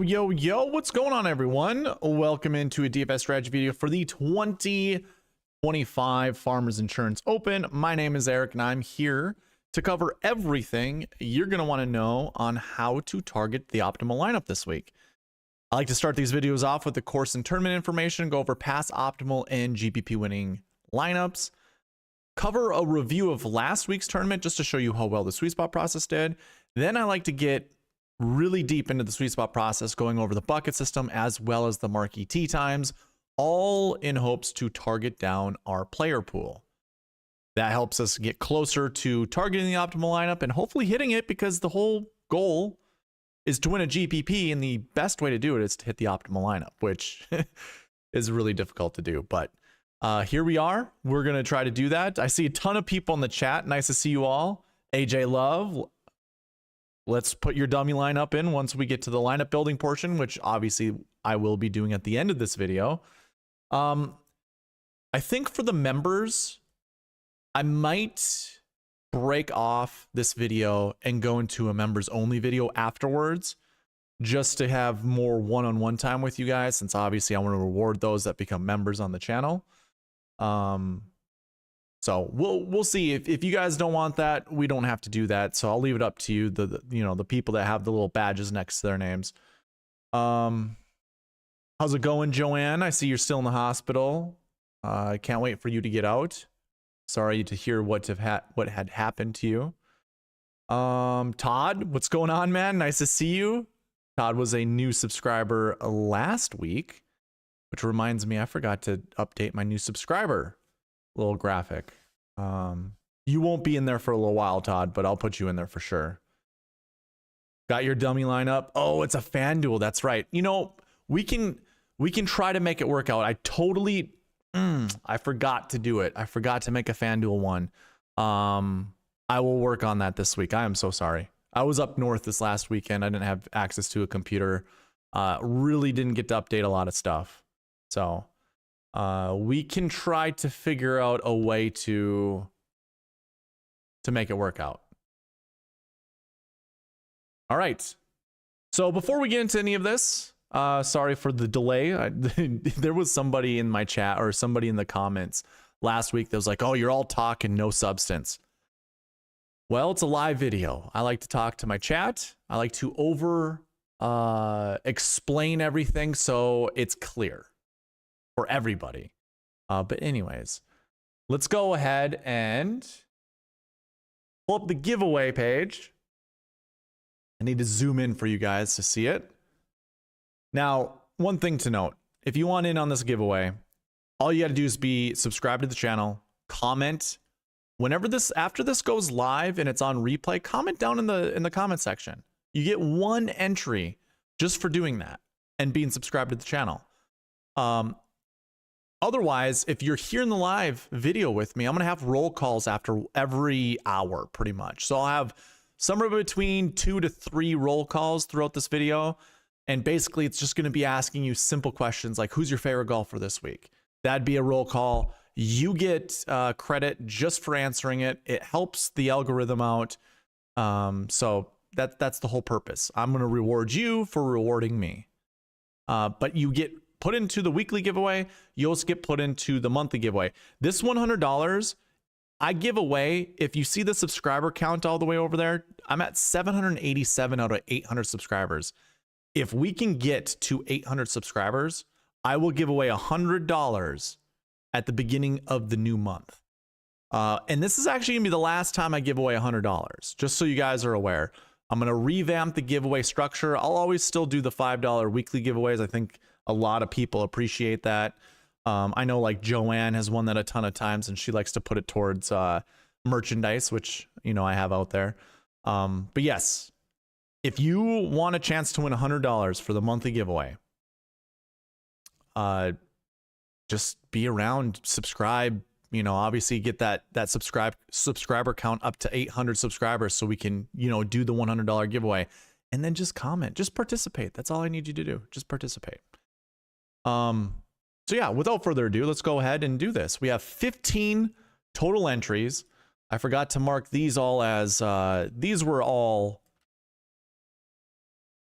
Yo, what's going on, everyone? Welcome into a DFS strategy video for the 2025 Farmers Insurance Open. My name is Eric, and I'm here to cover everything you're going to want to know on how to target the optimal lineup this week. I like to start these videos off with the course and tournament information, go over past optimal and GPP winning lineups, cover a review of last week's tournament just to show you how well the SweetSpot process did. Then I like to get really deep into the SweetSpot process, going over the bucket system as well as the Marquee Tee Times, all in hopes to target down our player pool. That helps us get closer to targeting the optimal lineup and hopefully hitting it, because the whole goal is to win a GPP, and the best way to do it is to hit the optimal lineup, which is really difficult to do. But here we are. We're going to try to do that. I see a ton of people in the chat. Nice to see you all. AJ Love. Let's put your dummy lineup in once we get to the lineup building portion, which obviously I will be doing at the end of this video. I think for the members, I might break off this video and go into a members only video afterwards, just to have more one-on-one time with you guys, since obviously I want to reward those that become members on the channel. So we'll see. If you guys don't want that, we don't have to do that. So I'll leave it up to you, the people that have the little badges next to their names. How's it going, Joanne? I see you're still in the hospital. I can't wait for you to get out. Sorry to hear what had happened to you. Todd, what's going on, man? Nice to see you. Todd was a new subscriber last week, which reminds me, I forgot to update my new subscriber little graphic. You won't be in there for a little while, Todd, but I'll put you in there for sure. Got your dummy lineup? Oh, it's a FanDuel. That's right. You know, we can try to make it work out. I totally I forgot to do it. I forgot to make a FanDuel one. I will work on that this week. I am so sorry. I was up north this last weekend. I didn't have access to a computer. Really didn't get to update a lot of stuff. So we can try to figure out a way to make it work out. All right. So before we get into any of this, sorry for the delay. There was somebody in my chat or somebody in the comments last week that was like, "Oh, you're all talk and no substance." Well, it's a live video. I like to talk to my chat. I like to explain everything so it's clear for everybody. But anyways, let's go ahead and pull up the giveaway page. I need to zoom in for you guys to see it. Now, one thing to note, if you want in on this giveaway, all you got to do is be subscribed to the channel, comment. Whenever after this goes live and it's on replay, comment down in the comment section. You get one entry just for doing that and being subscribed to the channel. Otherwise, if you're here in the live video with me, I'm going to have roll calls after every hour, pretty much. So I'll have somewhere between 2 to 3 roll calls throughout this video. And basically, it's just going to be asking you simple questions like, who's your favorite golfer this week? That'd be a roll call. You get credit just for answering it. It helps the algorithm out. So that's the whole purpose. I'm going to reward you for rewarding me. But you get put into the weekly giveaway. You also get put into the monthly giveaway. This $100 I give away, if you see the subscriber count all the way over there, I'm at 787 out of 800 subscribers. If we can get to 800 subscribers, I will give away $100 at the beginning of the new month. And this is actually gonna be the last time I give away $100, just so you guys are aware. I'm gonna revamp the giveaway structure. I'll always still do the $5 weekly giveaways. I think a lot of people appreciate that. I know like Joanne has won that a ton of times, and she likes to put it towards merchandise, which, you know, I have out there. But yes, if you want a chance to win $100 for the monthly giveaway, just be around, subscribe, you know, obviously get that subscriber count up to 800 subscribers so we can, you know, do the $100 giveaway. And then just comment, just participate. That's all I need you to do. Just participate. So yeah, without further ado, let's go ahead and do this. We have 15 total entries. I forgot to mark these all as, these were all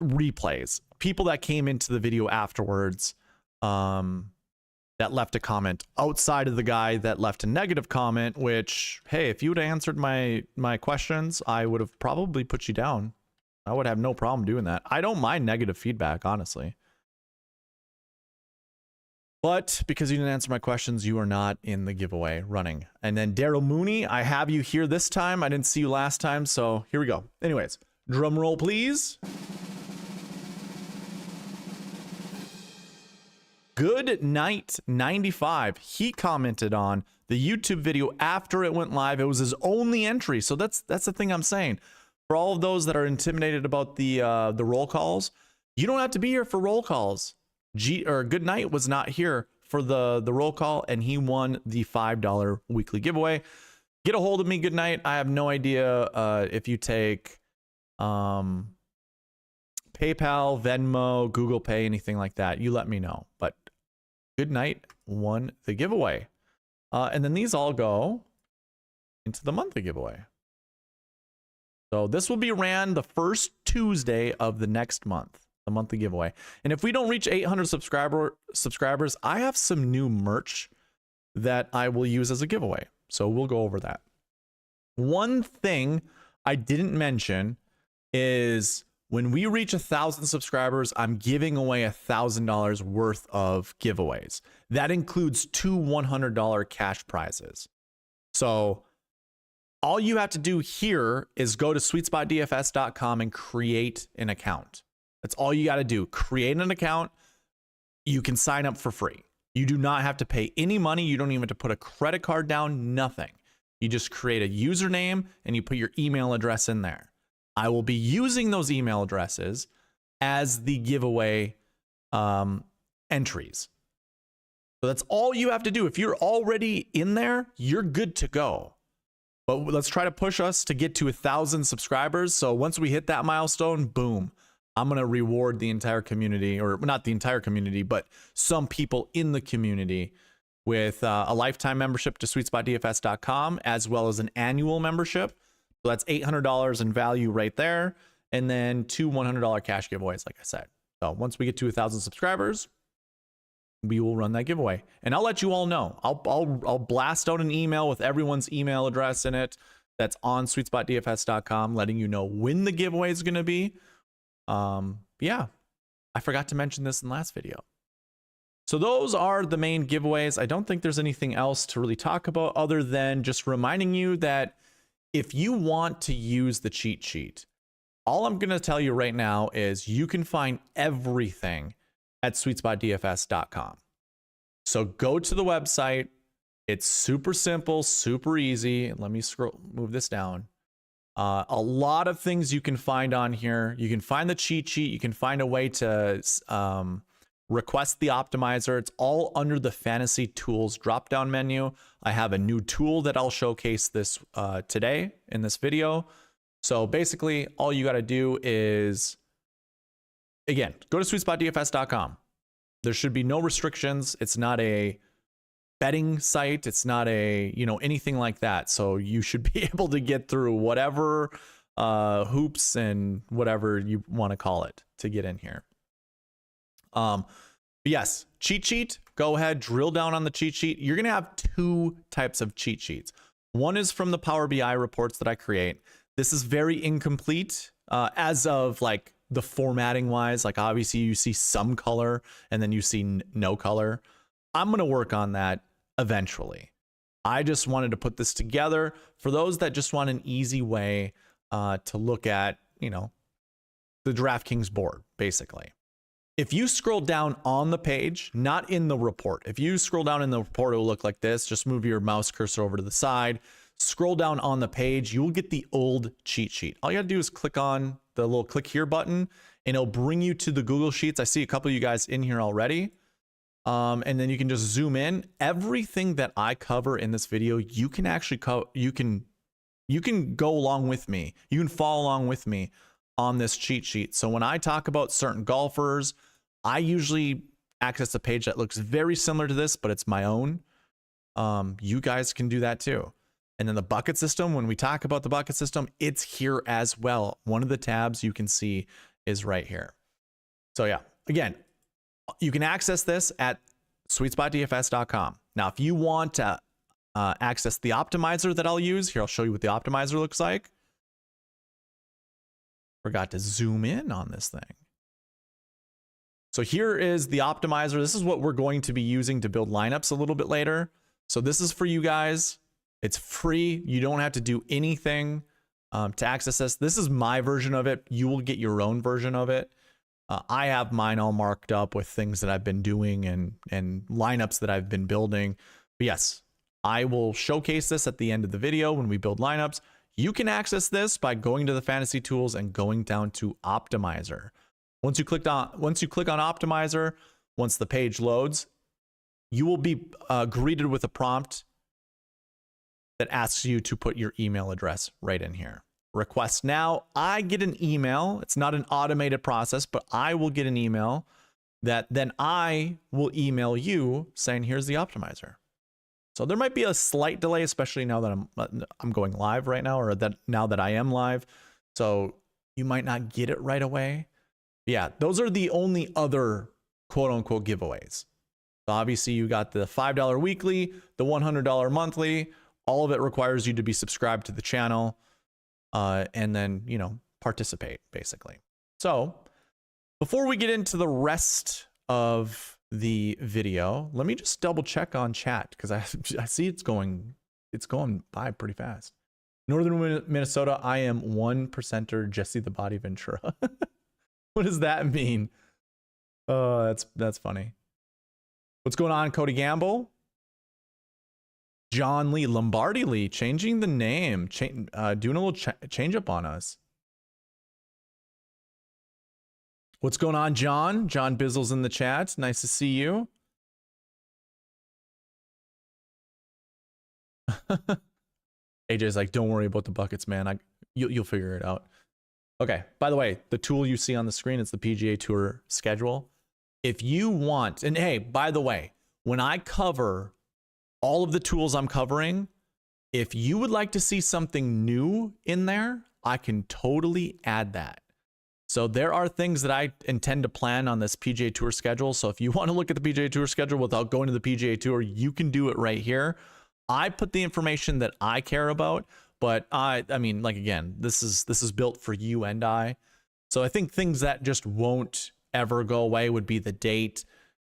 replays. people that came into the video afterwards that left a comment outside of the guy that left a negative comment, which, hey, if you would have answered my questions, I would have probably put you down. I would have no problem doing that. I don't mind negative feedback, honestly. But because you didn't answer my questions, you are not in the giveaway running. And then Daryl Mooney, I have you here this time. I didn't see you last time, so here we go. Anyways, drum roll, please. Good Night 95. He commented on the YouTube video after it went live. It was his only entry. So that's the thing I'm saying. For all of those that are intimidated about the roll calls, you don't have to be here for roll calls. Good Night was not here for the roll call, and he won the $5 weekly giveaway. Get a hold of me, Good Night. I have no idea if you take PayPal, Venmo, Google Pay, anything like that. You let me know. But Good Night won the giveaway. And then these all go into the monthly giveaway. So this will be ran the first Tuesday of the next month. The monthly giveaway. And if we don't reach 800 subscribers, I have some new merch that I will use as a giveaway. So we'll go over that. One thing I didn't mention is when we reach 1,000 subscribers, I'm giving away $1,000 worth of giveaways. That includes 2 $100 cash prizes. So all you have to do here is go to SweetSpotDFS.com and create an account. That's all you got to do. Create an account. You can sign up for free. You do not have to pay any money. You don't even have to put a credit card down, nothing. You just create a username and you put your email address in there. I will be using those email addresses as the giveaway entries. So that's all you have to do. If you're already in there, you're good to go. But let's try to push us to get to 1,000 subscribers. So once we hit that milestone, boom. I'm going to reward the entire community, or not the entire community, but some people in the community with a lifetime membership to SweetSpotDFS.com, as well as an annual membership. So that's $800 in value right there. And then 2 $100 cash giveaways, like I said. So once we get to 1,000 subscribers, we will run that giveaway. And I'll let you all know. I'll blast out an email with everyone's email address in it that's on SweetSpotDFS.com, letting you know when the giveaway is going to be. Yeah, I forgot to mention this in the last video. So those are the main giveaways. I don't think there's anything else to really talk about other than just reminding you that if you want to use the cheat sheet, all I'm going to tell you right now is you can find everything at SweetSpotDFS.com. So go to the website. It's super simple, super easy. Let me move this down. A lot of things you can find on here. You can find the cheat sheet. You can find a way to request the optimizer. It's all under the fantasy tools drop-down menu. I have a new tool that I'll showcase this today in this video. So basically, all you got to do is, again, go to SweetSpotDFS.com. There should be no restrictions. It's not a betting site. It's not a, anything like that. So you should be able to get through whatever hoops and whatever you want to call it to get in here. Yes, cheat sheet. Go ahead, drill down on the cheat sheet. You're going to have 2 types of cheat sheets. One is from the Power BI reports that I create. This is very incomplete as of like the formatting wise. Like obviously you see some color and then you see no color. I'm going to work on that eventually. I just wanted to put this together for those that just want an easy way to look at, the DraftKings board, basically. If you scroll down on the page, not in the report, if you scroll down in the report, it will look like this. Just move your mouse cursor over to the side, scroll down on the page, you will get the old cheat sheet. All you gotta do is click on the little click here button and it'll bring you to the Google Sheets. I see a couple of you guys in here already. And then you can just zoom in. Everything that I cover in this video, you can actually you can go along with me. You can follow along with me on this cheat sheet. So when I talk about certain golfers, I usually access a page that looks very similar to this, but it's my own. You guys can do that too. And then the bucket system, when we talk about the bucket system, it's here as well. One of the tabs you can see is right here. So yeah, again, you can access this at SweetSpotDFS.com. Now, if you want to access the optimizer that I'll use, here, I'll show you what the optimizer looks like. Forgot to zoom in on this thing. So here is the optimizer. This is what we're going to be using to build lineups a little bit later. So this is for you guys. It's free. You don't have to do anything to access this. This is my version of it. You will get your own version of it. I have mine all marked up with things that I've been doing and lineups that I've been building. But yes, I will showcase this at the end of the video when we build lineups. You can access this by going to the fantasy tools and going down to optimizer. Once you click on optimizer, once the page loads, you will be greeted with a prompt that asks you to put your email address right in here. Request now. I get an email. It's not an automated process, but I will get an email that then I will email you saying, here's the optimizer. So there might be a slight delay, especially now that I'm going live right now, or that now that I am live. So you might not get it right away. Yeah, those are the only other quote unquote giveaways. So obviously you got the $5 weekly, the $100 monthly. All of it requires you to be subscribed to the channel and then, you know, participate basically. So before we get into the rest of the video, let me just double check on chat because I see it's going by pretty fast. Northern Minnesota, I am 1%er Jesse the Body Ventura. What does that mean? Oh, that's funny. What's going on, Cody Gamble? John Lee, Lombardi Lee, changing the name, doing a little change up on us. What's going on, John? John Bizzle's in the chat. Nice to see you. AJ's like, don't worry about the buckets, man. You'll figure it out. Okay. By the way, the tool you see on the screen, it's the PGA Tour schedule. If you want, and hey, by the way, when I cover all of the tools I'm covering, if you would like to see something new in there, I can totally add that. So there are things that I intend to plan on this PGA Tour schedule. So if you want to look at the PGA Tour schedule without going to the PGA Tour, you can do it right here. I put the information that I care about, but I mean, like, again, this is built for you and I. So I think things that just won't ever go away would be the date.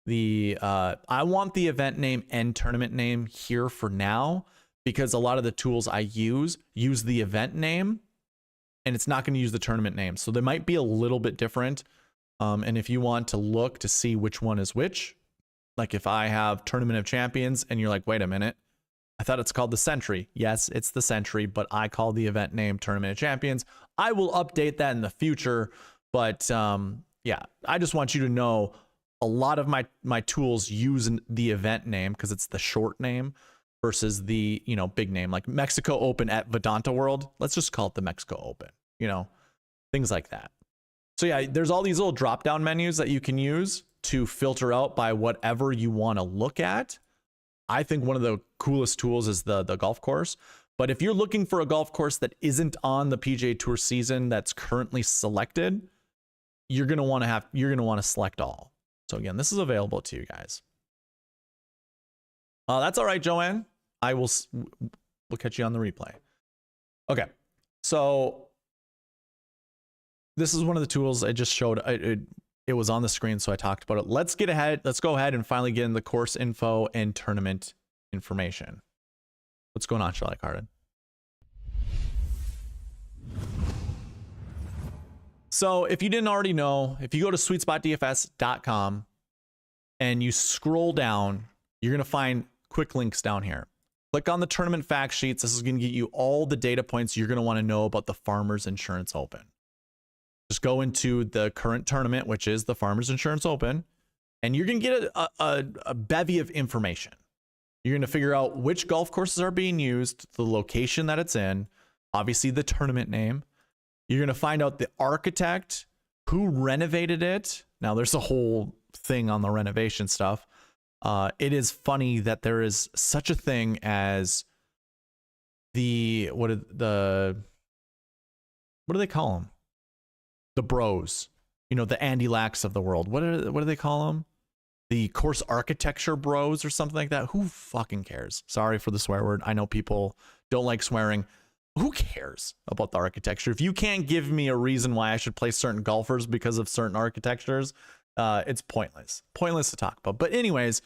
I want the event name and tournament name here for now, because a lot of the tools I use the event name and it's not going to use the tournament name. So they might be a little bit different. And if you want to look to see which one is which, like if I have Tournament of Champions and you're like, wait a minute, I thought it's called the Century. Yes, it's the Century, but I call the event name Tournament of Champions. I will update that in the future. But yeah, I just want you to know a lot of my tools use the event name because it's the short name versus the, you know, big name, like Mexico Open at Vedanta World. Let's just call it the Mexico Open, you know, things like that. So yeah, there's all these little drop down menus that you can use to filter out by whatever you want to look at. I think one of the coolest tools is the golf course. But if you're looking for a golf course that isn't on the PGA Tour season that's currently selected, you're going to want to select all. So again, this is available to you guys. That's all right, Joanne. We'll catch you on the replay. Okay. So this is one of the tools I just showed. It was on the screen, so I talked about it. Let's get ahead. Let's go ahead and finally get in the course info and tournament information. What's going on, Charlotte Carden? So if you didn't already know, if you go to SweetSpotDFS.com and you scroll down, you're going to find quick links down here. Click on the tournament fact sheets. This is going to get you all the data points you're going to want to know about the Farmers Insurance Open. Just go into the current tournament, which is the Farmers Insurance Open, and you're going to get a bevy of information. You're going to figure out which golf courses are being used, the location that it's in, obviously the tournament name. You're going to find out the architect, who renovated it. Now, there's a whole thing on the renovation stuff. It is funny that there is such a thing as what do they call them? The bros. you know, the Andy Lacks of the world. What do they call them? The course architecture bros or something like that. Who fucking cares? Sorry for the swear word. I know people don't like swearing. Who cares about the architecture? If you can't give me a reason why I should play certain golfers because of certain architectures, it's pointless. Pointless to talk about. But anyways,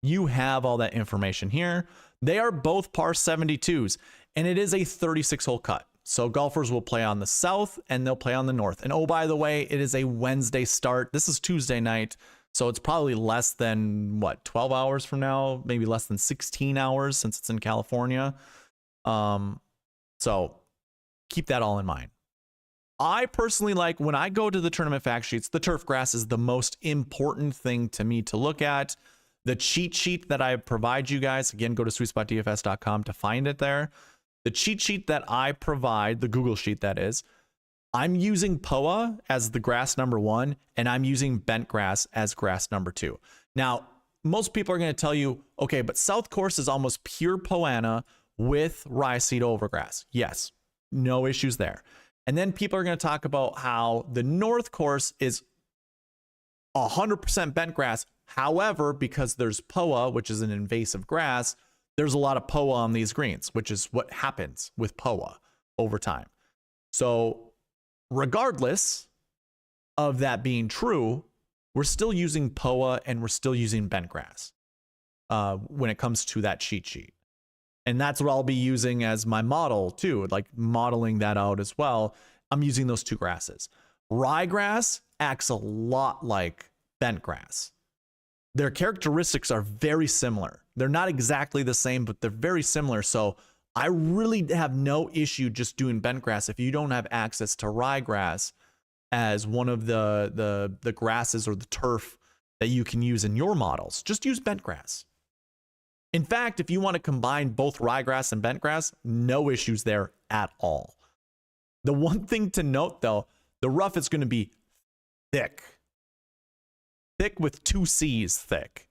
you have all that information here. They are both par 72s, and it is a 36-hole cut. So golfers will play on the south and they'll play on the north. And oh, by the way, it is a Wednesday start. This is Tuesday night. So it's probably less than, what, 12 hours from now? Maybe less than 16 hours since it's in California. So keep that all in mind. I personally like, when I go to the tournament fact sheets, the turf grass is the most important thing to me to look at. The cheat sheet that I provide you guys, again, go to SweetSpotDFS.com to find it there. The cheat sheet that I provide, the Google sheet that is, I'm using POA as the grass number 1, and I'm using bent grass as grass number 2. Now, most people are going to tell you, okay, but South Course is almost pure Poana with rye seed overgrass. Yes, no issues there. And then people are going to talk about how the North Course is 100% bent grass. However, because there's POA, which is an invasive grass, there's a lot of POA on these greens, which is what happens with POA over time. So regardless of that being true, we're still using POA and we're still using bent grass when it comes to that cheat sheet. And that's what I'll be using as my model too, like modeling that out as well. I'm using those two grasses. Ryegrass acts a lot like bent grass. Their characteristics are very similar. They're not exactly the same, but they're very similar. So I really have no issue just doing bent grass if you don't have access to ryegrass as one of the grasses or the turf that you can use in your models. Just use bent grass. In fact, if you want to combine both ryegrass and bent grass, no issues there at all. The one thing to note though, the rough is going to be thick. Thick with 2 C's thick.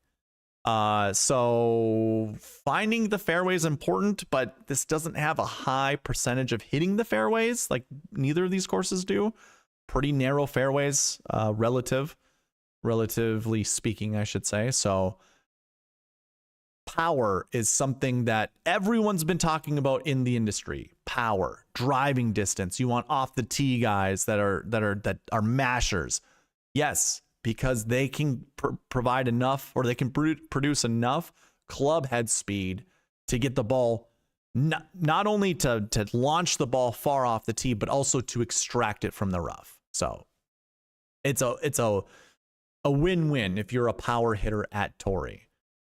So finding the fairway is important, but this doesn't have a high percentage of hitting the fairways like neither of these courses do. Pretty narrow fairways, relatively speaking, I should say. So power is something that everyone's been talking about in the industry. Power, driving distance. You want off the tee guys that are mashers. Yes, because they can provide enough, or they can produce enough club head speed to get the ball, not only to launch the ball far off the tee, but also to extract it from the rough. So it's a win-win if you're a power hitter at Torrey.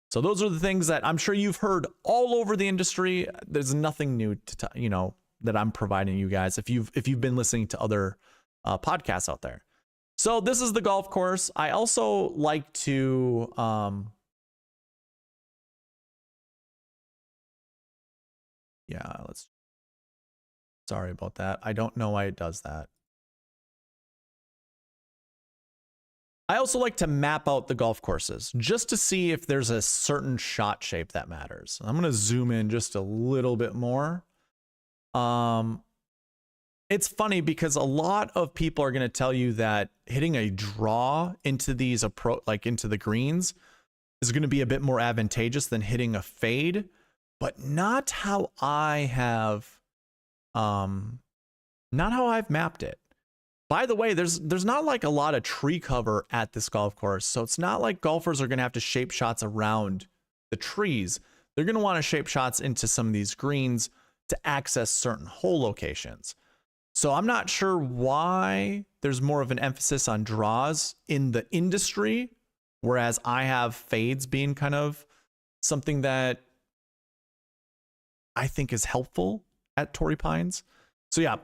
So those are the things that I'm sure you've heard all over the industry. There's nothing new to that I'm providing you guys if you've been listening to other podcasts out there. So this is the golf course. I also like to sorry about that. I don't know why it does that. I also like to map out the golf courses just to see if there's a certain shot shape that matters. I'm going to zoom in just a little bit more. It's funny because a lot of people are going to tell you that hitting a draw into these into the greens is going to be a bit more advantageous than hitting a fade, but not how I have, not how I've mapped it. By the way, there's not like a lot of tree cover at this golf course, so it's not like golfers are going to have to shape shots around the trees. They're going to want to shape shots into some of these greens to access certain hole locations. So I'm not sure why there's more of an emphasis on draws in the industry, whereas I have fades being kind of something that I think is helpful at Torrey Pines. So yeah,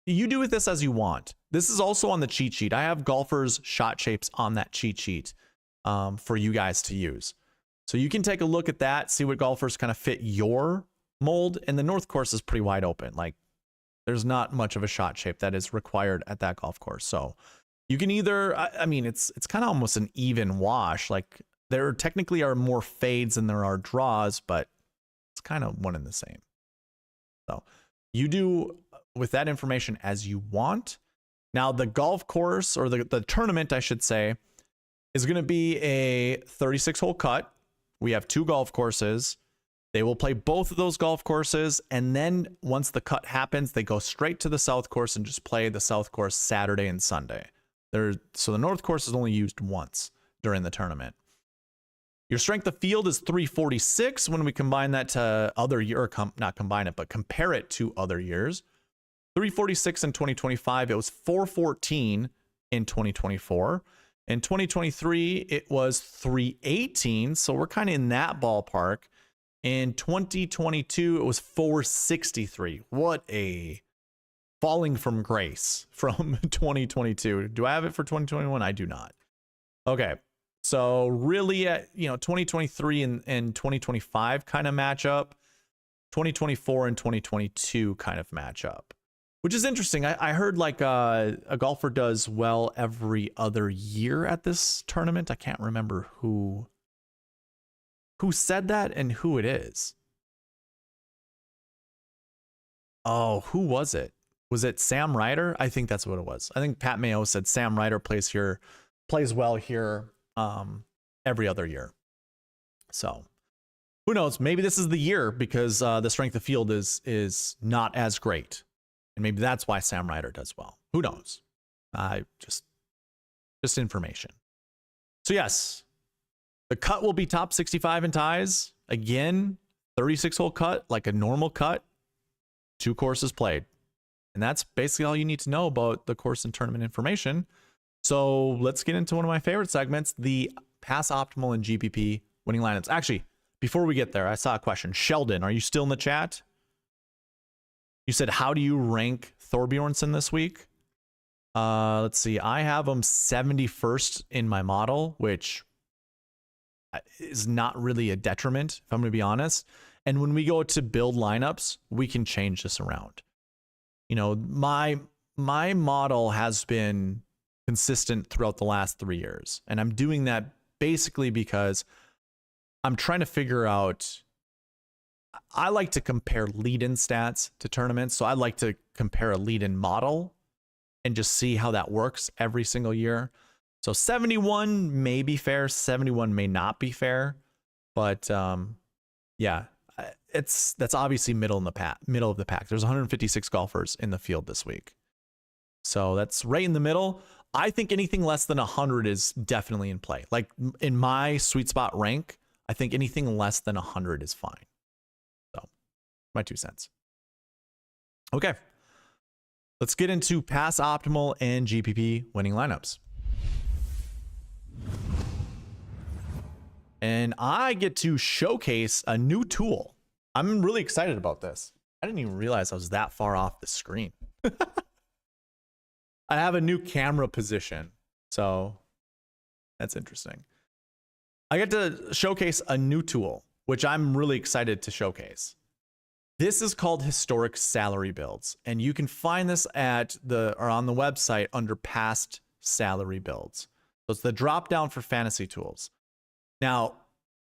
you do with this as you want. This is also on the cheat sheet. I have golfers' shot shapes on that cheat sheet for you guys to use. So you can take a look at that, see what golfers kind of fit your mold. And the North Course is pretty wide open. Like, there's not much of a shot shape that is required at that golf course. So you can either, I mean, it's kind of almost an even wash. Like, there technically are more fades than there are draws, but it's kind of one and the same. So you do with that information as you want. Now, the golf course, or the tournament, I should say, is going to be a 36-hole cut. We have 2 golf courses. They will play both of those golf courses, and then once the cut happens, they go straight to the south course and just play the south course Saturday and Sunday. So the north course is only used once during the tournament. Your strength of field is 346 when we combine that to other year, or not combine it, but compare it to other years. 346 in 2025, it was 414 in 2024. In 2023, it was 318, so we're kind of in that ballpark. In 2022, it was 463. What a falling from grace from 2022. Do I have it for 2021? I do not. Okay, so really, 2023 and 2025 kind of match up. 2024 and 2022 kind of match up, which is interesting. I heard like a golfer does well every other year at this tournament. I can't remember who said that and who it is. Oh, who was it? Was it Sam Ryder? I think that's what it was. I think Pat Mayo said Sam Ryder plays well here every other year. So who knows? Maybe this is the year, because the strength of field is not as great. And maybe that's why Sam Ryder does well. Who knows? Just information. So yes, the cut will be top 65 in ties. Again, 36-hole cut, like a normal cut, 2 courses played. And that's basically all you need to know about the course and tournament information. So let's get into one of my favorite segments, the Pass Optimal and GPP winning lineups. Actually, before we get there, I saw a question. Sheldon, are you still in the chat? You said, how do you rank Thorbjornsen this week? Let's see. I have him 71st in my model, which is not really a detriment, if I'm going to be honest. And when we go to build lineups, we can change this around. My model has been consistent throughout the last 3 years. And I'm doing that basically because I'm trying to figure out, I like to compare lead-in stats to tournaments. So I like to compare a lead-in model and just see how that works every single year. So 71 may be fair, 71 may not be fair, but yeah, that's obviously middle of the pack. There's 156 golfers in the field this week, so that's right in the middle. I think anything less than 100 is definitely in play. Like in my sweet spot rank, I think anything less than 100 is fine. So my 2 cents. Okay, let's get into Pass Optimal and GPP winning lineups. And I get to showcase a new tool. I'm really excited about this. I didn't even realize I was that far off the screen. I have a new camera position, so that's interesting. I get to showcase a new tool, which I'm really excited to showcase. This is called Historic Salary Builds, and you can find this on the website under Past Salary Builds. So it's the drop down for fantasy tools. Now,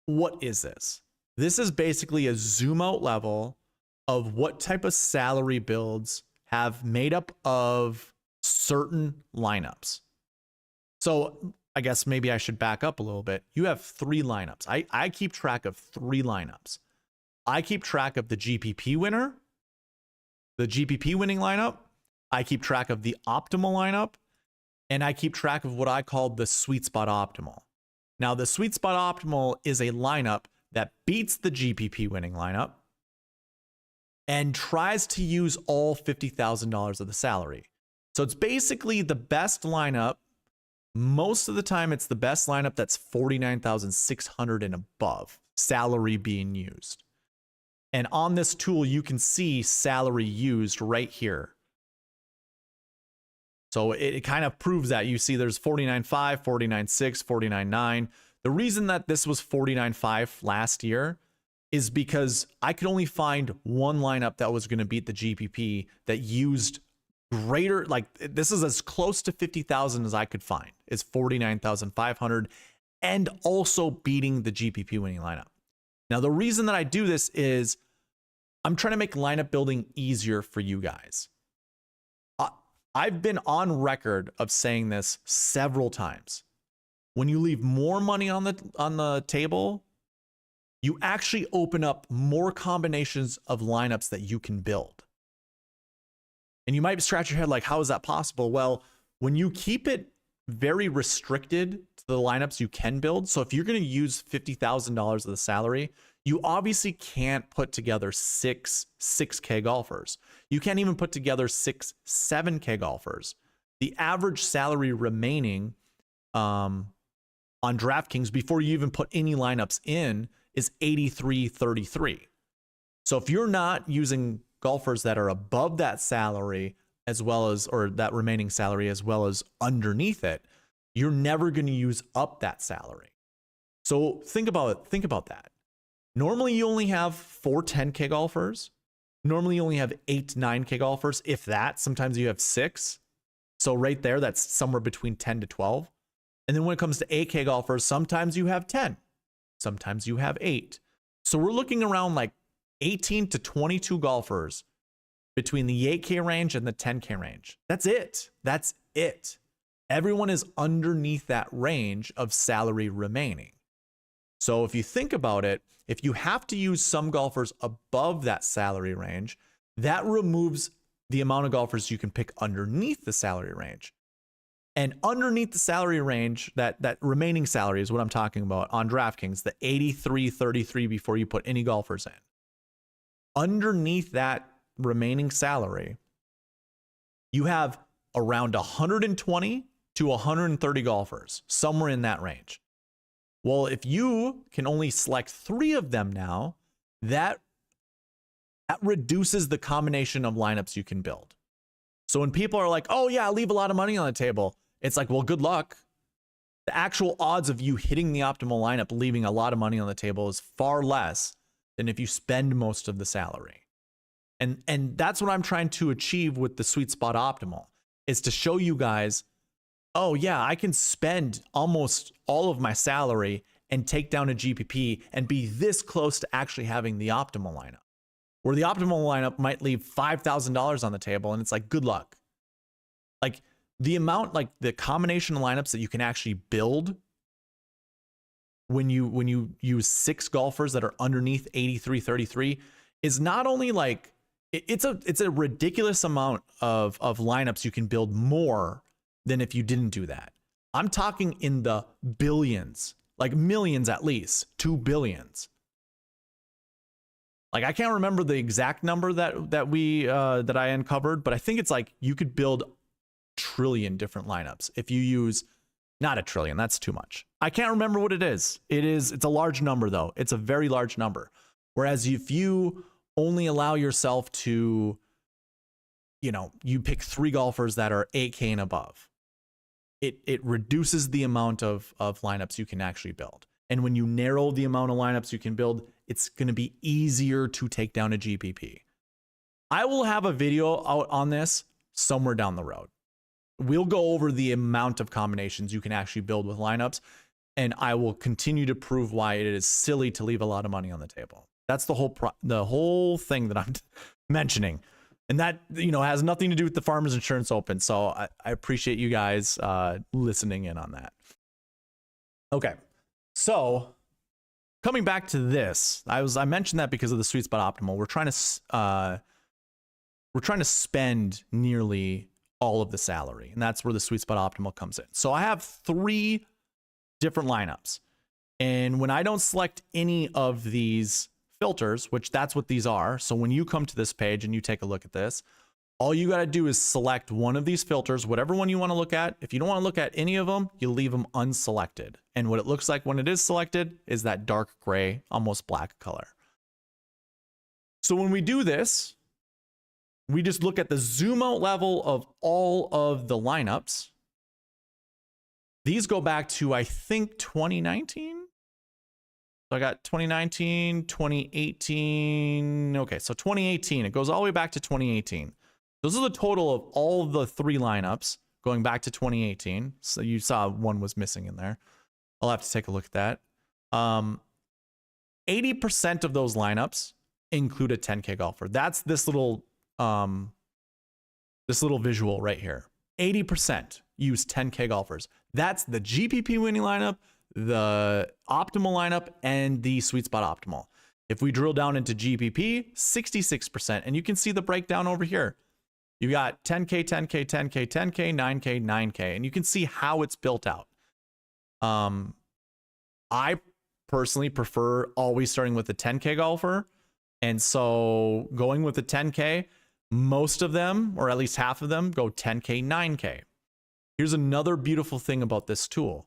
what is this? This is basically a zoom out level of what type of salary builds have made up of certain lineups. So I guess maybe I should back up a little bit. You have 3 lineups. I keep track of 3 lineups. I keep track of the GPP winner, the GPP winning lineup. I keep track of the optimal lineup, and I keep track of what I call the sweet spot optimal. Now, the sweet spot optimal is a lineup that beats the GPP winning lineup and tries to use all $50,000 of the salary. So it's basically the best lineup. Most of the time, it's the best lineup that's $49,600 and above salary being used. And on this tool, you can see salary used right here. So it kind of proves that. You see there's 49.5, 49.6, 49.9. The reason that this was 49.5 last year is because I could only find one lineup that was going to beat the GPP that used greater, like this is as close to 50,000 as I could find, is 49,500 and also beating the GPP winning lineup. Now, the reason that I do this is I'm trying to make lineup building easier for you guys. I've been on record of saying this several times. When you leave more money on the table, you actually open up more combinations of lineups that you can build. And you might scratch your head like, how is that possible? Well, when you keep it very restricted to the lineups you can build, so if you're going to use $50,000 of the salary, you obviously can't put together 6K golfers. You can't even put together 7K golfers. The average salary remaining on DraftKings before you even put any lineups in is $83.33. So if you're not using golfers that are above that salary as well as, or that remaining salary as well as underneath it, you're never going to use up that salary. So think about that. Normally you only have 4 10K golfers. Normally you only have 8 9K golfers, if that. Sometimes you have 6. So right there, that's somewhere between 10 to 12. And then when it comes to 8K golfers, sometimes you have 10. Sometimes you have 8. So we're looking around like 18 to 22 golfers between the 8K range and the 10K range. That's it. That's it. Everyone is underneath that range of salary remaining. So if you think about it, if you have to use some golfers above that salary range, that removes the amount of golfers you can pick underneath the salary range. And underneath the salary range, that remaining salary is what I'm talking about on DraftKings, the $83.33 before you put any golfers in. Underneath that remaining salary, you have around 120 to 130 golfers, somewhere in that range. Well, if you can only select 3 of them now, that reduces the combination of lineups you can build. So when people are like, oh yeah, I'll leave a lot of money on the table, it's like, well, good luck. The actual odds of you hitting the optimal lineup, leaving a lot of money on the table is far less than if you spend most of the salary. And that's what I'm trying to achieve with the SweetSpot Optimal, is to show you guys, oh yeah, I can spend almost all of my salary and take down a GPP and be this close to actually having the optimal lineup. Where the optimal lineup might leave $5,000 on the table and it's like, good luck. Like the amount, like the combination of lineups that you can actually build when you use 6 golfers that are underneath 83.33 is not only like, it's a ridiculous amount of lineups you can build more than if you didn't do that. I'm talking in the billions, like millions at least, 2 billions. Like I can't remember the exact number that I uncovered, but I think it's like you could build trillion different lineups if you use, not a trillion, that's too much. I can't remember what it is. It's a large number though. It's a very large number. Whereas if you only allow yourself to, you pick 3 golfers that are 8K and above, it reduces the amount of lineups you can actually build. And when you narrow the amount of lineups you can build, it's going to be easier to take down a GPP. I will have a video out on this somewhere down the road. We'll go over the amount of combinations you can actually build with lineups, and I will continue to prove why it is silly to leave a lot of money on the table. That's the whole thing that I'm mentioning. And that, has nothing to do with the Farmers Insurance Open. So I appreciate you guys listening in on that. Okay. So coming back to this, I mentioned that because of the SweetSpot Optimal, we're trying to spend nearly all of the salary, and that's where the SweetSpot Optimal comes in. So I have 3 different lineups, and when I don't select any of these filters, which that's what these are. So when you come to this page and you take a look at this, all you got to do is select one of these filters, whatever one you want to look at. If you don't want to look at any of them, you leave them unselected. And what it looks like when it is selected is that dark gray, almost black color. So when we do this, we just look at the zoom out level of all of the lineups. These go back to, I think, 2019. So I got 2019, 2018. Okay, so 2018. It goes all the way back to 2018. Those are the total of all the 3 lineups going back to 2018. So you saw one was missing in there. I'll have to take a look at that. 80% of those lineups include a 10K golfer. That's this little this little visual right here. 80% use 10K golfers. That's the GPP winning lineup, the optimal lineup, and the sweet spot optimal. If we drill down into GPP, 66%, and you can see the breakdown over here. You got 10K, 10K, 10K, 10K, 9K, 9K, and you can see how it's built out. I personally prefer always starting with the 10K golfer, and so going with the 10K, most of them, or at least half of them, go 10K, 9K. Here's another beautiful thing about this tool.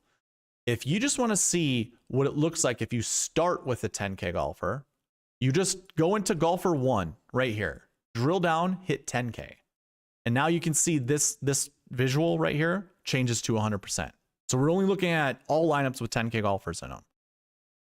If you just want to see what it looks like if you start with a 10K golfer, you just go into golfer 1 right here, drill down, hit 10K. And now you can see this visual right here changes to 100%. So we're only looking at all lineups with 10K golfers in them.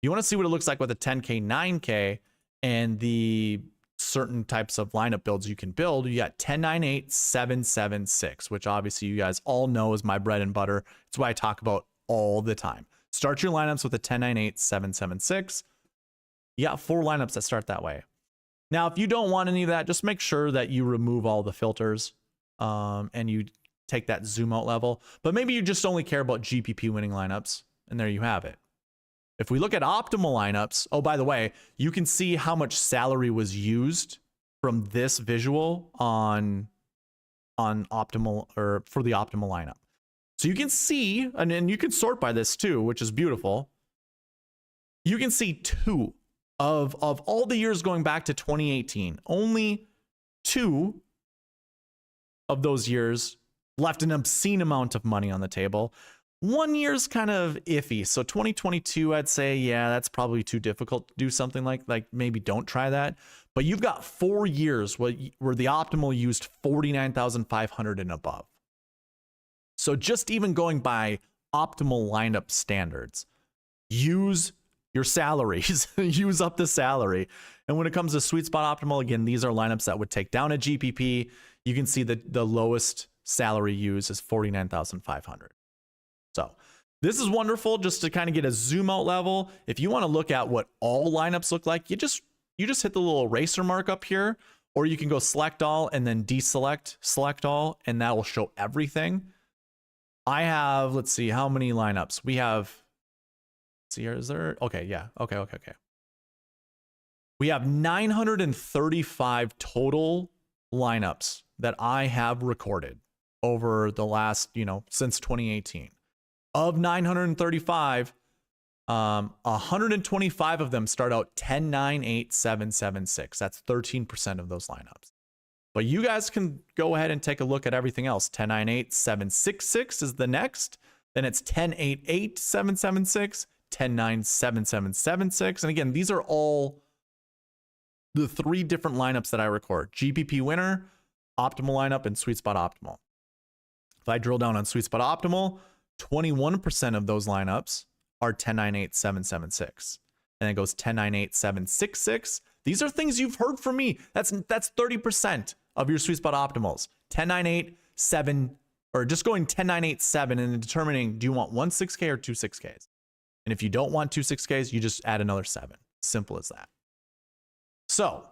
You want to see what it looks like with a 10K, 9K and the certain types of lineup builds you can build. You got 10, 9, 8, 7, 7, 6, which obviously you guys all know is my bread and butter. It's what I talk about all the time. Start your lineups with a 10, 9, 8, 7, 7, 6. You got 4 lineups that start that way. Now, if you don't want any of that, just make sure that you remove all the filters and you take that zoom out level. But maybe you just only care about GPP winning lineups, and there you have it. If we look at optimal lineups, oh, by the way, you can see how much salary was used from this visual on optimal, or for the optimal lineup. So you can see, and you can sort by this too, which is beautiful. You can see 2 of all the years going back to 2018, only 2 of those years left an obscene amount of money on the table. 1 year's kind of iffy. So 2022, I'd say, yeah, that's probably too difficult to do something like maybe don't try that. But you've got 4 years where the optimal used 49,500 and above. So just even going by optimal lineup standards, use your salaries, use up the salary. And when it comes to sweet spot optimal, again, these are lineups that would take down a GPP. You can see that the lowest salary used is 49,500. So this is wonderful just to kind of get a zoom out level. If you want to look at what all lineups look like, you just hit the little eraser mark up here, or you can go select all and then deselect, select all, and that will show everything. I have, let's see, how many lineups? We have, let's see here, is there, okay, yeah, okay. We have 935 total lineups that I have recorded over the last, since 2018. Of 935, 125 of them start out 10, 9, 8, 7, 7, 6. That's 13% of those lineups. But you guys can go ahead and take a look at everything else. 10, 9, 8, 7, 6, 6 is the next. Then it's 10, 8, 8, 7, 7, 6, 10, 9, 7, 7, 7, 6. And again, these are all the 3 different lineups that I record. GPP winner, optimal lineup, and sweet spot optimal. If I drill down on sweet spot optimal, 21% of those lineups are 10, 9, 8, 7, 7, 6. And it goes 10, 9, 8, 7, 6, 6. These are things you've heard from me. That's 30% of your sweet spot optimals. 10, 9, 8, 7, or just going 10, 9, 8, 7 and then determining, do you want 1 6K or 2 6Ks? And if you don't want 2 6Ks, you just add another 7. Simple as that. So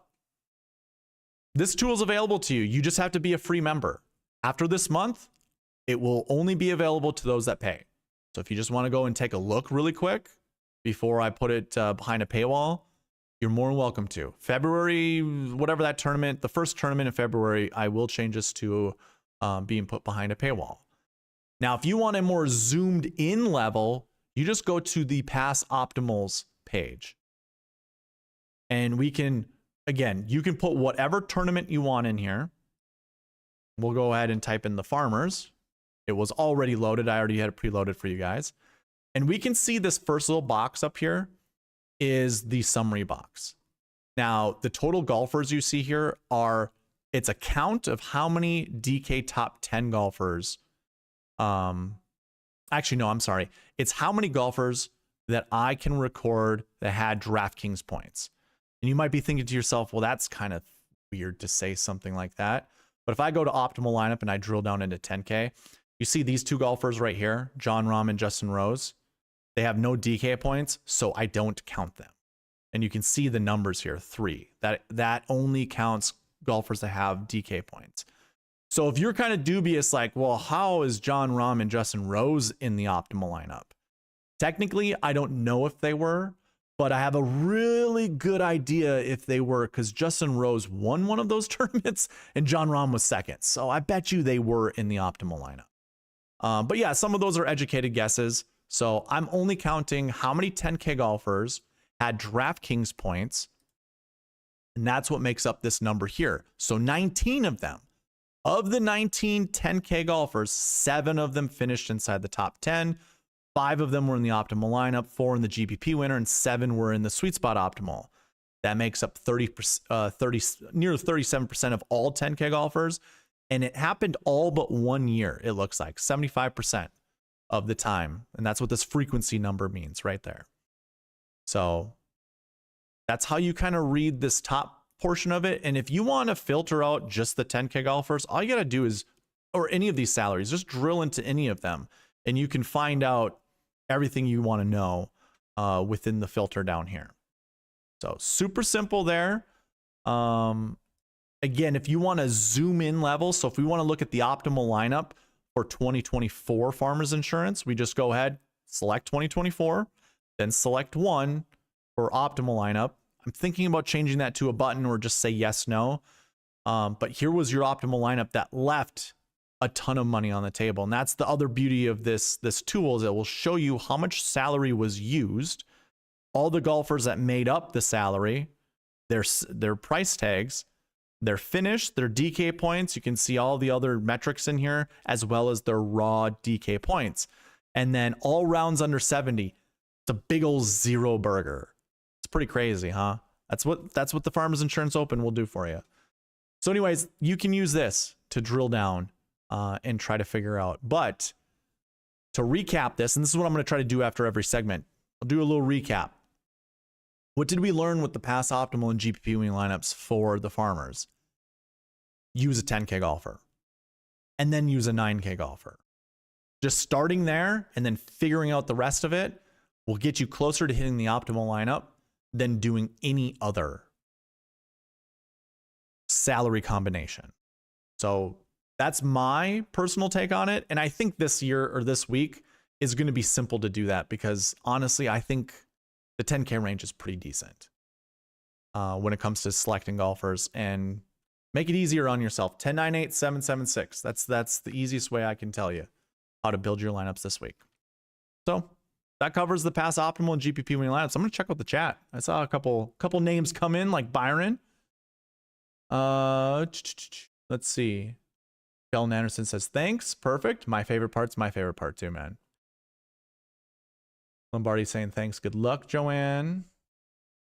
this tool is available to you. You just have to be a free member. After this month, it will only be available to those that pay. So if you just want to go and take a look really quick before I put it behind a paywall, you're more than welcome to. February, whatever that tournament, the first tournament in February, I will change this to being put behind a paywall. Now, if you want a more zoomed in level, you just go to the past optimals page. And we can, again, you can put whatever tournament you want in here. We'll go ahead and type in the farmers. It was already loaded. I already had it preloaded for you guys. And we can see this first little box up here is the summary box. Now, the total golfers you see here it's a count of how many DK top 10 golfers. Actually, no, I'm sorry. It's how many golfers that I can record that had DraftKings points. And you might be thinking to yourself, well, that's kind of weird to say something like that. But if I go to optimal lineup and I drill down into 10K, you see these 2 golfers right here, John Rahm and Justin Rose. They have no DK points, so I don't count them. And you can see the numbers here, 3. That only counts golfers that have DK points. So if you're kind of dubious, like, well, how is Jon Rahm and Justin Rose in the optimal lineup? Technically, I don't know if they were, but I have a really good idea if they were, because Justin Rose won one of those tournaments and Jon Rahm was second. So I bet you they were in the optimal lineup. But yeah, some of those are educated guesses. So I'm only counting how many 10K golfers had DraftKings points, and that's what makes up this number here. So 19 of them. Of the 19 10K golfers, 7 of them finished inside the top 10. 5 of them were in the optimal lineup, 4 in the GPP winner, and 7 were in the sweet spot optimal. That makes up near 37% of all 10K golfers. And it happened all but 1 year, it looks like, 75% of the time. And that's what this frequency number means right there. So that's how you kind of read this top portion of it. And if you want to filter out just the 10K golfers, all you got to do is, or any of these salaries, just drill into any of them and you can find out everything you want to know within the filter down here. So super simple there. Again, if you want to zoom in level, so if we want to look at the optimal lineup for 2024 Farmers Insurance, we just go ahead, select 2024, then select 1 for optimal lineup. I'm thinking about changing that to a button or just say yes, no. But here was your optimal lineup that left a ton of money on the table. And that's the other beauty of this tool, is it will show you how much salary was used, all the golfers that made up the salary, their price tags, their finish, their DK points. You can see all the other metrics in here, as well as their raw DK points. And then all rounds under 70. It's a big old zero burger. It's pretty crazy, huh? That's what the Farmers Insurance Open will do for you. So anyways, you can use this to drill down and try to figure out. But to recap this, and this is what I'm going to try to do after every segment, I'll do a little recap. What did we learn with the past optimal and GPP winning lineups for the farmers? Use a 10K golfer and then use a 9K golfer. Just starting there and then figuring out the rest of it will get you closer to hitting the optimal lineup than doing any other salary combination. So that's my personal take on it. And I think this year or this week is going to be simple to do that, because honestly, I think the 10K range is pretty decent when it comes to selecting golfers, and make it easier on yourself. 10, 9, 8, 7, 7, 6. That's the easiest way I can tell you how to build your lineups this week. So that covers the past optimal and GPP winning lineups. I'm going to check out the chat. I saw a couple names come in, like Byron. Let's see. Kellen Anderson says, thanks. Perfect. My favorite part's my favorite part too, man. Lombardi saying thanks. Good luck, Joanne.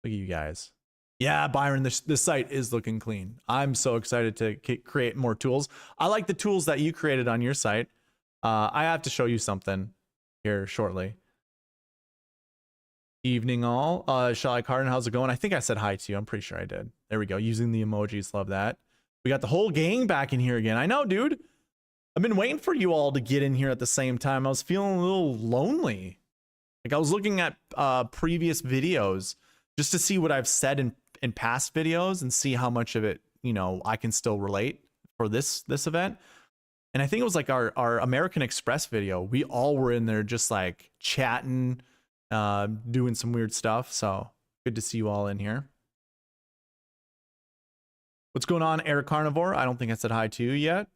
Look at you guys. Yeah, Byron, this site is looking clean. I'm so excited to create more tools. I like the tools that you created on your site. I have to show you something here shortly. Evening all. Shalai Cardin, how's it going? I think I said hi to you. I'm pretty sure I did. There we go. Using the emojis. Love that. We got the whole gang back in here again. I know, dude. I've been waiting for you all to get in here at the same time. I was feeling a little lonely. Like, I was looking at previous videos just to see what I've said in past videos and see how much of it, you know, I can still relate for this event. And I think it was like our American Express video. We all were in there just like chatting, doing some weird stuff. So good to see you all in here. What's going on, Eric Carnivore? I don't think I said hi to you yet.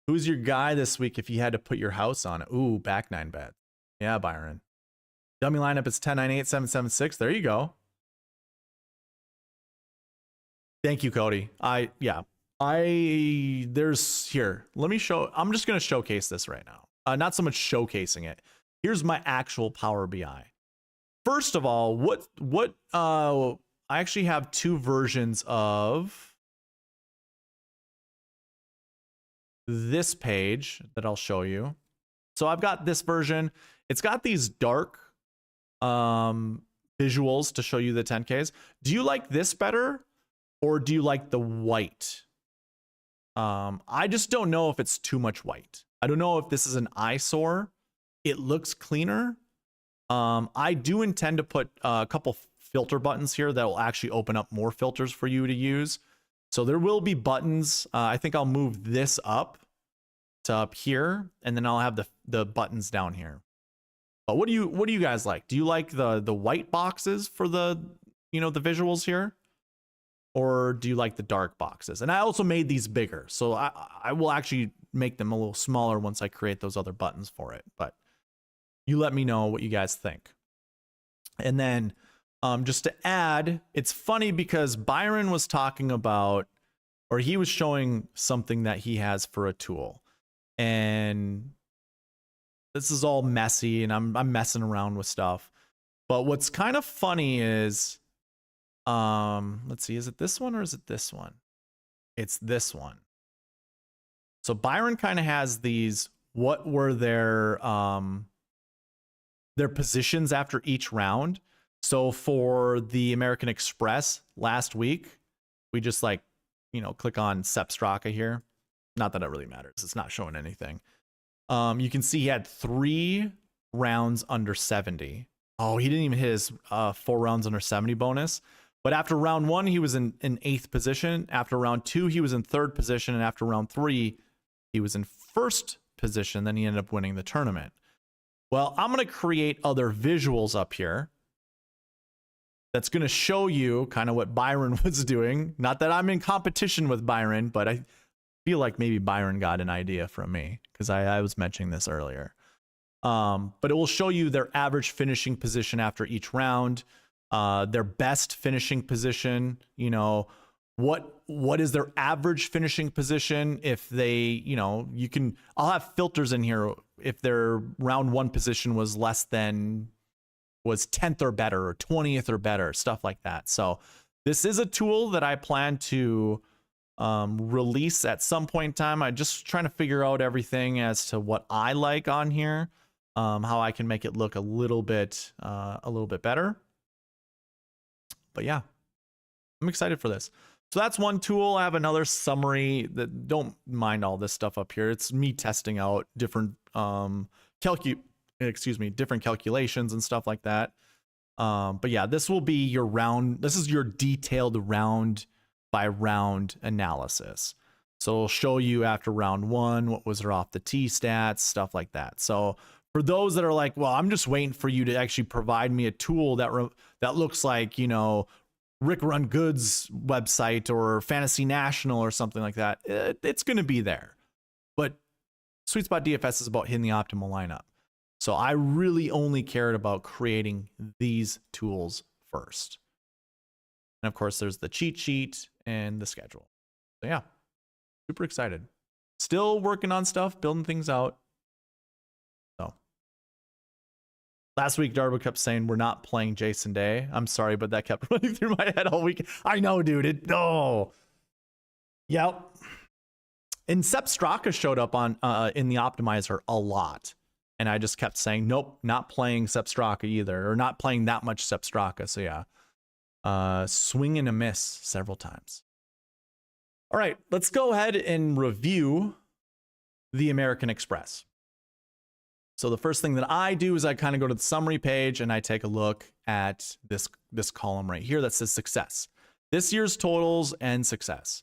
Who's your guy this week if you had to put your house on it? Ooh, back 9 bet. Yeah, Byron. Dummy lineup is 10, 9, 8, 7, 7, 6. There you go. Thank you, Cody. There's here. Let me show. I'm just going to showcase this right now. Not so much showcasing it. Here's my actual Power BI. First of all, I actually have 2 versions of this page that I'll show you. So I've got this version. It's got these dark visuals to show you the 10Ks. Do you like this better, or do you like the white? I just don't know if it's too much white. I don't know if this is an eyesore. It looks cleaner. I do intend to put a couple filter buttons here that will actually open up more filters for you to use. So there will be buttons. I think I'll move this up to up here, and then I'll have the buttons down here. But what do you guys like? Do you like the white boxes for the the visuals here, or do you like the dark boxes? And I also made these bigger, so I will actually make them a little smaller once I create those other buttons for it. But you let me know what you guys think. And then just to add, it's funny because Byron was talking about, or he was showing something that he has for a tool, and this is all messy, and I'm messing around with stuff. But what's kind of funny is, let's see, is it this one or is it this one? It's this one. So Byron kind of has these, what were their positions after each round. So for the American Express last week, we just like, click on SweetSpot here. Not that it really matters. It's not showing anything. You can see he had 3 rounds under 70. Oh, he didn't even hit his 4 rounds under 70 bonus. But after round 1, he was in 8th position. After round 2, he was in 3rd position. And after round 3, he was in 1st position. Then he ended up winning the tournament. Well, I'm going to create other visuals up here that's going to show you kind of what Byron was doing. Not that I'm in competition with Byron, but I feel like maybe Byron got an idea from me because I was mentioning this earlier. But it will show you their average finishing position after each round, their best finishing position, what is their average finishing position if they, I'll have filters in here if their round 1 position was 10th or better or 20th or better, stuff like that. So this is a tool that I plan to release at some point in time. I'm just trying to figure out everything as to what I like on here, how I can make it look a little bit better. But yeah, I'm excited for this. So that's one tool. I have another summary that, don't mind all this stuff up here. It's me testing out different different calculations and stuff like that. But yeah, this will be your round. This is your detailed round by round analysis. So it'll show you after round 1, what was their off the tee stats, stuff like that. So for those that are like, well, I'm just waiting for you to actually provide me a tool that looks like, Rick Run Good's website or Fantasy National or something like that, it's going to be there. But SweetSpot DFS is about hitting the optimal lineup. So I really only cared about creating these tools first. And of course, there's the cheat sheet and the schedule. So yeah, super excited. Still working on stuff, building things out. So last week, Darbo kept saying we're not playing Jason Day. I'm sorry, but that kept running through my head all week. I know, dude. Yep. And Sepp Straka showed up on in the optimizer a lot. And I just kept saying, nope, not playing Sepp Straka either, or not playing that much Sepp Straka. So yeah, swing and a miss several times. All right, let's go ahead and review the American Express. So the first thing that I do is I kind of go to the summary page and I take a look at this column right here that says success. This year's totals and success.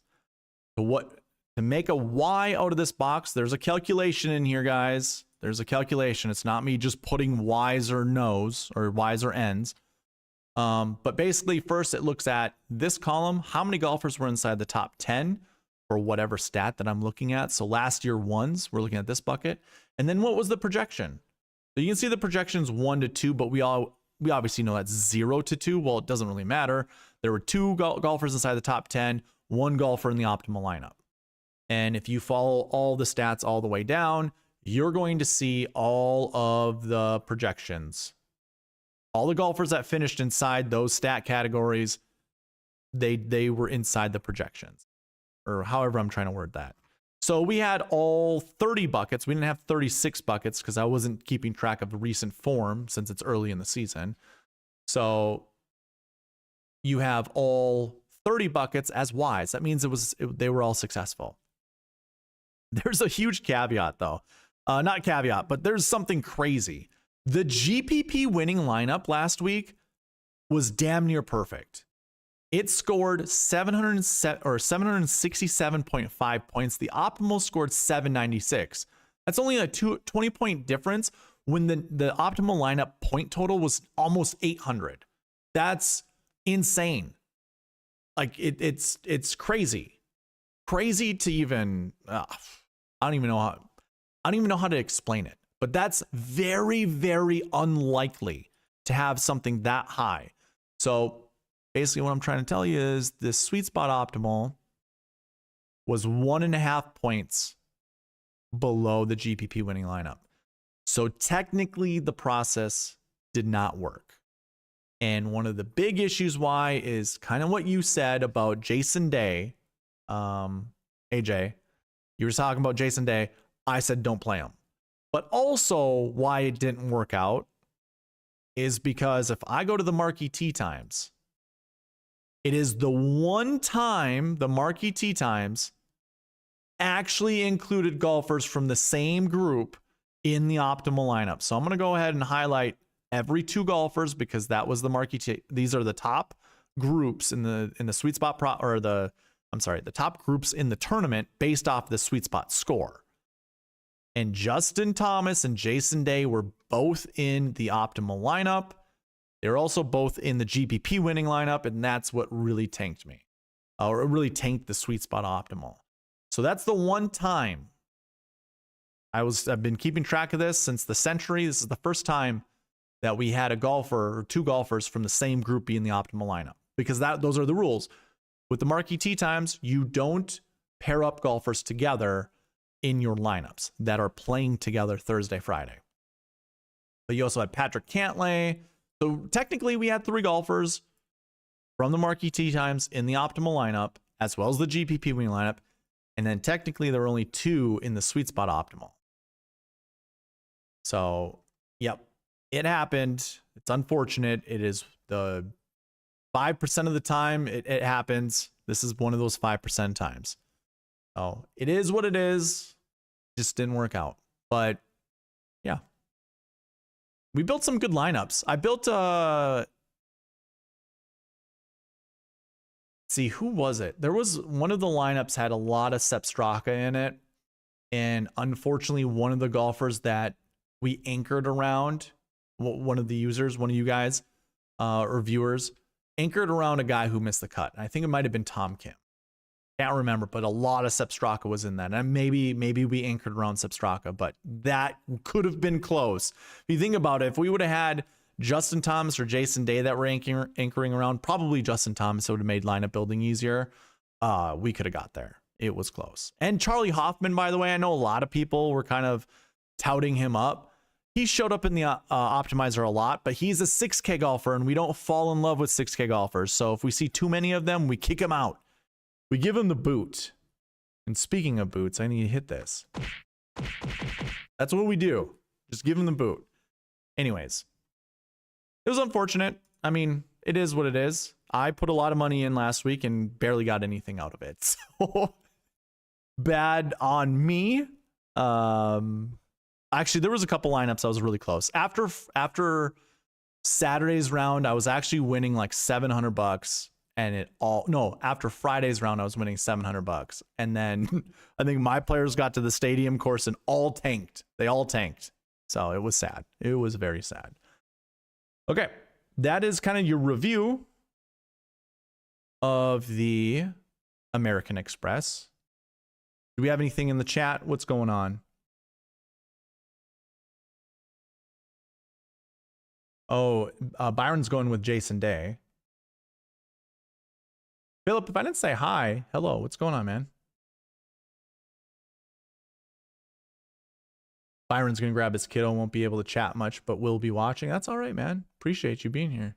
To make a Y out of this box, there's a calculation in here, guys. There's a calculation. It's not me just putting Y's or no's or Y's or N's. But basically, first it looks at this column. How many golfers were inside the top 10 for whatever stat that I'm looking at? So last year ones, we're looking at this bucket. And then what was the projection? So you can see the projection's 1 to 2, but we obviously know that's 0 to 2. Well, it doesn't really matter. There were 2 golfers inside the top 10, 1 golfer in the optimal lineup. And if you follow all the stats all the way down, you're going to see all of the projections. All the golfers that finished inside those stat categories, they were inside the projections, or however I'm trying to word that. So we had all 30 buckets. We didn't have 36 buckets because I wasn't keeping track of the recent form since it's early in the season. So you have all 30 buckets as Ys. That means they were all successful. There's a huge caveat though. Not caveat, but there's something crazy. The GPP winning lineup last week was damn near perfect. It scored 767.5 points. The optimal scored 796. That's only a 20-point difference when the optimal lineup point total was almost 800. That's insane. Like it's crazy to even I don't even know how to explain it. But that's very, very unlikely to have something that high. So basically what I'm trying to tell you is this sweet spot optimal was 1.5 points below the GPP winning lineup. So technically the process did not work. And one of the big issues why is kind of what you said about Jason Day. AJ, you were talking about Jason Day. I said don't play him. But also why it didn't work out is because if I go to the Marquee Tee Times, it is the one time the Marquee Tee Times actually included golfers from the same group in the optimal lineup. So I'm going to go ahead and highlight every 2 golfers because that was the Marquee Tee. These are the top groups in the Sweet Spot the top groups in the tournament based off the Sweet Spot score. And Justin Thomas and Jason Day were both in the optimal lineup. They're also both in the GPP winning lineup, and that's what really tanked me. Or it really tanked the Sweet Spot optimal. So that's the one time I've been keeping track of this since the century. This is the first time that we had a golfer or 2 golfers from the same group be in the optimal lineup, because those are the rules. With the Marquee Tee Times, you don't pair up golfers together in your lineups that are playing together Thursday, Friday. But you also had Patrick Cantlay. So technically we had 3 golfers from the Marquee Tee Times in the optimal lineup, as well as the GPP winning lineup. And then technically there were only 2 in the Sweet Spot optimal. So, yep, it happened. It's unfortunate. It is the 5% of the time it happens. This is one of those 5% times. So it is what it is. Just didn't work out. But yeah, we built some good lineups. I built see, who was it? There was one of the lineups had a lot of Sepp Straka in it. And unfortunately, one of the golfers that we anchored around, one of the users, one of you guys or viewers, anchored around a guy who missed the cut. I think it might have been Tom Kim. Can't remember, but a lot of Sepp Straka was in that. And maybe we anchored around Sepp Straka, but that could have been close. If you think about it, if we would have had Justin Thomas or Jason Day that were anchoring around, probably Justin Thomas would have made lineup building easier. We could have got there. It was close. And Charlie Hoffman, by the way, I know a lot of people were kind of touting him up. He showed up in the optimizer a lot, but he's a 6K golfer, and we don't fall in love with 6K golfers. So if we see too many of them, we kick him out. We give him the boot. And speaking of boots, I need to hit this. That's what we do. Just give him the boot. Anyways, it was unfortunate. I mean, it is what it is. I put a lot of money in last week and barely got anything out of it. So bad on me. Actually, there was a couple lineups I was really close. After Saturday's round, I was actually winning like $700, and after Friday's round, I was winning $700. And then I think my players got to the stadium course and all tanked. They all tanked. So it was sad. It was very sad. Okay, that is kind of your review of the American Express. Do we have anything in the chat? What's going on? Oh, Byron's going with Jason Day. Philip, if I didn't say hi, hello, what's going on, man? Byron's going to grab his kiddo, won't be able to chat much, but will be watching. That's all right, man. Appreciate you being here.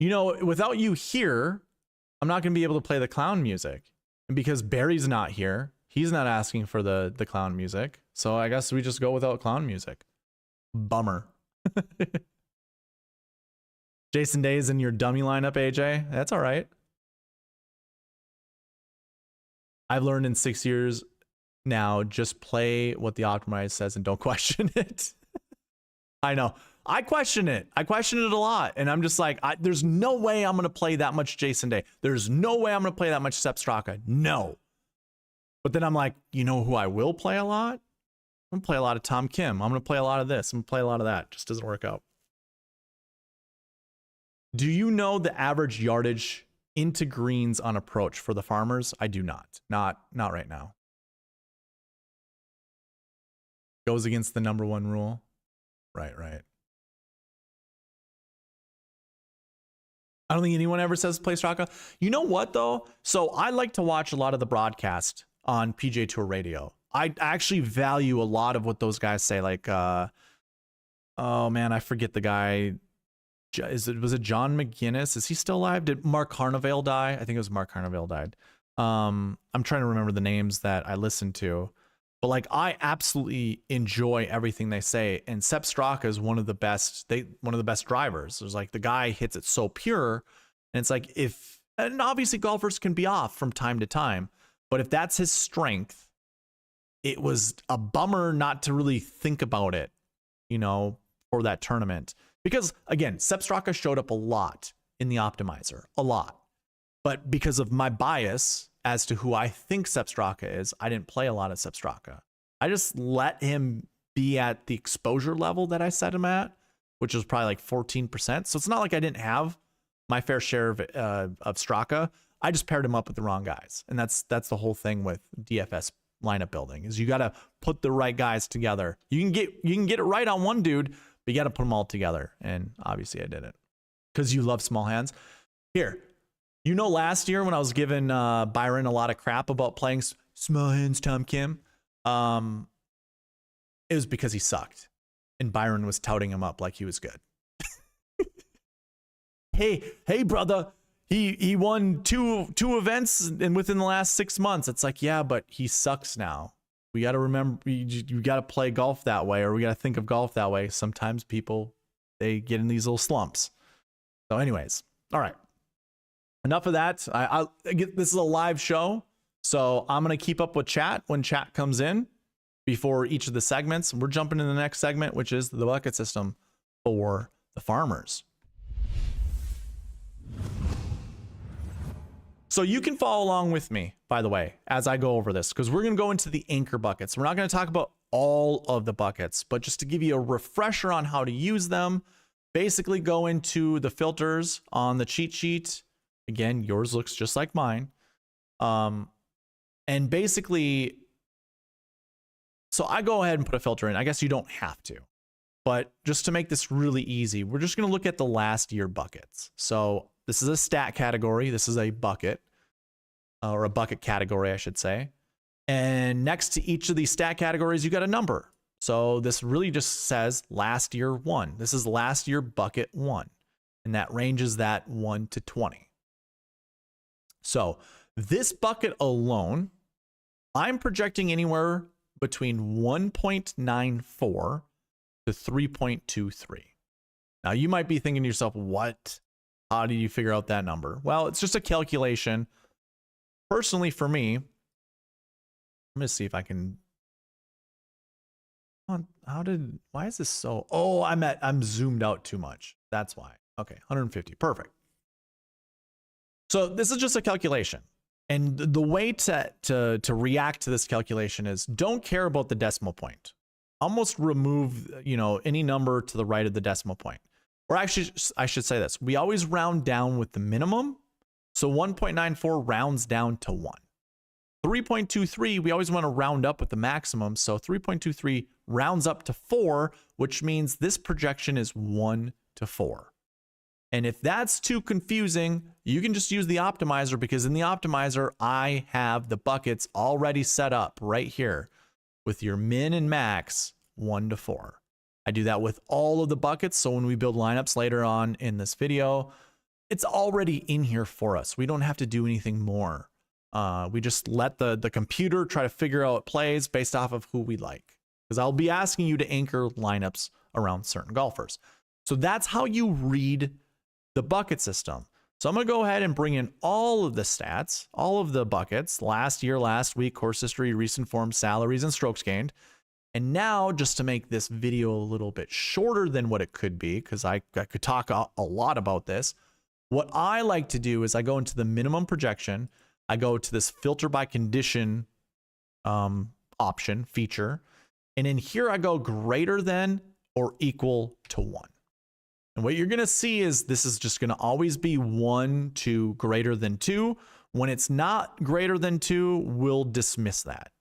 You know, without you here, I'm not going to be able to play the clown music. And because Barry's not here, he's not asking for the clown music. So I guess we just go without clown music. Bummer. Jason Day is in your dummy lineup, AJ. That's all right. I've learned in 6 years now, just play what the optimizer says and don't question it. I know. I question it. I question it a lot. And I'm just like, there's no way I'm going to play that much Jason Day. There's no way I'm going to play that much Sepp Straka. No. But then I'm like, you know who I will play a lot? I'm going to play a lot of Tom Kim. I'm going to play a lot of this. I'm going to play a lot of that. Just doesn't work out. Do you know the average yardage into greens on approach for the farmers? I do not. Not right now. Goes against the #1 rule. Right. I don't think anyone ever says play Straka. You know what, though? So I like to watch a lot of the broadcast on PGA Tour Radio. I actually value a lot of what those guys say. Like, oh, man, I forget the guy. Was it John McGinnis? Is he still alive? Did Mark Carnevale die? I think it was Mark Carnevale died. I'm trying to remember the names that I listened to. But like, I absolutely enjoy everything they say, and Sepp Straka is one of the best drivers. There's like, the guy hits it so pure, and it's like, and obviously golfers can be off from time to time, but if that's his strength, it was a bummer not to really think about it, for that tournament, because again, Sepp Straka showed up a lot in the optimizer, a lot, but because of my bias as to who I think Sepp Straka is, I didn't play a lot of Sepp Straka. I just let him be at the exposure level that I set him at, which was probably like 14%. So it's not like I didn't have my fair share of Straka. I just paired him up with the wrong guys. And that's the whole thing with DFS lineup building, is you got to put the right guys together. You can get it right on one dude, but you got to put them all together. And obviously I didn't, because you love small hands. Here, last year when I was giving Byron a lot of crap about playing small hands Tom Kim, it was because he sucked, and Byron was touting him up like he was good. hey, brother, he won two events and within the last 6 months. It's like, yeah, but he sucks now. We got to remember, you got to play golf that way, or we got to think of golf that way. Sometimes people, they get in these little slumps. So anyways, all right. Enough of that. This is a live show, so I'm going to keep up with chat when chat comes in before each of the segments. We're jumping into the next segment, which is the bucket system for the farmers. So you can follow along with me, by the way, as I go over this, because we're going to go into the anchor buckets. We're not going to talk about all of the buckets, but just to give you a refresher on how to use them, basically go into the filters on the cheat sheet. Again, yours looks just like mine. And basically, so I go ahead and put a filter in. I guess you don't have to, but just to make this really easy, we're just going to look at the last year buckets. So this is a stat category. This is a bucket, or a bucket category, I should say. And next to each of these stat categories, you got a number. So this really just says last year 1. This is last year bucket 1. And that ranges that 1 to 20. So this bucket alone, I'm projecting anywhere between 1.94 to 3.23. Now you might be thinking to yourself, what? How do you figure out that number? Well, it's just a calculation. Personally, for me, I'm going to see if I can. Why is this so? Oh, I'm zoomed out too much. That's why. Okay, 150. Perfect. So this is just a calculation. And the way to react to this calculation is don't care about the decimal point. Almost remove, any number to the right of the decimal point. Or actually, I should say this. We always round down with the minimum. So 1.94 rounds down to 1. 3.23, we always want to round up with the maximum. So 3.23 rounds up to 4, which means this projection is 1 to 4. And if that's too confusing, you can just use the optimizer, because in the optimizer, I have the buckets already set up right here with your min and max 1 to 4. I do that with all of the buckets. So when we build lineups later on in this video, it's already in here for us. We don't have to do anything more. We just let the computer try to figure out plays based off of who we like, because I'll be asking you to anchor lineups around certain golfers. So that's how you read the bucket system. So I'm going to go ahead and bring in all of the stats, all of the buckets, last year, last week, course history, recent form, salaries, and strokes gained. And now, just to make this video a little bit shorter than what it could be, because I could talk a lot about this, what I like to do is I go into the minimum projection. I go to this filter by condition option feature. And in here, I go greater than or equal to 1. And what you're going to see is this is just going to always be 1 to greater than 2. When it's not greater than 2, we'll dismiss that.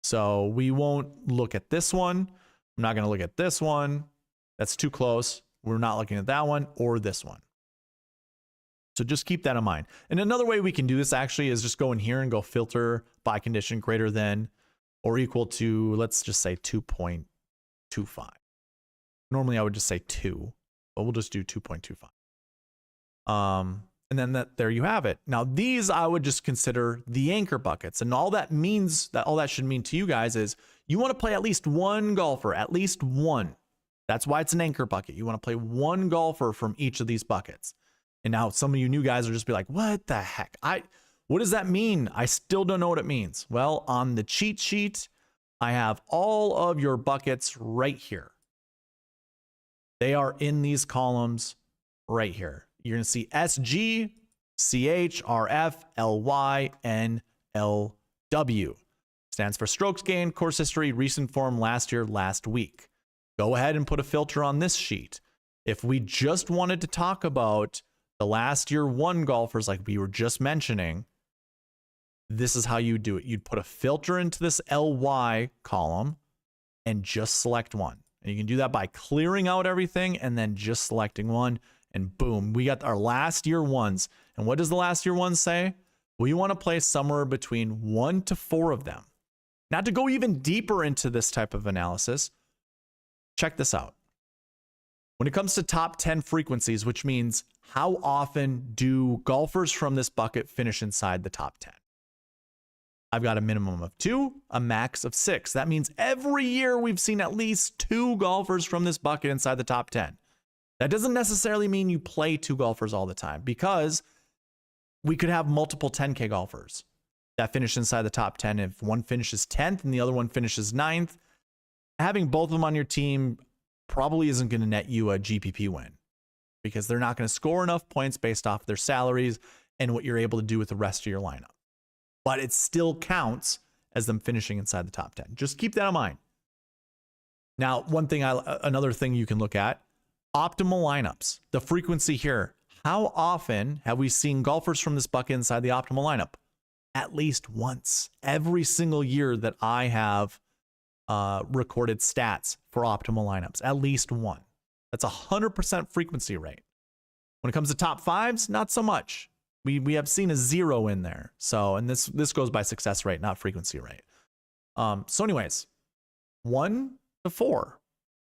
So we won't look at this one. I'm not going to look at this one. That's too close. We're not looking at that one or this one. So just keep that in mind. And another way we can do this actually is just go in here and go filter by condition greater than or equal to, let's just say 2.25. Normally I would just say 2, but we'll just do 2.25. And then there you have it. Now these I would just consider the anchor buckets, and all that should mean to you guys is you want to play at least one golfer, at least one. That's why it's an anchor bucket. You want to play one golfer from each of these buckets. And now some of you new guys will just be like, what the heck? What does that mean? I still don't know what it means. Well, on the cheat sheet, I have all of your buckets right here. They are in these columns right here. You're going to see SG, CH, RF, LY, and LW. Stands for strokes gained, course history, recent form, last year, last week. Go ahead and put a filter on this sheet. If we just wanted to talk about the last year one golfers like we were just mentioning, this is how you do it. You'd put a filter into this LY column and just select one. And you can do that by clearing out everything and then just selecting one. And boom, we got our last year ones. And what does the last year ones say? We want to play somewhere between 1 to 4 of them. Now, to go even deeper into this type of analysis, check this out. When it comes to top 10 frequencies, which means how often do golfers from this bucket finish inside the top 10? I've got a minimum of 2, a max of 6. That means every year we've seen at least 2 golfers from this bucket inside the top 10. That doesn't necessarily mean you play 2 golfers all the time, because we could have multiple 10K golfers that finish inside the top 10. If one finishes 10th and the other one finishes 9th, having both of them on your team probably isn't going to net you a GPP win, because they're not going to score enough points based off their salaries and what you're able to do with the rest of your lineup. But it still counts as them finishing inside the top 10. Just keep that in mind. Now, another thing you can look at, optimal lineups, the frequency here. How often have we seen golfers from this bucket inside the optimal lineup? At least once. Every single year that I have recorded stats for optimal lineups, at least one. That's 100% frequency rate. When it comes to top 5s, not so much. We have seen a 0 in there. So, and this goes by success rate, not frequency rate. So anyways, 1 to 4.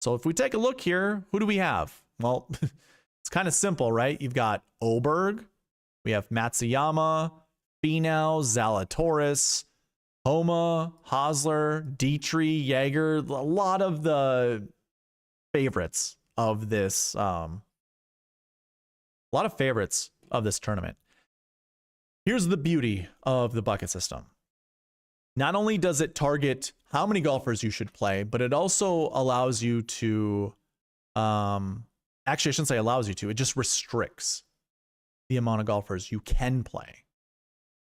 So if we take a look here, who do we have? Well, it's kind of simple, right? You've got Oberg, we have Matsuyama, Finau, Zalatoris, Homa, Hosler, Dietrich, Jaeger, a lot of the favorites of this, tournament. Here's the beauty of the bucket system. Not only does it target how many golfers you should play, but it also allows you to, actually I shouldn't say allows you to, it just restricts the amount of golfers you can play.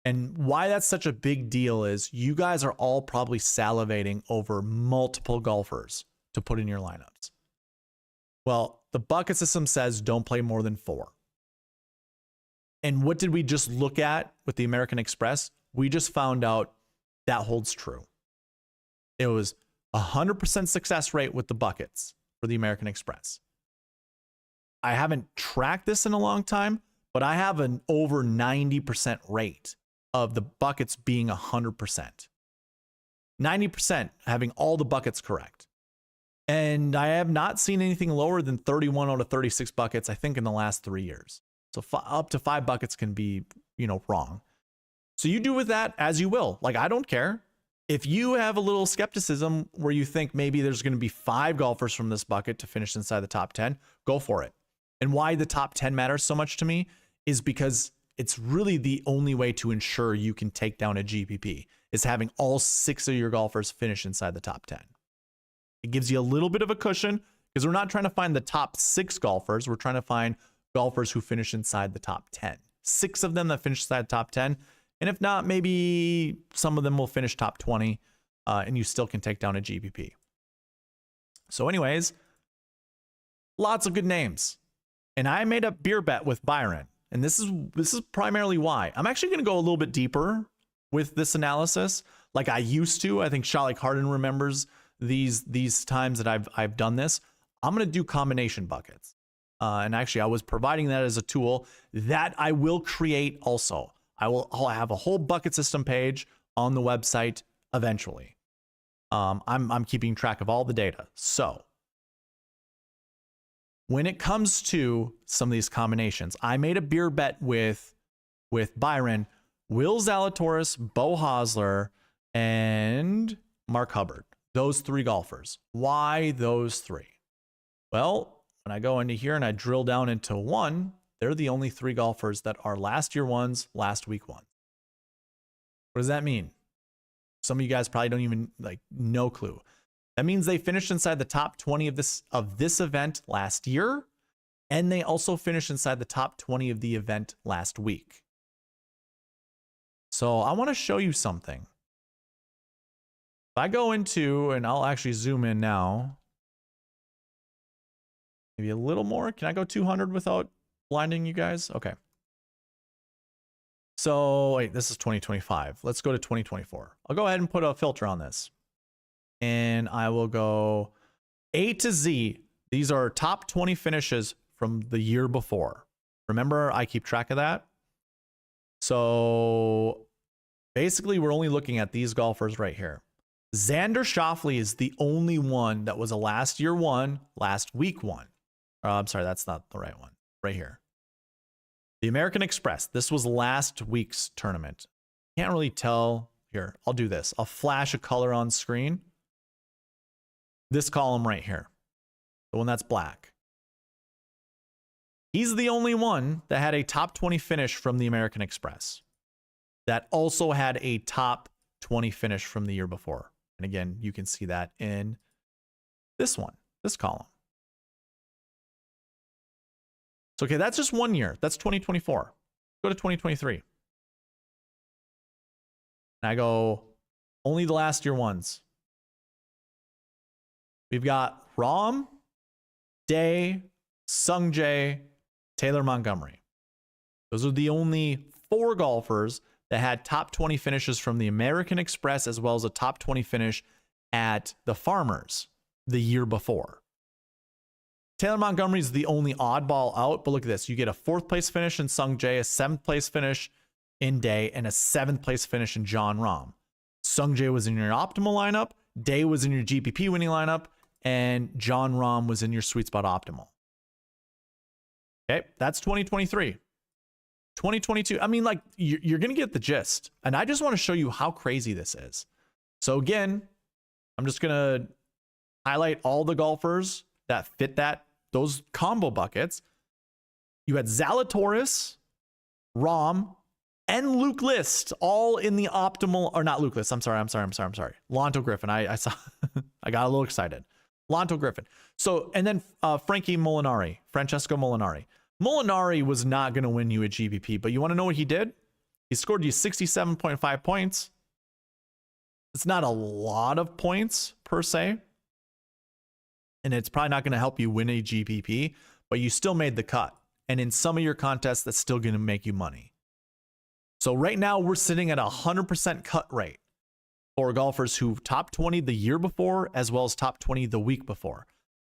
And why that's such a big deal is you guys are all probably salivating over multiple golfers to put in your lineups. Well, the bucket system says don't play more than 4. And what did we just look at with the American Express? We just found out that holds true. It was 100% success rate with the buckets for the American Express. I haven't tracked this in a long time, but I have an over 90% rate of the buckets being 100%. 90% having all the buckets correct. And I have not seen anything lower than 31 out of 36 buckets, I think, in the last 3 years. So up to 5 buckets can be, wrong. So you do with that as you will. Like, I don't care. If you have a little skepticism where you think maybe there's going to be 5 golfers from this bucket to finish inside the top 10, go for it. And why the top 10 matters so much to me is because it's really the only way to ensure you can take down a GPP is having all 6 of your golfers finish inside the top 10. It gives you a little bit of a cushion because we're not trying to find the top 6 golfers. We're trying to find golfers who finish inside the top 10. 6 of them that finish inside the top 10. And if not, maybe some of them will finish top 20 and you still can take down a GPP. So anyways, lots of good names. And I made a beer bet with Byron. And this is primarily why. I'm actually going to go a little bit deeper with this analysis like I used to. I think Shalik Harden remembers these times that I've done this. I'm going to do combination buckets. And actually, I was providing that as a tool that I will create also. I'll have a whole bucket system page on the website eventually. I'm keeping track of all the data. So when it comes to some of these combinations, I made a beer bet with Byron, Will Zalatoris, Beau Hosler, and Mark Hubbard. Those 3 golfers. Why those 3? Well, when I go into here and I drill down into one, they're the only 3 golfers that are last year ones, last week ones. What does that mean? Some of you guys probably don't even no clue. That means they finished inside the top 20 of this event last year, and they also finished inside the top 20 of the event last week. So I want to show you something. If I go into, and I'll actually zoom in now, maybe a little more. Can I go 200 without blinding you guys? Okay. So wait, this is 2025. Let's go to 2024. I'll go ahead and put a filter on this. And I will go A to Z. These are top 20 finishes from the year before. Remember, I keep track of that. So basically, we're only looking at these golfers right here. Xander Schauffele is the only one that was a last year one, last week one. I'm sorry, that's not the right one. Right here. The American Express. This was last week's tournament. Can't really tell. Here, I'll do this. I'll flash a color on screen. This column right here, the one that's black. He's the only one that had a top 20 finish from the American Express that also had a top 20 finish from the year before. And again, you can see that in this one, this column. So, okay, that's just 1 year. That's 2024. Go to 2023. And I go, only the last year ones. We've got Rahm, Day, Sungjae, Taylor Montgomery. Those are the only 4 golfers that had top 20 finishes from the American Express as well as a top 20 finish at the Farmers the year before. Taylor Montgomery is the only oddball out, but look at this. You get a 4th place finish in Sungjae, a 7th place finish in Day, and a 7th place finish in Jon Rahm. Sungjae was in your optimal lineup, Day was in your GPP winning lineup, and Jon Rahm was in your sweet spot optimal. Okay, that's 2023. 2022, I mean, like, you're going to get the gist. And I just want to show you how crazy this is. So again, I'm just going to highlight all the golfers that fit those combo buckets. You had Zalatoris, Rahm, and Luke List all in the optimal, or not Luke List. I'm sorry. Lonto Griffin. I saw, I got a little excited. Lonto Griffin. So, and then Francesco Molinari. Molinari was not going to win you a GPP, but you want to know what he did? He scored you 67.5 points. It's not a lot of points per se, and it's probably not going to help you win a GPP, but you still made the cut. And in some of your contests, that's still going to make you money. So right now we're sitting at a 100% cut rate for golfers who top 20 the year before, as well as top 20 the week before.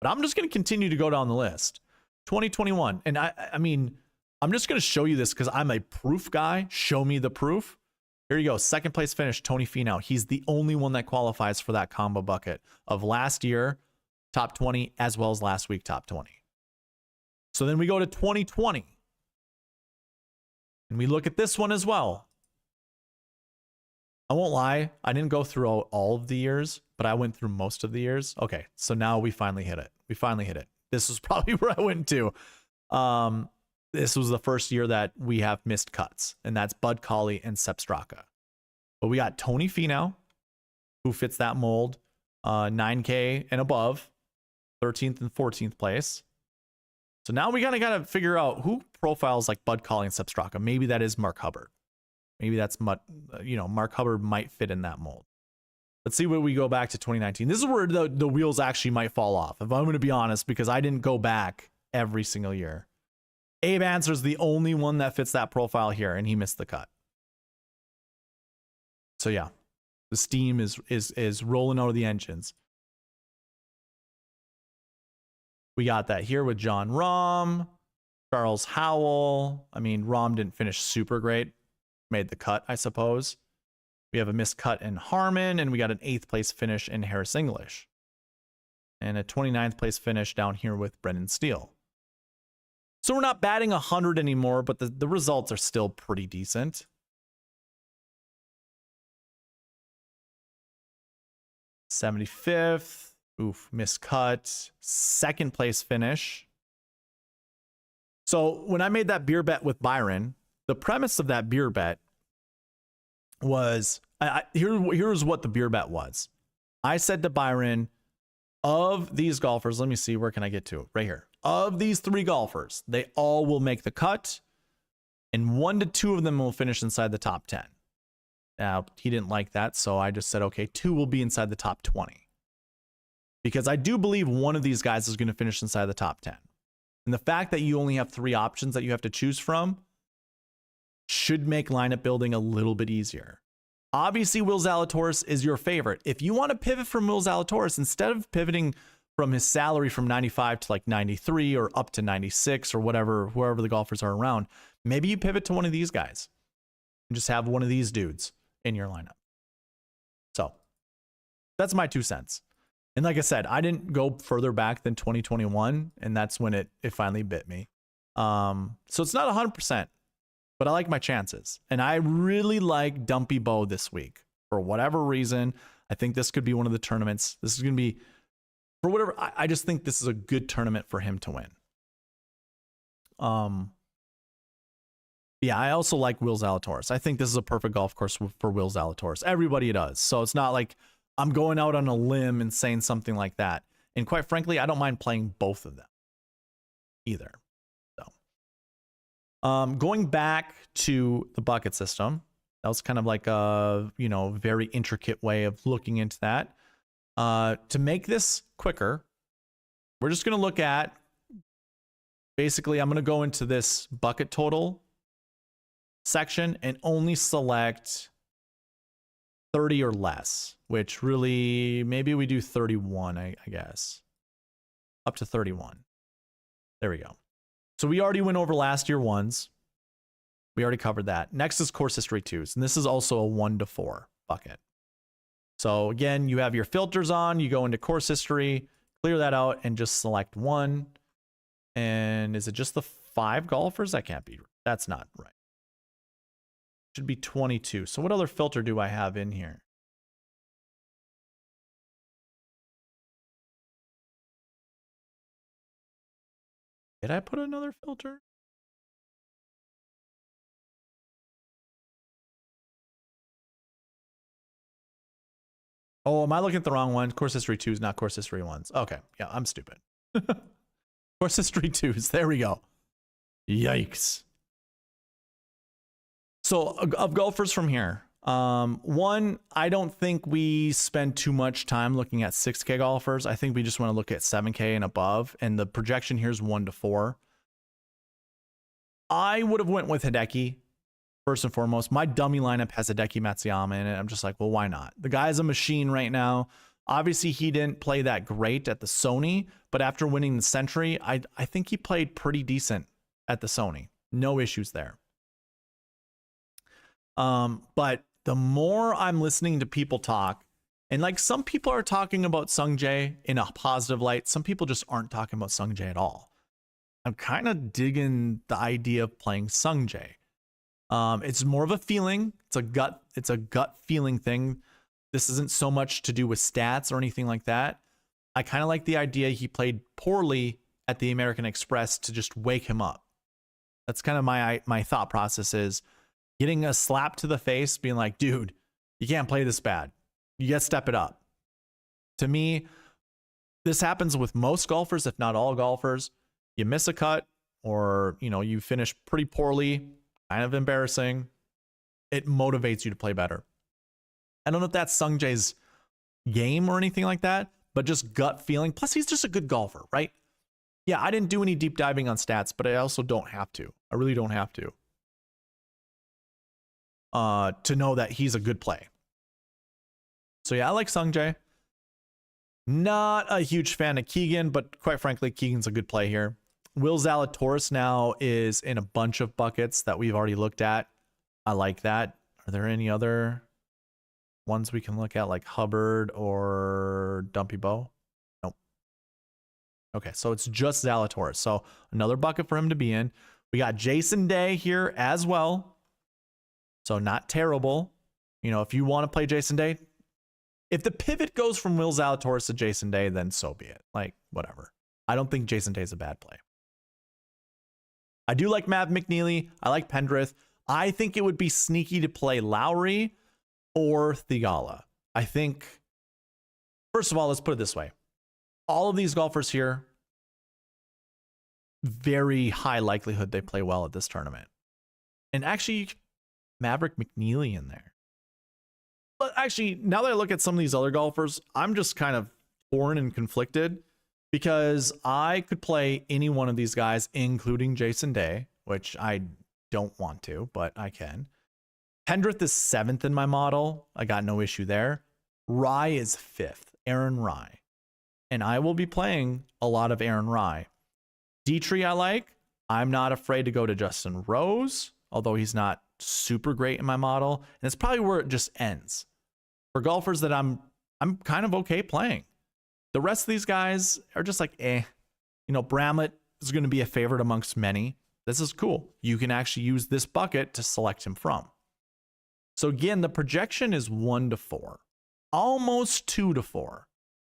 But I'm just going to continue to go down the list. 2021. And I mean, I'm just going to show you this because I'm a proof guy. Show me the proof. Here you go. 2nd place finish, Tony Finau. He's the only one that qualifies for that combo bucket of last year, top 20, as well as last week, top 20. So then we go to 2020. And we look at this one as well. I won't lie. I didn't go through all of the years, but I went through most of the years. Okay, so now we finally hit it. This was probably where I went to. This was the first year that we have missed cuts, and that's Bud Cauley and Sepp Straka. But we got Tony Finau, who fits that mold. 9K and above, 13th and 14th place. So now we gotta figure out who profiles like Bud Colley and Sepp Straka. Maybe that is Mark Hubbard. Maybe that's Mark Hubbard might fit in that mold. Let's see where we go back to 2019. This is where the wheels actually might fall off, if I'm going to be honest, because I didn't go back every single year. Abe Answer's the only one that fits that profile here, and he missed the cut. So yeah, the steam is rolling out of the engines. We got that here with John Rahm, Charles Howell. I mean, Rahm didn't finish super great. Made the cut, I suppose. We have a missed cut in Harmon, and we got an 8th place finish in Harris English. And a 29th place finish down here with Brendan Steele. So we're not batting 100 anymore, but the results are still pretty decent. '75th. Oof, missed cut. 2nd place finish. So when I made that beer bet with Byron, the premise of that beer bet was, here's what the beer bet was. I said to Byron, of these golfers, let me see, where can I get to? Right here. Of these 3 golfers, they all will make the cut, and 1 to 2 of them will finish inside the top 10. Now, he didn't like that, so I just said, okay, 2 will be inside the top 20. Because I do believe one of these guys is going to finish inside the top 10. And the fact that you only have 3 options that you have to choose from should make lineup building a little bit easier. Obviously, Will Zalatoris is your favorite. If you want to pivot from Will Zalatoris, instead of pivoting from his salary from 95 to like 93 or up to 96 or whatever, wherever the golfers are around, maybe you pivot to one of these guys and just have one of these dudes in your lineup. So that's my 2 cents. And like I said, I didn't go further back than 2021, and that's when it finally bit me. So it's not 100%. But I like my chances. And I really like Dumpy Bo this week. For whatever reason, I think this could be one of the tournaments. This is going to be, for whatever, I just think this is a good tournament for him to win. Yeah, I also like Will Zalatoris. I think this is a perfect golf course for Will Zalatoris. Everybody does. So it's not like I'm going out on a limb and saying something like that. And quite frankly, I don't mind playing both of them either. Going back to the bucket system, that was kind of like a, very intricate way of looking into that. To make this quicker, we're just going to look at, basically, I'm going to go into this bucket total section and only select 30 or less, which really, maybe we do 31, I guess. Up to 31. There we go. So we already went over last year ones. We already covered that. Next is course history 2s. And this is also a 1 to 4 bucket. So again, you have your filters on. You go into course history, clear that out, and just select 1. And is it just the 5 golfers? That can't be. That's not right. Should be 22. So what other filter do I have in here? Did I put another filter? Oh, am I looking at the wrong one? Course history 2s, not course history 1s. Okay, yeah, I'm stupid. Course history 2s, there we go. Yikes. So of golfers from here, 1, I don't think we spend too much time looking at 6K golfers. I think we just want to look at 7K and above, and the projection here is 1 to 4. I would have went with Hideki first and foremost. My dummy lineup has Hideki Matsuyama in it. I'm just like, well, why not? The guy's a machine right now. Obviously, he didn't play that great at the Sony, but after winning the Century, I think he played pretty decent at the Sony. No issues there. But the more I'm listening to people talk, and like some people are talking about Sung Jae in a positive light, some people just aren't talking about Sung Jae at all. I'm kind of digging the idea of playing Sung Jae. It's more of a feeling. It's a gut feeling thing. This isn't so much to do with stats or anything like that. I kind of like the idea he played poorly at the American Express to just wake him up. That's kind of my thought process is getting a slap to the face, being like, dude, you can't play this bad. You got to step it up. To me, this happens with most golfers, if not all golfers. You miss a cut, or you finish pretty poorly, kind of embarrassing. It motivates you to play better. I don't know if that's Sung Jae's game or anything like that, but just gut feeling. Plus, he's just a good golfer, right? Yeah, I didn't do any deep diving on stats, but I also don't have to. I really don't have to know that he's a good play. So yeah, I like Sung Jae. Not a huge fan of Keegan, but quite frankly, Keegan's a good play here. Will Zalatoris now is in a bunch of buckets that we've already looked at. I like that. Are there any other ones we can look at, like Hubbard or Dumpy Bow? Nope. Okay, so it's just Zalatoris. So another bucket for him to be in. We got Jason Day here as well. So not terrible. If you want to play Jason Day, if the pivot goes from Will Zalatoris to Jason Day, then so be it. Like, whatever. I don't think Jason Day is a bad play. I do like Mav McNeely. I like Pendrith. I think it would be sneaky to play Lowry or Theegala. I think, first of all, let's put it this way. All of these golfers here, very high likelihood they play well at this tournament. And actually, Maverick McNeely in there. But actually, now that I look at some of these other golfers, I'm just kind of torn and conflicted, because I could play any one of these guys, including Jason Day, which I don't want to, but I can. Pendrith is 7th in my model. I got no issue there. Rye is 5th, Aaron Rye. And I will be playing a lot of Aaron Rye. Dietrich I like. I'm not afraid to go to Justin Rose, although he's not super great in my model. And it's probably where it just ends. For golfers that I'm kind of okay playing. The rest of these guys are just like, eh. Bramlett is going to be a favorite amongst many. This is cool. You can actually use this bucket to select him from. So again, the projection is 1 to 4. Almost 2 to 4.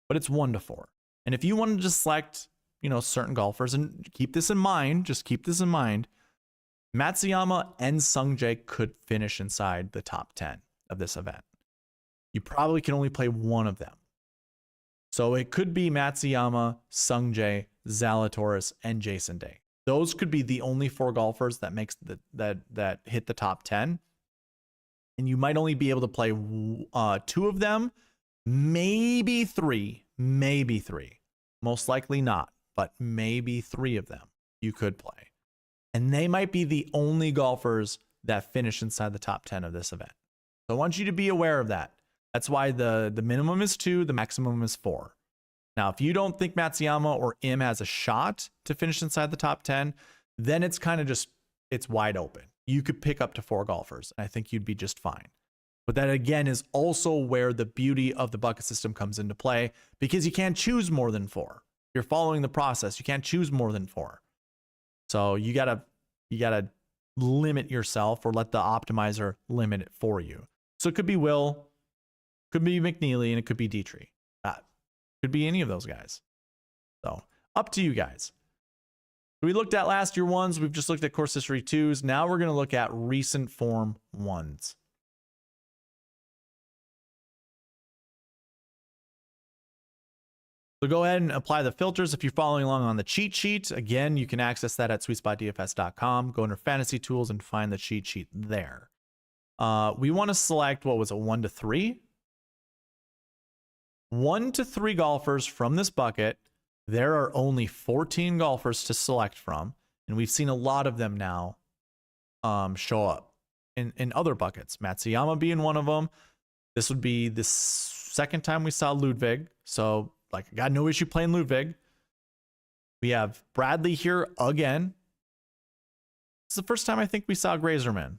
But it's 1 to 4. And if you wanted to select, certain golfers, and keep this in mind, just keep this in mind, Matsuyama and Sung Jae could finish inside the top 10 of this event. You probably can only play one of them. So it could be Matsuyama, Sung Jae, Zalatoris, and Jason Day. Those could be the only 4 golfers that makes that hit the top 10. And you might only be able to play 2 of them, maybe 3, maybe 3. Most likely not, but maybe 3 of them you could play. And they might be the only golfers that finish inside the top 10 of this event. So I want you to be aware of that. That's why the minimum is 2, the maximum is 4. Now, if you don't think Matsuyama or Im has a shot to finish inside the top 10, then it's kind of just, it's wide open. You could pick up to 4 golfers, and I think you'd be just fine. But that, again, is also where the beauty of the bucket system comes into play, because you can't choose more than 4. You're following the process. You can't choose more than 4. So you gotta limit yourself, or let the optimizer limit it for you. So it could be Will, could be McNeely, and it could be Dietrich. Could be any of those guys. So up to you guys. So we looked at last year 1s. We've just looked at course history 2s. Now we're going to look at recent form 1s. So go ahead and apply the filters. If you're following along on the cheat sheet, again, you can access that at SweetSpotDFS.com. Go under Fantasy Tools and find the cheat sheet there. We want to select, what was it, 1 to 3? 1 to 3 golfers from this bucket. There are only 14 golfers to select from, and we've seen a lot of them now show up in other buckets. Matsuyama being one of them. This would be the second time we saw Ludwig, so I got no issue playing Ludwig. We have Bradley here again. This is the first time I think we saw Grazerman.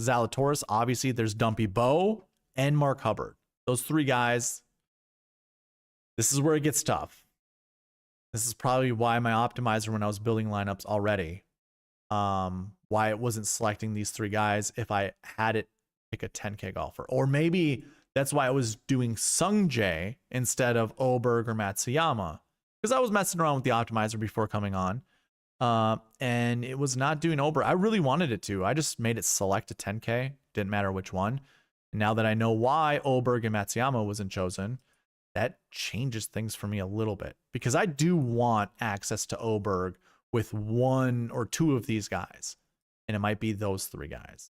Zalatoris, obviously there's Dumpy Bow and Mark Hubbard. Those 3 guys, this is where it gets tough. This is probably why my optimizer, when I was building lineups already, why it wasn't selecting these 3 guys if I had it pick a 10K golfer. Or maybe that's why I was doing Sung Jae instead of Oberg or Matsuyama, because I was messing around with the optimizer before coming on, and it was not doing Oberg. I really wanted it to. I just made it select a 10K. Didn't matter which one. And now that I know why Oberg and Matsuyama wasn't chosen, that changes things for me a little bit, because I do want access to Oberg with one or two of these guys, and it might be those three guys.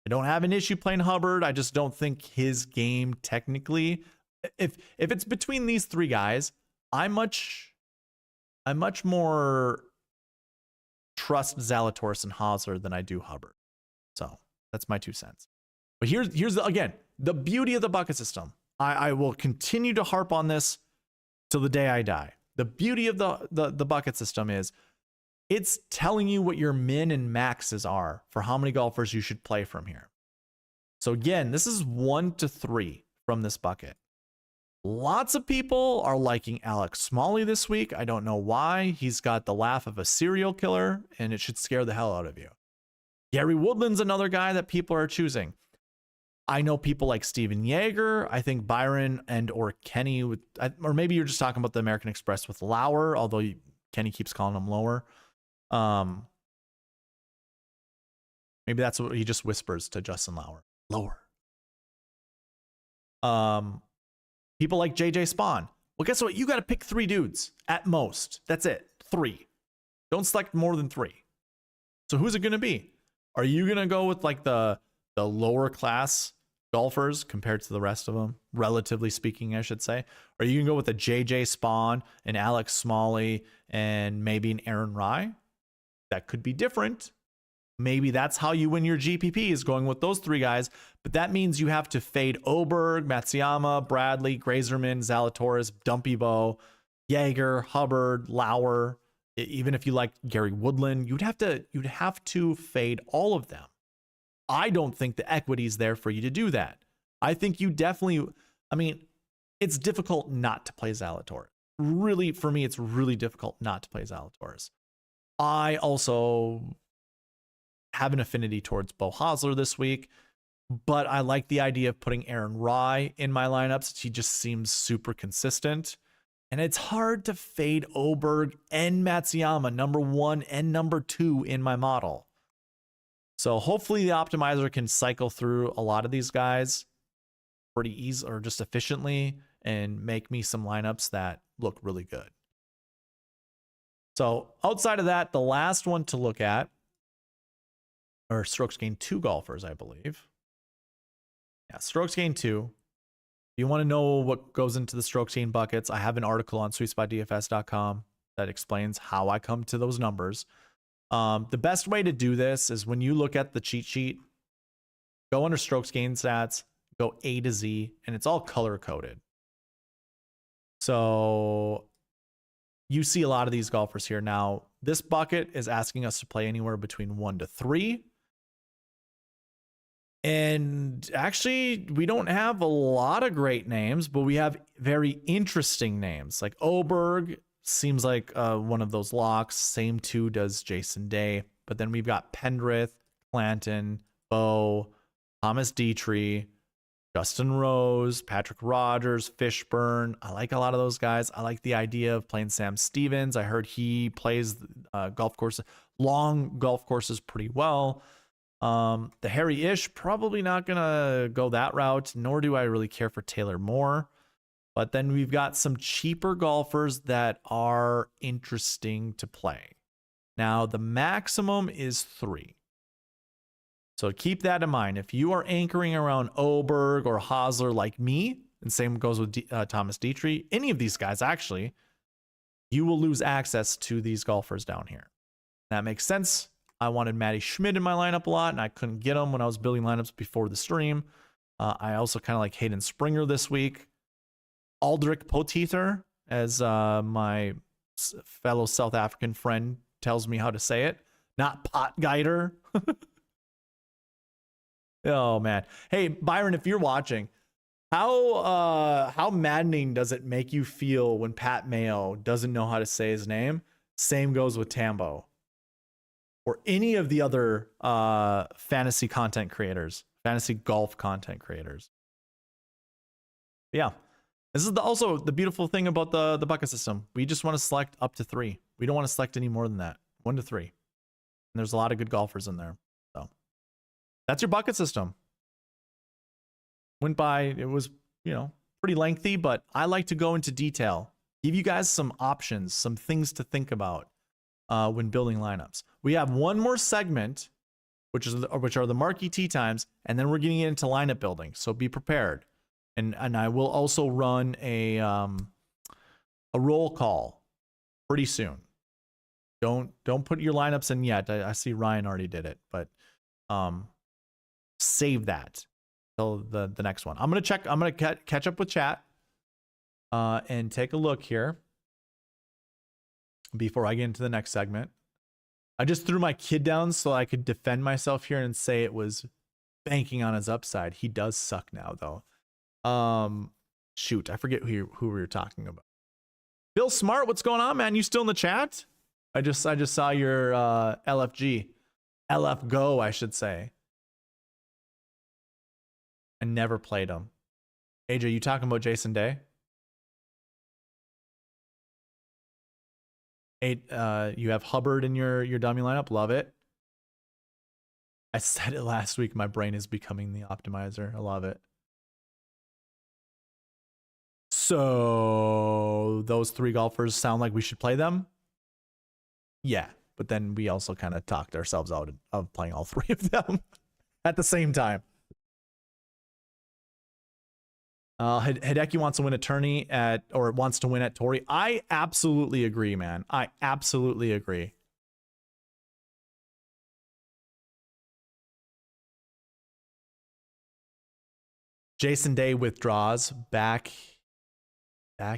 I don't have an issue playing Hubbard. I just don't think his game technically, if it's between these three guys, I much more trust Zalatoris and Hosler than I do Hubbard. So that's my 2 cents. But here's again, the beauty of the bucket system. I will continue to harp on this till the day I die. The beauty of the bucket system is it's telling you what your min and maxes are for how many golfers you should play from here. So again, this is 1 to 3 from this bucket. Lots of people are liking Alex Smalley this week. I don't know why. He's got the laugh of a serial killer, and it should scare the hell out of you. Gary Woodland's another guy that people are choosing. I know people like Steven Yeager. I think Byron and or Kenny, or maybe you're just talking about the American Express with Lauer, although Kenny keeps calling him Lower. Maybe that's what he just whispers to Justin Lauer. Lower. People like JJ Spawn. Well, guess what? You got to pick 3 dudes at most. That's it. 3. Don't select more than 3. So who's it going to be? Are you going to go with like the lower class golfers compared to the rest of them, relatively speaking, I should say? Or are you going to go with a JJ Spawn, an Alex Smalley, and maybe an Aaron Rye? That could be different. Maybe that's how you win your GPP, is going with those 3 guys. But that means you have to fade Oberg, Matsuyama, Bradley, Grazerman, Zalatoris, Dumpy Bow, Yeager, Hubbard, Lauer. Even if you like Gary Woodland, you'd have to fade all of them. I don't think the equity is there for you to do that. I think you definitely, I mean, it's difficult not to play Zalatoris. Really, for me, it's really difficult not to play Zalatoris. I also have an affinity towards Bo Hosler this week, but I like the idea of putting Aaron Rye in my lineups. He just seems super consistent. And it's hard to fade Oberg and Matsuyama, number 1 and number 2 in my model. So hopefully the optimizer can cycle through a lot of these guys pretty easy or just efficiently and make me some lineups that look really good. So outside of that, the last one to look at are strokes gain 2 golfers, I believe. Yeah, strokes gain 2. If you want to know what goes into the strokes gain buckets, I have an article on SweetSpotDFS.com that explains how I come to those numbers. The best way to do this is when you look at the cheat sheet, go under strokes gain stats, go A to Z, and it's all color coded. So you see a lot of these golfers here. Now, this bucket is asking us to play anywhere between 1 to 3. And actually, we don't have a lot of great names, but we have very interesting names. Like Oberg seems like one of those locks. Same 2 does Jason Day. But then we've got Pendrith, Clanton, Bowe, Thomas Dietrich, Justin Rose, Patrick Rogers, Fishburne. I like a lot of those guys. I like the idea of playing Sam Stevens. I heard he plays long golf courses pretty well. The Harry Ish, probably not gonna go that route, nor do I really care for Taylor Moore. But then we've got some cheaper golfers that are interesting to play. Now, the maximum is 3. So keep that in mind. If you are anchoring around Oberg or Hosler like me, and same goes with Thomas Dietrich, any of these guys actually, you will lose access to these golfers down here. That makes sense. I wanted Matty Schmidt in my lineup a lot, and I couldn't get him when I was building lineups before the stream. I also kind of like Hayden Springer this week. Aldrich Poteether, as my fellow South African friend tells me how to say it. Not Potgeider. Oh, man. Hey, Byron, if you're watching, how maddening does it make you feel when Pat Mayo doesn't know how to say his name? Same goes with Tambo. Or any of the other fantasy content creators, fantasy golf content creators. Yeah. This is also the beautiful thing about the bucket system. We just want to select up to 3. We don't want to select any more than that. 1 to 3. And there's a lot of good golfers in there. So that's your bucket system. Went by, it was, pretty lengthy, but I like to go into detail, give you guys some options, some things to think about when building lineups. We have one more segment, which are the Marquee Tee Times, and then we're getting into lineup building. So be prepared, and I will also run a roll call pretty soon. Don't put your lineups in yet. I see Ryan already did it, but save that till the next one. I'm gonna catch up with chat and take a look here before I get into the next segment. I just threw my kid down so I could defend myself here and say it was banking on his upside. He does suck now though. Shoot, I forget who we were talking about. Bill Smart, what's going on, man? You still in the chat? I just saw your LF Go, I should say. I never played him. AJ, you talking about Jason Day? You have Hubbard in your dummy lineup. Love it. I said it last week. My brain is becoming the optimizer. I love it. So those three golfers sound like we should play them. Yeah, but then we also kind of talked ourselves out of playing all three of them at the same time. Hideki wants to win a tourney wants to win at Torrey. I absolutely agree, man. I absolutely agree. Jason Day withdraws back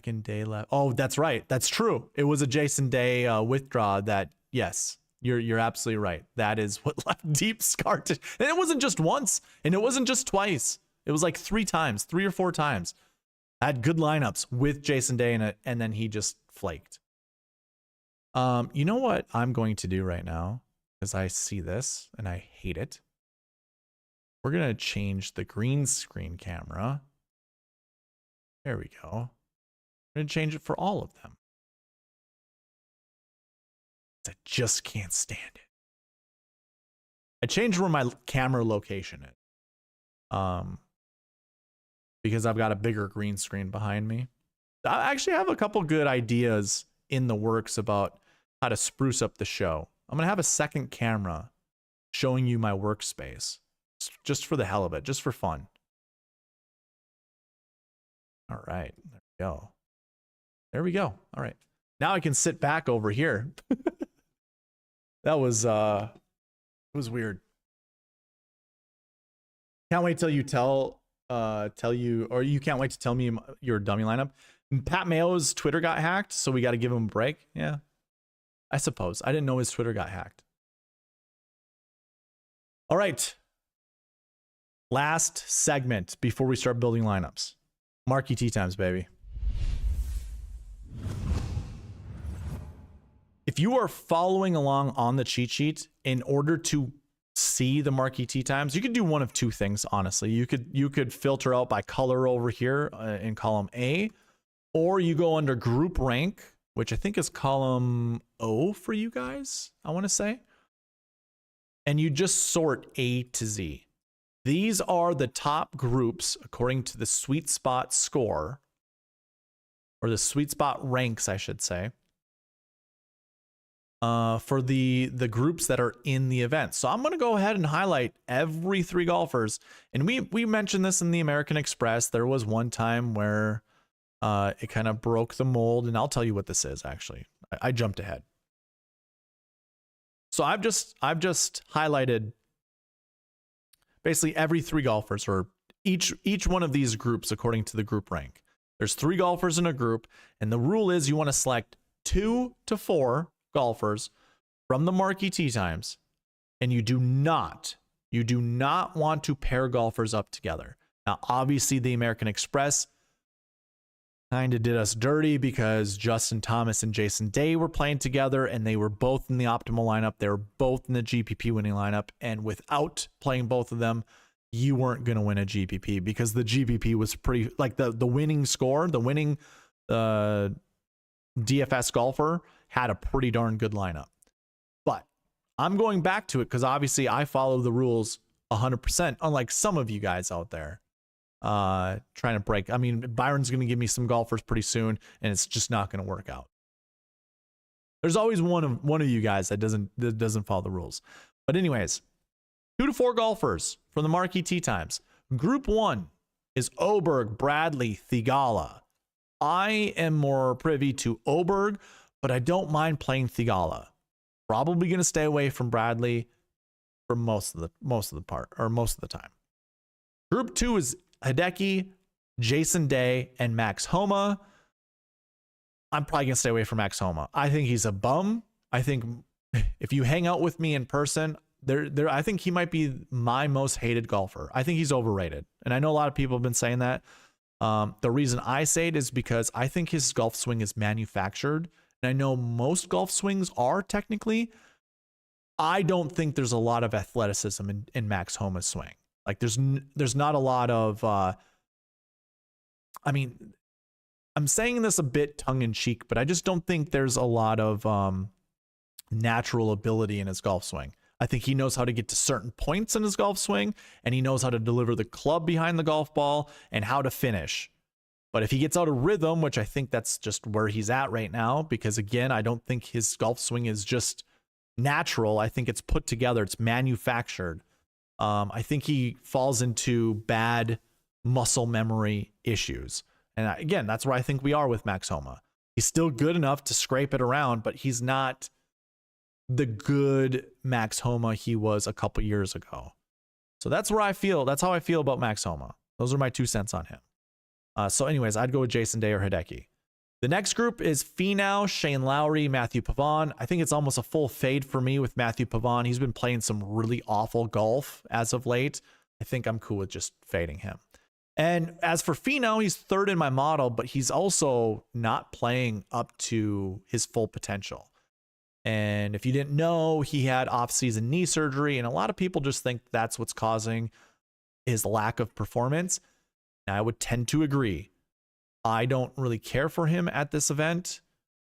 in day left. Oh, that's right. That's true. It was a Jason Day withdraw that, yes, you're absolutely right. That is what left deep scar to, and it wasn't just once, and it wasn't just twice. It was like 3 or 4 times. I had good lineups with Jason Day in it, and then he just flaked. You know what I'm going to do right now? Because I see this and I hate it. We're going to change the green screen camera. There we go. We're going to change it for all of them. I just can't stand it. I changed where my camera location is. Because I've got a bigger green screen behind me. I actually have a couple good ideas in the works about how to spruce up the show. I'm going to have a second camera showing you my workspace. Just for the hell of it. Just for fun. All right. There we go. There we go. All right. Now I can sit back over here. That was it was weird. Can't wait till you you can't wait to tell me your dummy lineup. Pat Mayo's Twitter got hacked, so we got to give him a break. Yeah, I suppose. I didn't know his Twitter got hacked. All right. Last segment before we start building lineups. Marquee Tee Times, baby. If you are following along on the cheat sheet, in order to see the Marquee Tee Times, you could do one of two things, honestly. You could filter out by color over here in column A, or you go under group rank, which I think is column O for you guys, I want to say. And you just sort A to Z. These are the top groups according to the SweetSpot score, or the SweetSpot ranks, I should say. For the groups that are in the event. So I'm going to go ahead and highlight every 3 golfers. And we mentioned this in the American Express. There was one time where it kind of broke the mold, and I'll tell you what this is, actually. I jumped ahead. So I've just highlighted basically every 3 golfers, or each one of these groups according to the group rank. There's 3 golfers in a group, and the rule is you want to select 2 to 4 golfers from the Marquee Tee Times, and you do not want to pair golfers up together. Now, obviously, the American Express kind of did us dirty because Justin Thomas and Jason Day were playing together, and they were both in the optimal lineup. They were both in the GPP winning lineup, and without playing both of them, you weren't going to win a GPP because the GPP was pretty, like the winning score, the winning DFS golfer had a pretty darn good lineup. But I'm going back to it because obviously I follow the rules 100%, unlike some of you guys out there. trying to break. I mean, Byron's going to give me some golfers pretty soon, and it's just not going to work out. There's always one of you guys that doesn't follow the rules. But anyways, 2 to 4 golfers from the Marquee Tee Times. Group 1 is Oberg, Bradley, Thigala. I am more privy to Oberg, but I don't mind playing Thigala. Probably going to stay away from Bradley for most of the time. Group 2 is Hideki, Jason Day, and Max Homa. I'm probably going to stay away from Max Homa. I think he's a bum. I think if you hang out with me in person, I think he might be my most hated golfer. I think he's overrated. And I know a lot of people have been saying that. The reason I say it is because I think his golf swing is manufactured. And I know most golf swings are technically. I don't think there's a lot of athleticism in Max Homa's swing. Like there's not a lot of, I mean, I'm saying this a bit tongue in cheek, but I just don't think there's a lot of natural ability in his golf swing. I think he knows how to get to certain points in his golf swing, and he knows how to deliver the club behind the golf ball and how to finish. But if he gets out of rhythm, which I think that's just where he's at right now, because again, I don't think his golf swing is just natural. I think it's put together. It's manufactured. I think he falls into bad muscle memory issues. And again, that's where I think we are with Max Homa. He's still good enough to scrape it around, but he's not the good Max Homa he was a couple years ago. So that's where I feel. That's how I feel about Max Homa. Those are my 2 cents on him. So anyways, I'd go with Jason Day or Hideki. The next group is Finau, Shane Lowry, Matthew Pavon. I think it's almost a full fade for me with Matthew Pavon. He's been playing some really awful golf as of late. I think I'm cool with just fading him. And as for Finau, he's 3rd in my model, but he's also not playing up to his full potential. And if you didn't know, he had off-season knee surgery, and a lot of people just think that's what's causing his lack of performance. And I would tend to agree. I don't really care for him at this event,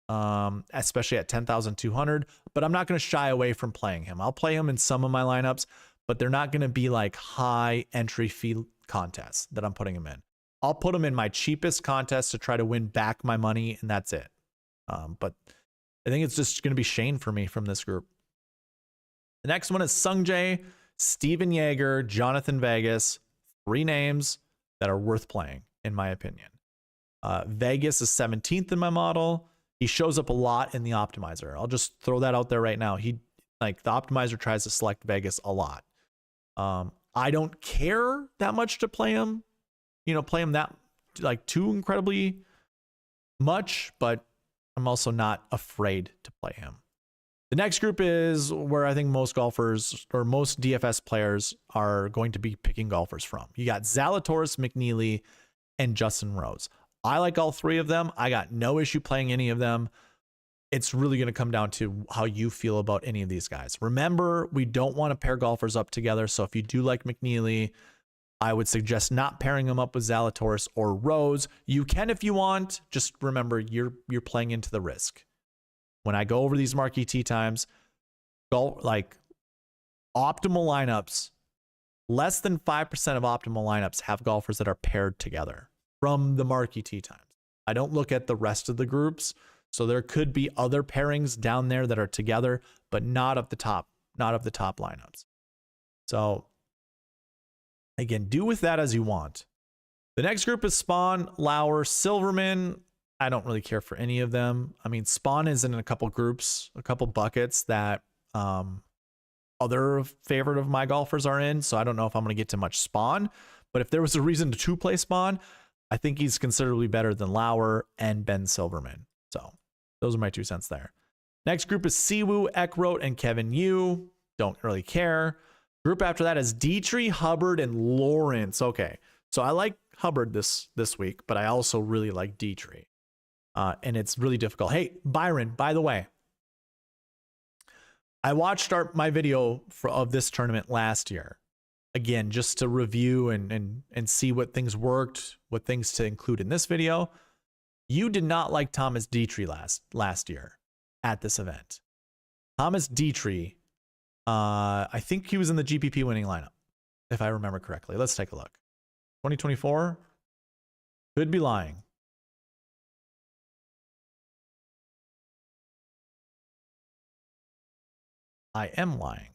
especially at 10,200, but I'm not going to shy away from playing him. I'll play him in some of my lineups, but they're not going to be like high entry fee contests that I'm putting him in. I'll put him in my cheapest contest to try to win back my money, and that's it. But I think it's just going to be Shane for me from this group. The next one is Sungjae, Steven Yeager, Jonathan Vegas. 3 names that are worth playing, in my opinion. Vegas is 17th in my model. He shows up a lot in the optimizer. I'll just throw that out there right now. The optimizer tries to select Vegas a lot. I don't care that much to play him, play him that too incredibly much, but I'm also not afraid to play him. The next group is where I think most golfers or most DFS players are going to be picking golfers from. You got Zalatoris, McNeely, and Justin Rose. I like all 3 of them. I got no issue playing any of them. It's really going to come down to how you feel about any of these guys. Remember, we don't want to pair golfers up together. So if you do like McNeely, I would suggest not pairing him up with Zalatoris or Rose. You can if you want. Just remember, you're playing into the risk. When I go over these Marquee Tee Times, optimal lineups, less than 5% of optimal lineups have golfers that are paired together from the Marquee Tee Times. I don't look at the rest of the groups. So there could be other pairings down there that are together, but not of the top lineups. So again, do with that as you want. The next group is Spawn, Lauer, Silverman. I don't really care for any of them. I mean, Spawn is in a couple groups, a couple buckets that other favorite of my golfers are in. So I don't know if I'm going to get to much Spawn, but if there was a reason to play Spawn, I think he's considerably better than Lauer and Ben Silverman. So those are my 2 cents there. Next group is Siwoo, Eckroat, and Kevin Yu. Don't really care. Group after that is Dietrich, Hubbard, and Lawrence. Okay, so I like Hubbard this week, but I also really like Dietrich. And it's really difficult. Hey, Byron, by the way, I watched my video of this tournament last year. Again, just to review and see what things worked, what things to include in this video. You did not like Thomas Dietrich last year at this event. Thomas Dietrich, I think he was in the GPP winning lineup, if I remember correctly. Let's take a look. 2024? Could be lying. I am lying.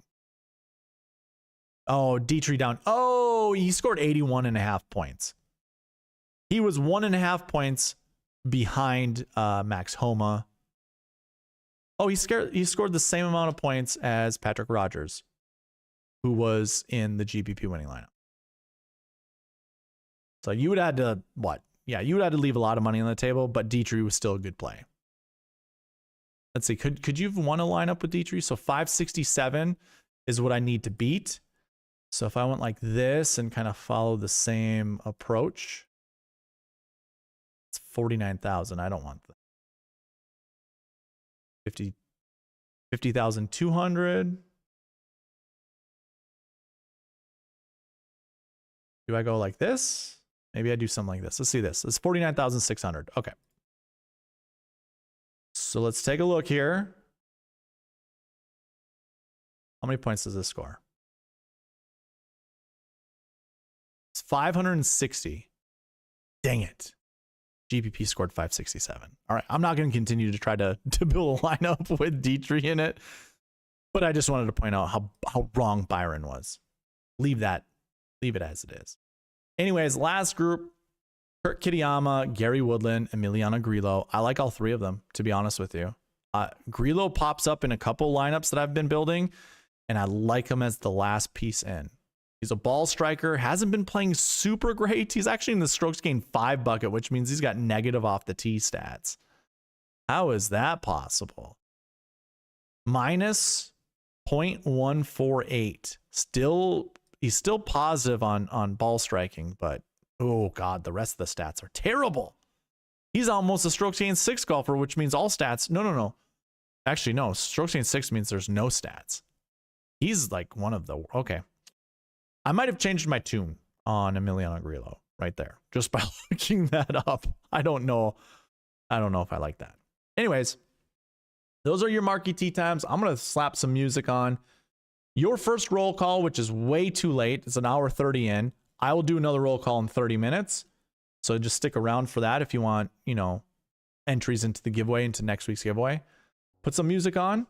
Oh, Dietrich down. Oh, he scored 81.5 points. He was 1.5 points behind Max Homa. Oh, he scored the same amount of points as Patrick Rogers, who was in the GPP winning lineup. So you would have had to, what? Yeah, you would have to leave a lot of money on the table, but Dietrich was still a good play. Let's see, could you have won a lineup with Dietrich? So 567 is what I need to beat. So if I went like this and kind of follow the same approach, it's 49,000. I don't want that. 50,200. Do I go like this? Maybe I do something like this. Let's see this. It's 49,600. Okay. So let's take a look here. How many points does this score? It's 560. Dang it. GPP scored 567. All right, I'm not going to continue to try to build a lineup with Dietrich in it, but I just wanted to point out how wrong Byron was. Leave it as it is. Anyways, last group, Kurt Kitayama, Gary Woodland, Emiliano Grillo. I like all three of them, to be honest with you. Grillo pops up in a couple lineups that I've been building, and I like him as the last piece in. He's a ball striker, hasn't been playing super great. He's actually in the strokes gained 5 bucket, which means he's got negative off the tee stats. How is that possible? Minus 0.148. He's still positive on ball striking, but oh God, the rest of the stats are terrible. He's almost a strokes gained 6 golfer, which means all stats. No. Actually, no. Strokes gained 6 means there's no stats. He's like one of the, okay. I might have changed my tune on Emiliano Grillo right there just by looking that up. I don't know if I like that. Anyways, those are your Marquee Tee Times. I'm going to slap some music on. Your first roll call, which is way too late. It's an hour 30 in. I will do another roll call in 30 minutes. So just stick around for that if you want, entries into the giveaway, into next week's giveaway. Put some music on.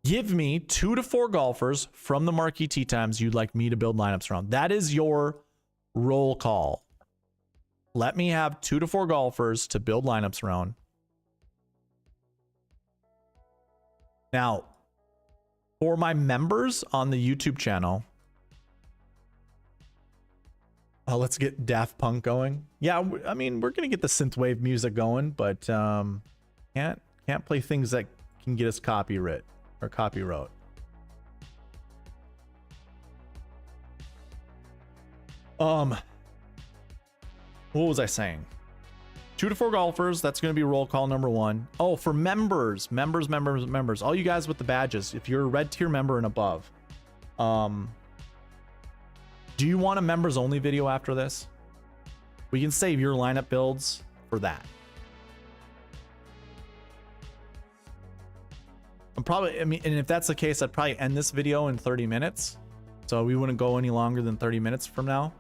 Give me 2 to 4 golfers from the Marquee Tee Times you'd like me to build lineups around. That is your roll call. Let me have 2 to 4 golfers to build lineups around. Now, for my members on the YouTube channel, let's get Daft Punk going. Yeah, I mean, we're going to get the synthwave music going, but can't play things that can get us copyright. Or copyright. What was I saying? 2 to 4 golfers. That's going to be roll call number 1. Oh, for members. All you guys with the badges. If you're a red tier member and above. Do you want a members only video after this? We can save your lineup builds for that. And if that's the case, I'd probably end this video in 30 minutes. So we wouldn't go any longer than 30 minutes from now.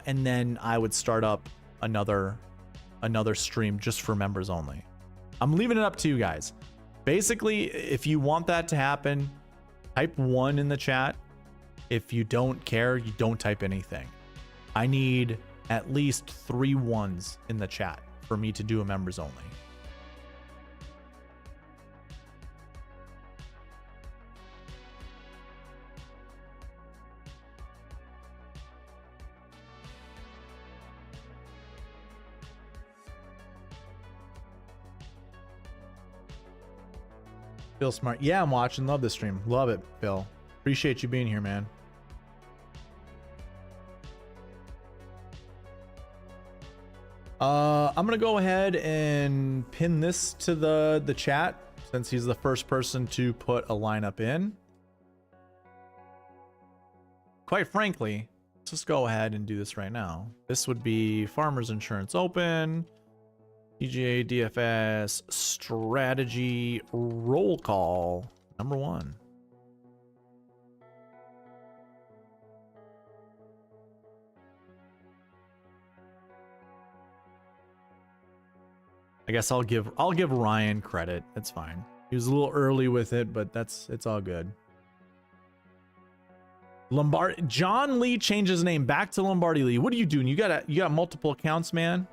And then I would start up another stream just for members only. I'm leaving it up to you guys. Basically, if you want that to happen, type 1 in the chat. If you don't care, you don't type anything. I need at least 3 1s in the chat for me to do a members only. Bill Smart. Yeah, I'm watching. Love the stream. Love it, Bill. Appreciate you being here, man. I'm gonna go ahead and pin this to the chat since he's the first person to put a lineup in. Quite frankly, let's just go ahead and do this right now. This would be Farmers Insurance Open, PGA DFS Strategy roll call number 1. I guess I'll give Ryan credit. It's fine. He was a little early with it, but it's all good. John Lee changed his name back to Lombardi Lee. What are you doing? You got multiple accounts, man.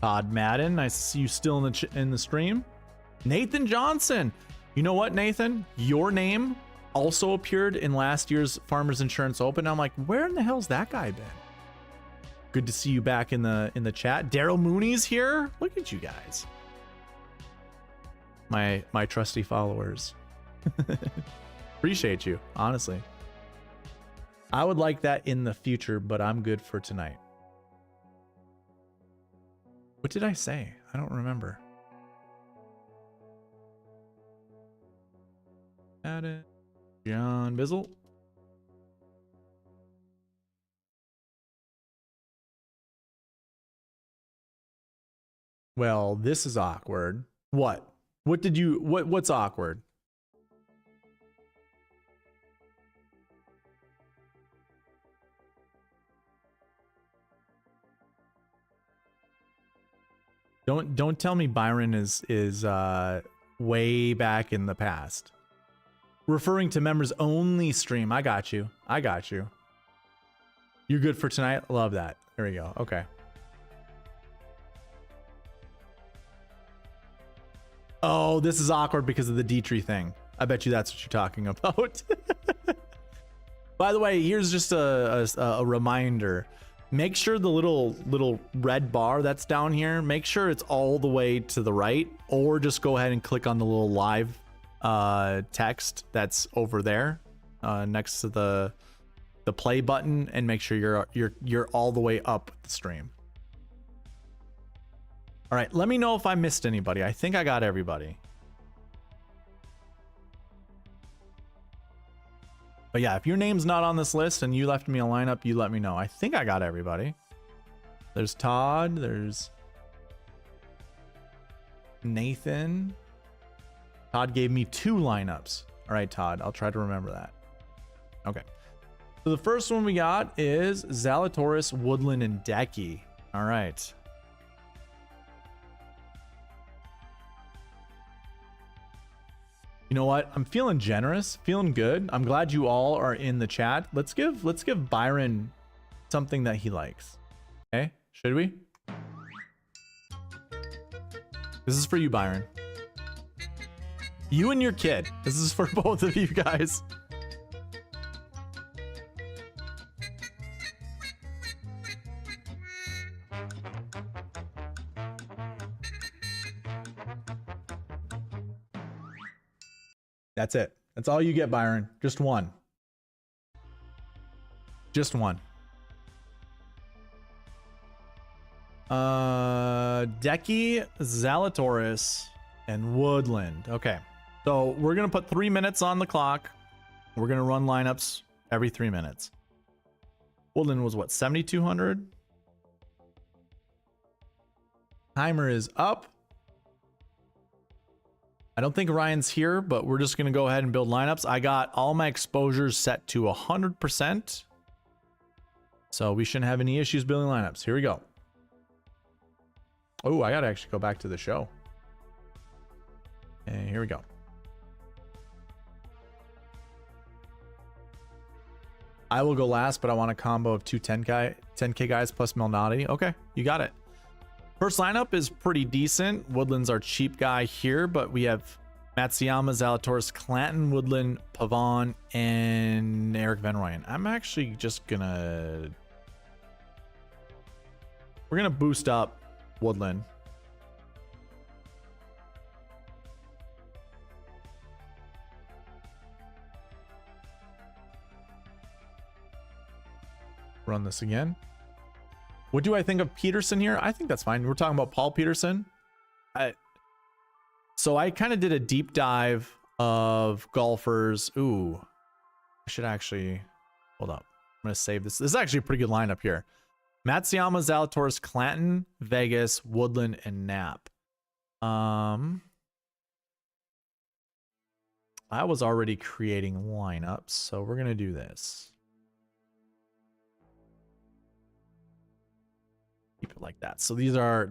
Todd Madden, nice to see you still in the stream. Nathan Johnson, you know what, Nathan? Your name also appeared in last year's Farmers Insurance Open. I'm like, where in the hell's that guy been? Good to see you back in the chat. Daryl Mooney's here. Look at you guys, my trusty followers. Appreciate you, honestly. I would like that in the future, but I'm good for tonight. What did I say? I don't remember. Add it. John Bizzle. Well, this is awkward. What? What did you, what's awkward? Don't tell me Byron is way back in the past. Referring to members only stream. I got you. I got you. You're good for tonight. Love that. There we go. Okay. Oh, this is awkward because of the Dietrich thing. I bet you that's what you're talking about. By the way, here's just a reminder. Make sure the little red bar that's down here, make sure it's all the way to the right, or just go ahead and click on the little live text that's over there next to the play button, and make sure you're all the way up the stream. All right, let me know if I missed anybody. I think I got everybody. But yeah, if your name's not on this list and you left me a lineup, you let me know. I think I got everybody. There's Todd. There's Nathan. Todd gave me 2 lineups. All right, Todd. I'll try to remember that. Okay. So the first one we got is Zalatoris, Woodland, and Decky. All right. You know what? I'm feeling generous, feeling good. I'm glad you all are in the chat. Let's give Byron something that he likes. Okay? Should we? This is for you, Byron. You and your kid. This is for both of you guys. That's it. That's all you get, Byron. Just one. Just one. Decky, Zalatoris, and Woodland. Okay. So we're going to put 3 minutes on the clock. We're going to run lineups every 3 minutes. Woodland was what, 7,200? Timer is up. I don't think Ryan's here, but we're just going to go ahead and build lineups. I got all my exposures set to 100%. So we shouldn't have any issues building lineups. Here we go. Oh, I got to actually go back to the show. And here we go. I will go last, but I want a combo of 2 10K guys plus Malnati. Okay, you got it. First lineup is pretty decent. Woodland's our cheap guy here, but we have Matsuyama, Zalatoris, Clanton, Woodland, Pavon, and Eric Van Rooyen. I'm actually just gonna... We're gonna boost up Woodland. Run this again. What do I think of Peterson here? I think that's fine. We're talking about Paul Peterson. So I kind of did a deep dive of golfers. Ooh, I should actually hold up. I'm gonna save this. This is actually a pretty good lineup here. Matsuyama, Zalatoris, Clanton, Vegas, Woodland, and Knapp. I was already creating lineups, so we're gonna do this. Keep it like that. So these are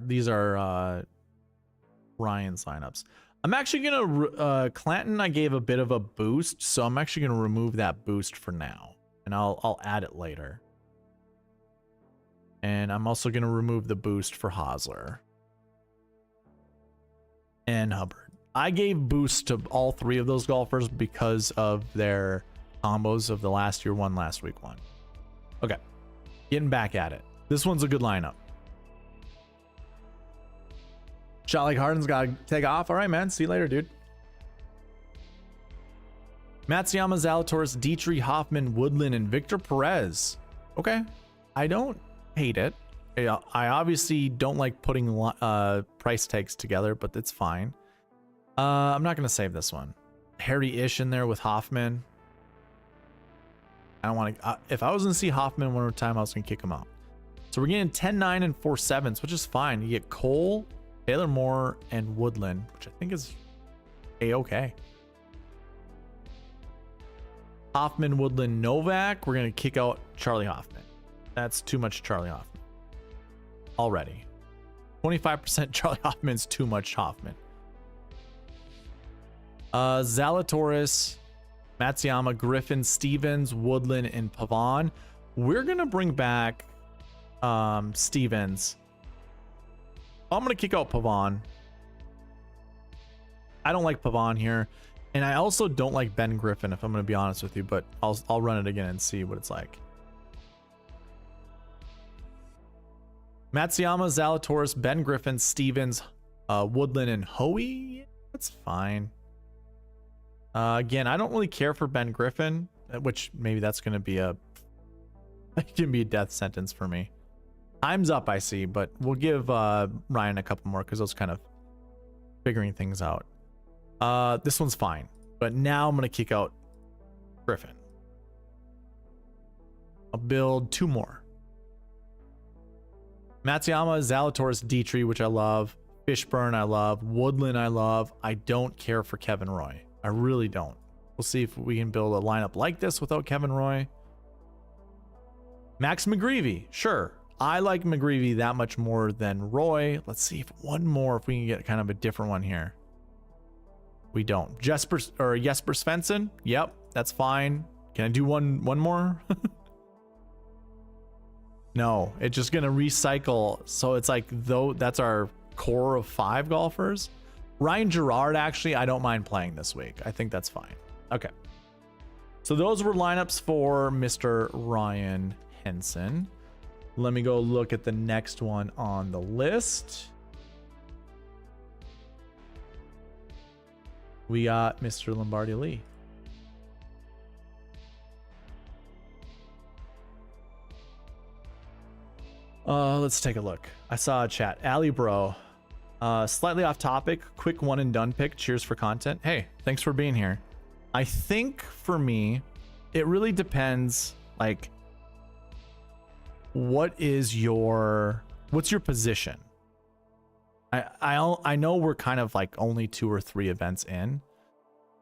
Ryan's lineups. I'm actually gonna Clanton. I gave a bit of a boost, so I'm actually gonna remove that boost for now, and I'll add it later. And I'm also gonna remove the boost for Hosler and Hubbard. I gave boosts to all three of those golfers because of their combos of the last year one, last week one. Okay, getting back at it. This one's a good lineup. Shot like Harden's got to take off. All right, man. See you later, dude. Matsuyama, Zalatoris, Dietrich, Hoffman, Woodland, and Victor Perez. Okay, I don't hate it. I obviously don't like putting price tags together, but it's fine. I'm not going to save this one. Harry Ish in there with Hoffman. I don't want to... if I was going to see Hoffman one more time, I was going to kick him out. So we're getting 10, 9, and 4 7s, which is fine. You get Cole, Taylor Moore, and Woodland, which I think is A-okay. Hoffman, Woodland, Novak. We're going to kick out Charlie Hoffman. That's too much Charlie Hoffman. Already. 25% Charlie Hoffman's too much Hoffman. Zalatoris, Matsuyama, Griffin, Stevens, Woodland, and Pavon. We're going to bring back Stevens. I'm going to kick out Pavon. I don't like Pavon here. And I also don't like Ben Griffin, if I'm going to be honest with you, but I'll run it again and see what it's like. Matsuyama, Zalatoris, Ben Griffin, Stevens, Woodland, and Hoey. That's fine. Again, I don't really care for Ben Griffin, which maybe that's going to be a death sentence for me. Time's up, I see, but we'll give Ryan a couple more because I was kind of figuring things out. This one's fine, but now I'm going to kick out Griffin. I'll build 2 more. Matsuyama, Zalatoris, Dietrich, which I love. Fishburne, I love. Woodland, I love. I don't care for Kevin Roy. I really don't. We'll see if we can build a lineup like this without Kevin Roy. Max McGreevy, sure. I like McGreevy that much more than Roy. Let's see if one more, if we can get kind of a different one here. We don't. Jesper Svensson. Yep, that's fine. Can I do one more? No, it's just gonna recycle. So it's like, though, that's our core of 5 golfers. Ryan Gerard, actually, I don't mind playing this week. I think that's fine. Okay. So those were lineups for Mr. Ryan Henson. Let me go look at the next one on the list. We got Mr. Lombardi Lee. Let's take a look. I saw a chat. Ali Bro. Slightly off topic, quick one and done pick. Cheers for content. Hey, thanks for being here. I think for me, it really depends. Like, what's your position? I know we're kind of like only 2 or 3 events in.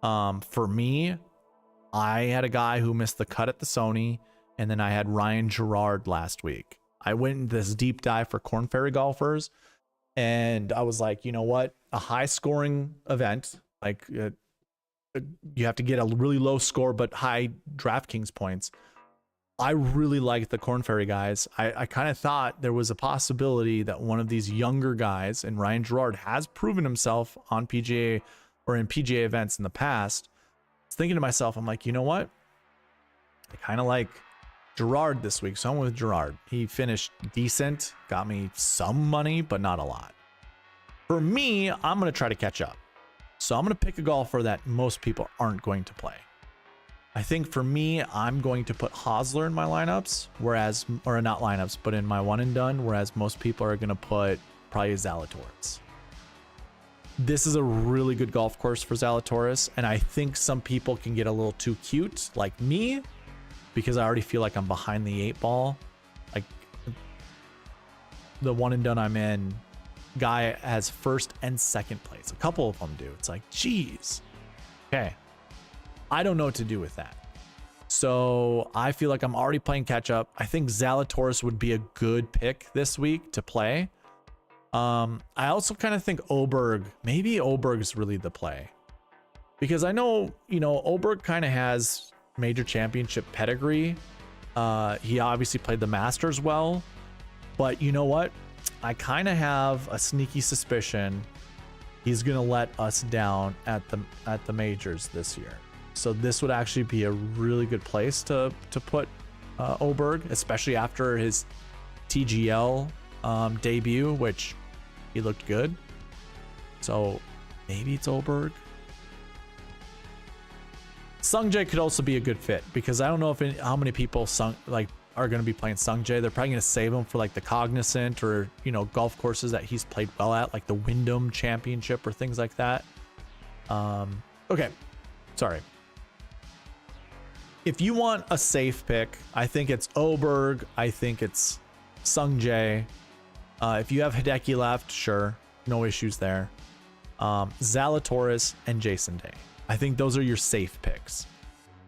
For me, I had a guy who missed the cut at the Sony, and then I had Ryan Gerard last week. I went into this deep dive for Korn Ferry golfers. And I was like, you know what? A high scoring event, like you have to get a really low score, but high DraftKings points. I really liked the Korn Ferry guys. I kind of thought there was a possibility that one of these younger guys, and Ryan Gerard has proven himself on PGA or in PGA events in the past. I was thinking to myself, I'm like, you know what? I kind of like Gerard this week, so I'm with Gerard. He finished decent, got me some money, but not a lot. For me, I'm going to try to catch up. So I'm going to pick a golfer that most people aren't going to play. I think for me, I'm going to put Hosler in my lineups, or not lineups, but in my one and done, whereas most people are going to put probably Zalatoris. This is a really good golf course for Zalatoris, and I think some people can get a little too cute, like me, because I already feel like I'm behind the 8 ball. Like, the one and done I'm in, guy has first and second place. A couple of them do. It's like, geez. Okay. I don't know what to do with that. So I feel like I'm already playing catch up. I think Zalatoris would be a good pick this week to play. I also kind of think Oberg, maybe Oberg's really the play, because I know, you know, Oberg kind of has major championship pedigree. He obviously played the Masters well, but you know what? I kind of have a sneaky suspicion he's going to let us down at the majors this year. So this would actually be a really good place to put Oberg, especially after his TGL debut, which he looked good. So maybe it's Oberg. Sungjae could also be a good fit, because I don't know if how many people are going to be playing Sungjae. They're probably going to save him for like the Cognizant or, you know, golf courses that he's played well at, like the Wyndham Championship or things like that. Okay, sorry. If you want a safe pick, I think it's Oberg. I think it's Sungjae. If you have Hideki left, sure, no issues there. Zalatoris and Jason Day. I think those are your safe picks.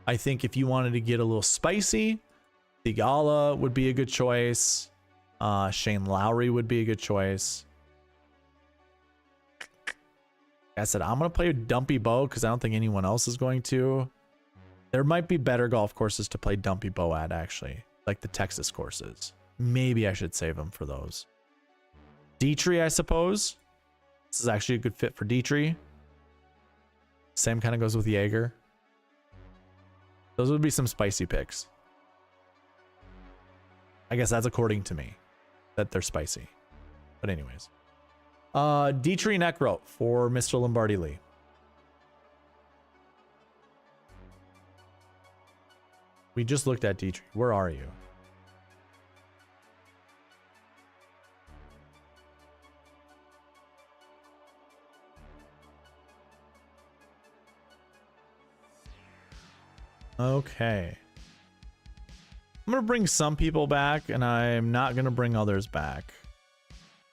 I think if you wanted to get a little spicy, Thigala would be a good choice. Shane Lowry would be a good choice. Like I said, I'm going to play a Dumpy Bow because I don't think anyone else is going to. There might be better golf courses to play Dumpy Bow at, actually, like the Texas courses. Maybe I should save them for those. Dietrich, I suppose. This is actually a good fit for Dietrich. Same kind of goes with Jaeger. Those would be some spicy picks. I guess that's according to me, that they're spicy. But anyways. Dietrich Necro for Mr. Lombardi Lee. We just looked at Dietrich. Where are you? Okay. I'm going to bring some people back, and I'm not going to bring others back.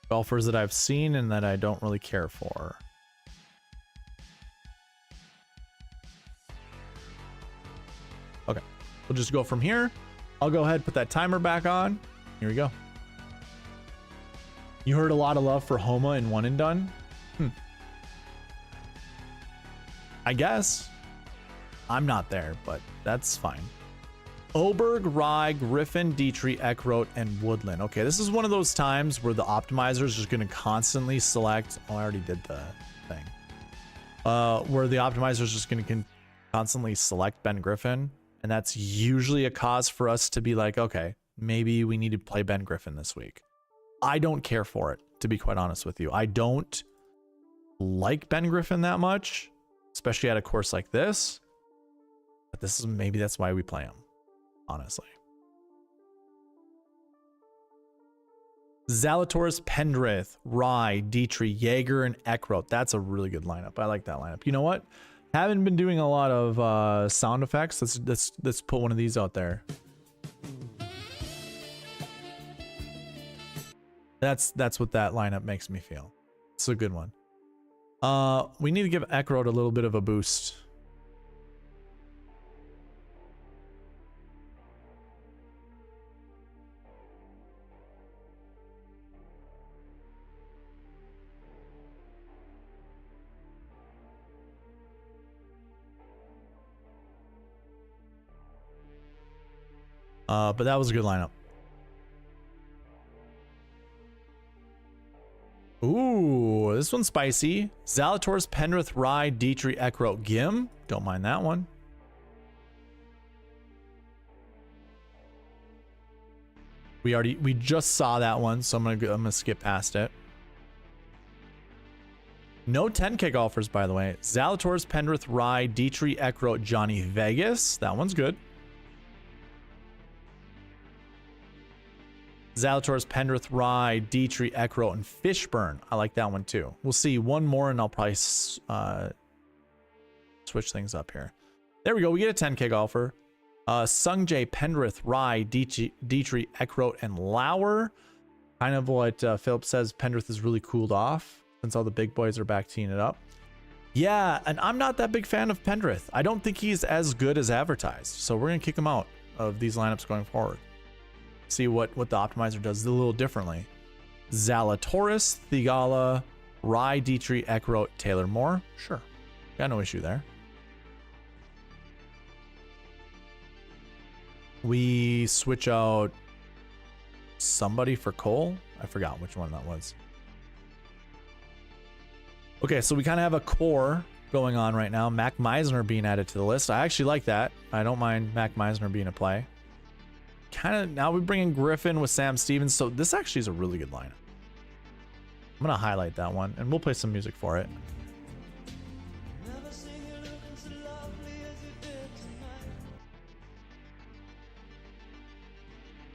Golfers that I've seen and that I don't really care for. Okay. We'll just go from here. I'll go ahead and put that timer back on. Here we go. You heard a lot of love for Homa and One and Done? I guess. I'm not there, but that's fine. Oberg, Rye, Griffin, Dietrich, Eckroat, and Woodland. Okay, this is one of those times where the optimizer is just going to constantly select. Oh, I already did the thing. Where the optimizer is just going to constantly select Ben Griffin. And that's usually a cause for us to be like, okay, maybe we need to play Ben Griffin this week. I don't care for it, to be quite honest with you. I don't like Ben Griffin that much, especially at a course like this. But this is, maybe that's why we play him, honestly. Zalatoris, Pendrith, Rye, Dietrich, Jaeger, and Eckroat. That's a really good lineup. I like that lineup. You know what? Haven't been doing a lot of sound effects. Let's put one of these out there. That's what that lineup makes me feel. It's a good one. We need to give Eckroat a little bit of a boost. But that was a good lineup. Ooh, this one's spicy. Zalatoris, Pendrith, Rye, Dietrich, Eckroat, Gim. Don't mind that one. We just saw that one, so I'm gonna skip past it. No 10K golfers, by the way. Zalatoris, Pendrith, Rye, Dietrich, Eckroat, Johnny Vegas. That one's good. Zalatoris, Pendrith, Rye, Dietrich, Eckroat, and Fishburne. I like that one too. We'll see one more and I'll probably switch things up here. There we go. We get a 10K golfer. Sungjae, Pendrith, Rye, Dietrich, Eckroat, and Lauer. Kind of what Philip says, Pendrith is really cooled off since all the big boys are back teeing it up. Yeah, and I'm not that big fan of Pendrith. I don't think he's as good as advertised. So we're going to kick him out of these lineups going forward. See what the optimizer does a little differently. Zalatoris, Thigala, Rye, Dietrich, Eckroat, Taylor Moore. Sure. Got no issue there. We switch out somebody for Cole. I forgot which one that was. Okay, so we kind of have a core going on right now. Mac Meisner being added to the list. I actually like that. I don't mind Mac Meisner being a play. Kind of now we bring in Griffin with Sam Stevens. So this actually is a really good lineup. I'm going to highlight that one and we'll play some music for it.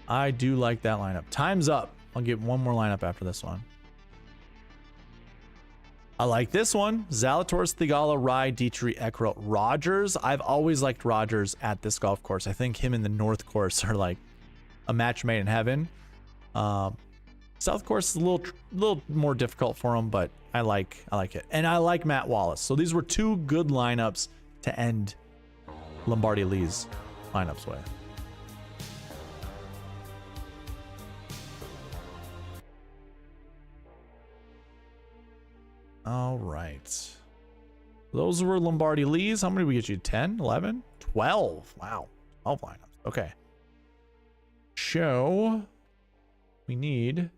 I do like that lineup. Time's up. I'll get one more lineup after this one. I like this one. Zalatoris, Thigala, Rye, Dietrich, Eckroat, Rogers. I've always liked Rogers at this golf course. I think him and the North course are like a match made in heaven. South course is a little more difficult for him, but I like it. And I like Matt Wallace. So these were two good lineups to end Lombardi Lee's lineups with. All right. Those were Lombardi Lee's. How many did we get you? 10, 11, 12. Wow. 12 lineups. Okay. Show. We need.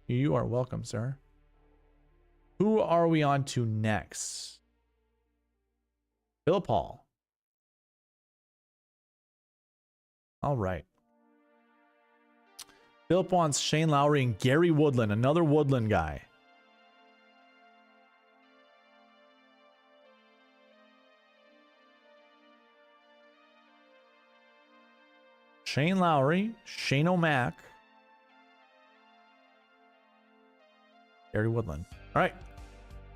You are welcome, sir. Who are we on to next? Philip Hall. All right. Philip wants Shane Lowry and Gary Woodland, another Woodland guy. Shane Lowry, Shane O'Mac, Gary Woodland. All right.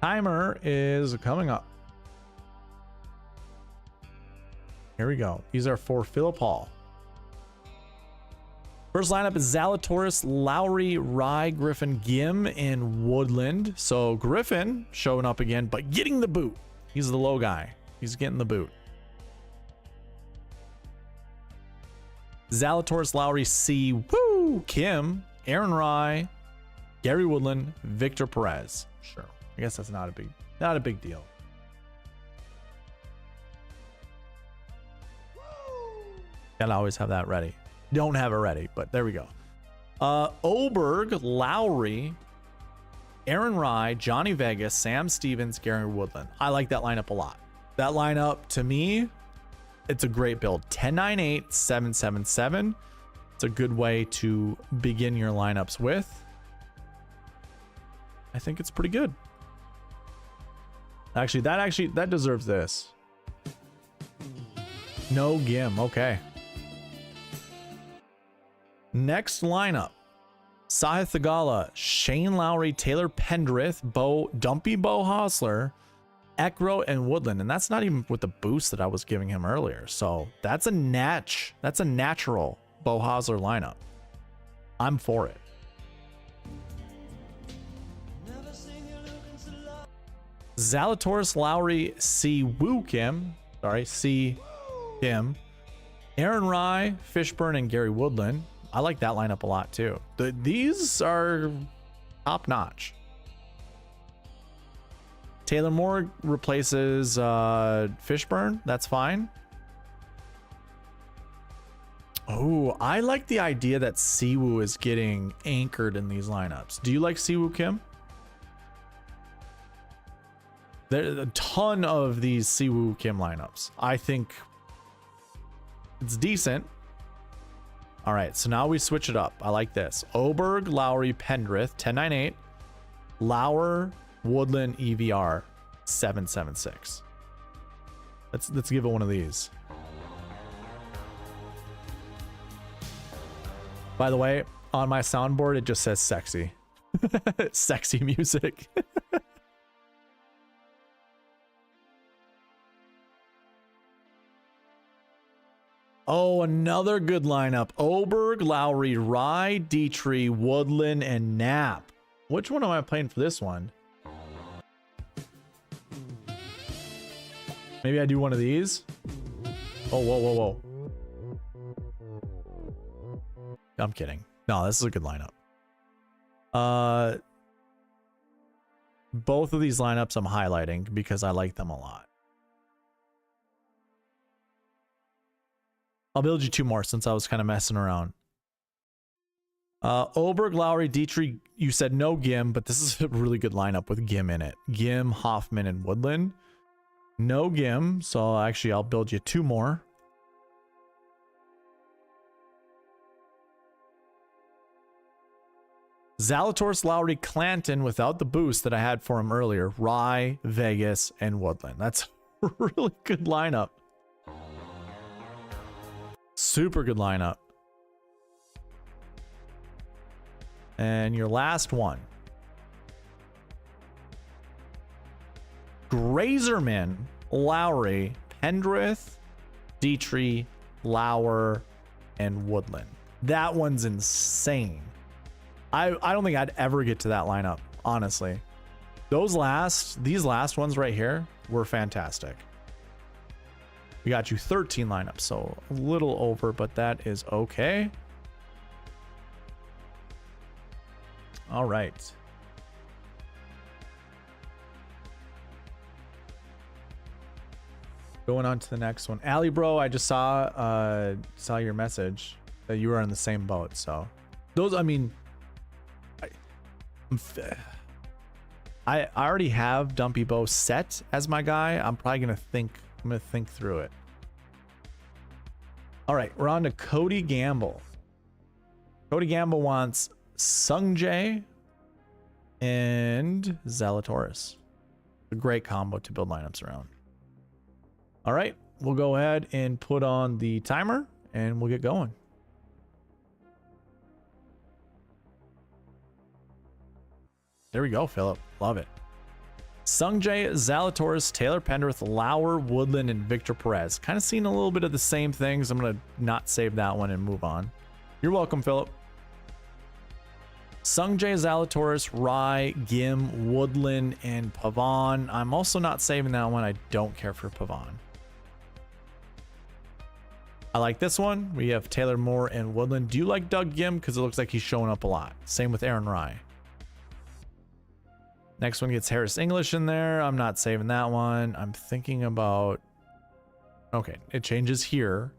Timer is coming up. Here we go. These are for Philip Hall. First lineup is Zalatoris, Lowry, Rye, Griffin, Gim, and Woodland. So Griffin showing up again, but getting the boot. He's the low guy. He's getting the boot. Zalatoris, Lowry, C, woo, Kim, Aaron Rye, Gary Woodland, Victor Perez. Sure. I guess that's not a big deal. Gotta always have that ready. Don't have it ready, but there we go. Oberg, Lowry, Aaron Rye, Johnny Vegas, Sam Stevens, Gary Woodland. I like that lineup a lot. That lineup, to me, it's a great build. 10-9-8, 7-7-7. It's a good way to begin your lineups with. I think it's pretty good. Actually, that deserves this. No Gim. Okay. Next lineup. Sahith Thigala, Shane Lowry, Taylor Pendrith, Dumpy Bo Hosler, Eckroat, and Woodland. And that's not even with the boost that I was giving him earlier. So that's a natural Bo Hosler lineup. I'm for it. Zalatoris, Lowry, C. Woo Kim. Sorry, C. Kim. Aaron Rye, Fishburne, and Gary Woodland. I like that lineup a lot too. These are top notch. Taylor Moore replaces Fishburne. That's fine. Oh, I like the idea that Siwoo is getting anchored in these lineups. Do you like Siwoo Kim? There's a ton of these Siwoo Kim lineups. I think it's decent. All right, so now we switch it up. I like this. Oberg, Lowry, Pendrith, 10-9-8. Lauer, Woodland, EVR, 7-7-6. Let's give it one of these. By the way, on my soundboard, it just says sexy. Sexy music. Oh, another good lineup. Oberg, Lowry, Rye, Dietrich, Woodland, and Knapp. Which one am I playing for this one? Maybe I do one of these. Oh, whoa, whoa, whoa. I'm kidding. No, this is a good lineup. Both of these lineups I'm highlighting because I like them a lot. I'll build you two more since I was kind of messing around. Oberg, Lowry, Dietrich, you said no Gim, but this is a really good lineup with Gim in it. Gim, Hoffman, and Woodland. No Gim, so actually I'll build you two more. Zalatoris, Lowry, Clanton without the boost that I had for him earlier. Rye, Vegas, and Woodland. That's a really good lineup. Super good lineup. And your last one. Grazerman, Lowry, Pendrith, Dietrich, Lauer, and Woodland. That one's insane. I don't think I'd ever get to that lineup, honestly. These last ones right here were fantastic. We got you 13 lineups, so a little over, but that is okay. All right. Going on to the next one. Ali, bro, I just saw your message that you were in the same boat. So those, I mean, I already have Dumpy Bow set as my guy. I'm probably gonna think through it. All right, we're on to Cody Gamble. Cody Gamble wants Sungjae and Zalatoris. A great combo to build lineups around. All right, we'll go ahead and put on the timer and we'll get going. There we go, Philip. Love it. Sungjae, Zalatoris, Taylor Pendrith, Lauer, Woodland, and Victor Perez. Kind of seeing a little bit of the same things. I'm going to not save that one and move on. You're welcome, Philip. Sungjae, Zalatoris, Rye, Gim, Woodland, and Pavon. I'm also not saving that one. I don't care for Pavon. I like this one. We have Taylor Moore and Woodland. Do you like Doug Gim? Because it looks like he's showing up a lot. Same with Aaron Rye. Next one gets Harris English in there. I'm not saving that one. I'm thinking about... Okay, it changes here,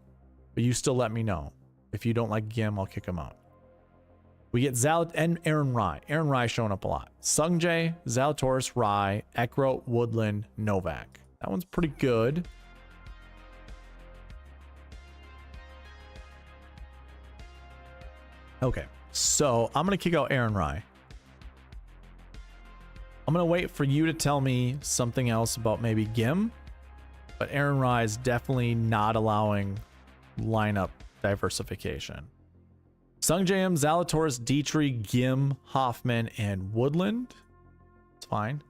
but you still let me know. If you don't like Gim, I'll kick him out. We get Zal and Aaron Rye. Aaron Rye showing up a lot. Sungjae, Zalatoris, Rye, Ekro, Woodland, Novak. That one's pretty good. Okay, so I'm going to kick out Aaron Rye. I'm going to wait for you to tell me something else about maybe Gim, but Aaron Rye is definitely not allowing lineup diversification. Sungjae, Zalatoris, Dietrich, Gim, Hoffman, and Woodland. It's fine.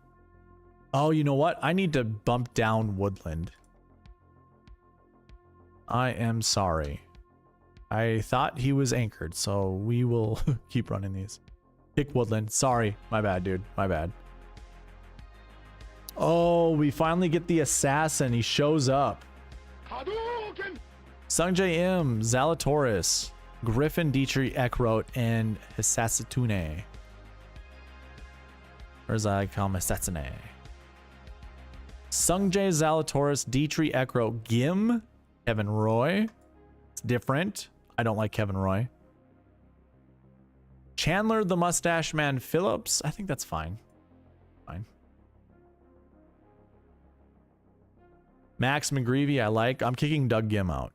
Oh, you know what? I need to bump down Woodland. I am sorry. I thought he was anchored, so we will keep running these. Pick Woodland. Sorry. My bad, dude. My bad. Oh, we finally get the assassin. He shows up. Sungjae M, Zalatoris, Griffin, Dietrich, Eckroat, and Hisasatune. Or as I call him, Hisasatune. Sungjae, Zalatoris, Dietrich, Eckroat, Gim, Kevin Roy. It's different. I don't like Kevin Roy. Chandler, the Mustache Man, Phillips. I think that's fine. Fine. Max McGreevy, I like. I'm kicking Doug Gim out.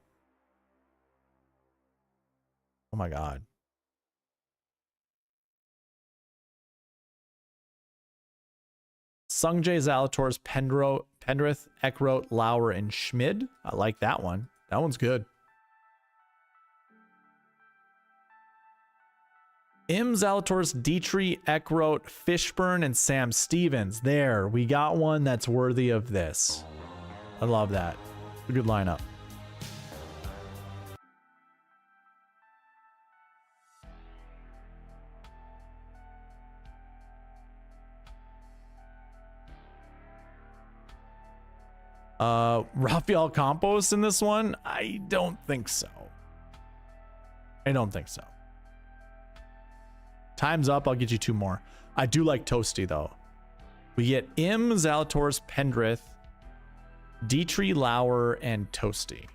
Oh my God. Sungjae, Zalatoris, Pendrith, Eckroat, Lauer, and Schmid. I like that one. That one's good. M, Zalatoris, Dietrich, Eckroat, Fishburne, and Sam Stevens. There, we got one that's worthy of this. I love that. A good lineup. Rafael Campos in this one? I don't think so. I don't think so. Time's up. I'll get you 2 more. I do like Toasty though. We get Im, Zalatoris, Pendrith, Dietrich, Lauer, and Toasty.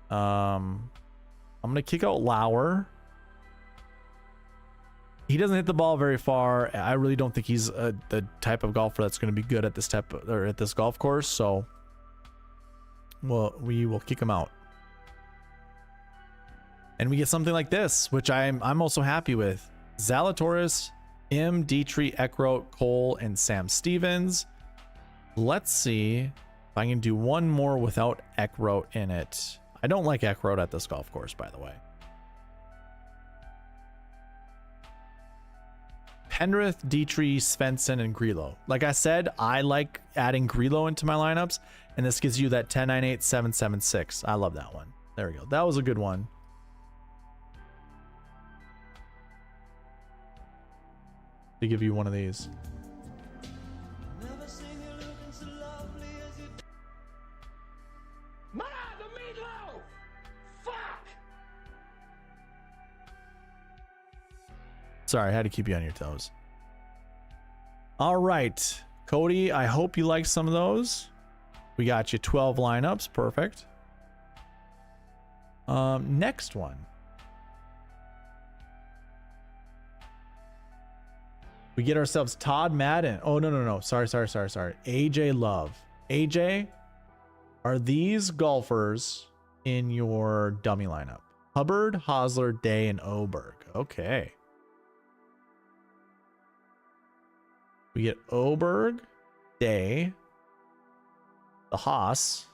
I'm gonna kick out Lauer. He doesn't hit the ball very far. I really don't think he's the type of golfer that's going to be good at this type of, or at this golf course. So, well, we will kick him out, and we get something like this, which I'm also happy with. Zalatoris, M, Dietrich, Eckroat, Cole, and Sam Stevens. Let's see if I can do one more without Eckroat in it. I don't like Eckroat at this golf course, by the way. Penrith, Dietrich, Svensson, and Grillo. Like I said, I like adding Grillo into my lineups, and this gives you that 10, 9, 8, 7, 7, 6. I love that one. There we go. That was a good one. To give you one of these. Sorry, I had to keep you on your toes. All right, Cody, I hope you like some of those. We got you 12 lineups. Perfect. Next one. We get ourselves Todd Madden. Oh, no. Sorry. AJ Love. AJ, are these golfers in your dummy lineup? Hubbard, Hosler, Day, and Oberg. Okay. We get Oberg, Day, the Haas,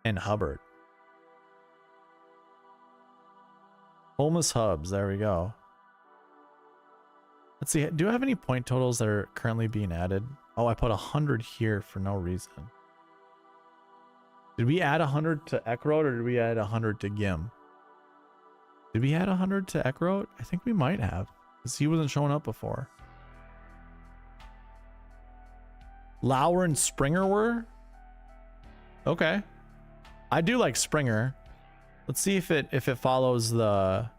and Hubbard. Homeless Hubs, there we go. Let's see, do I have any point totals that are currently being added? Oh, I put 100 here for no reason. Did we add 100 to Eckroat, or did we add 100 to Gim? Did we add 100 to Eckroat? I think we might have, because he wasn't showing up before. Lauer and Springer were? Okay. I do like Springer. Let's see if it follows the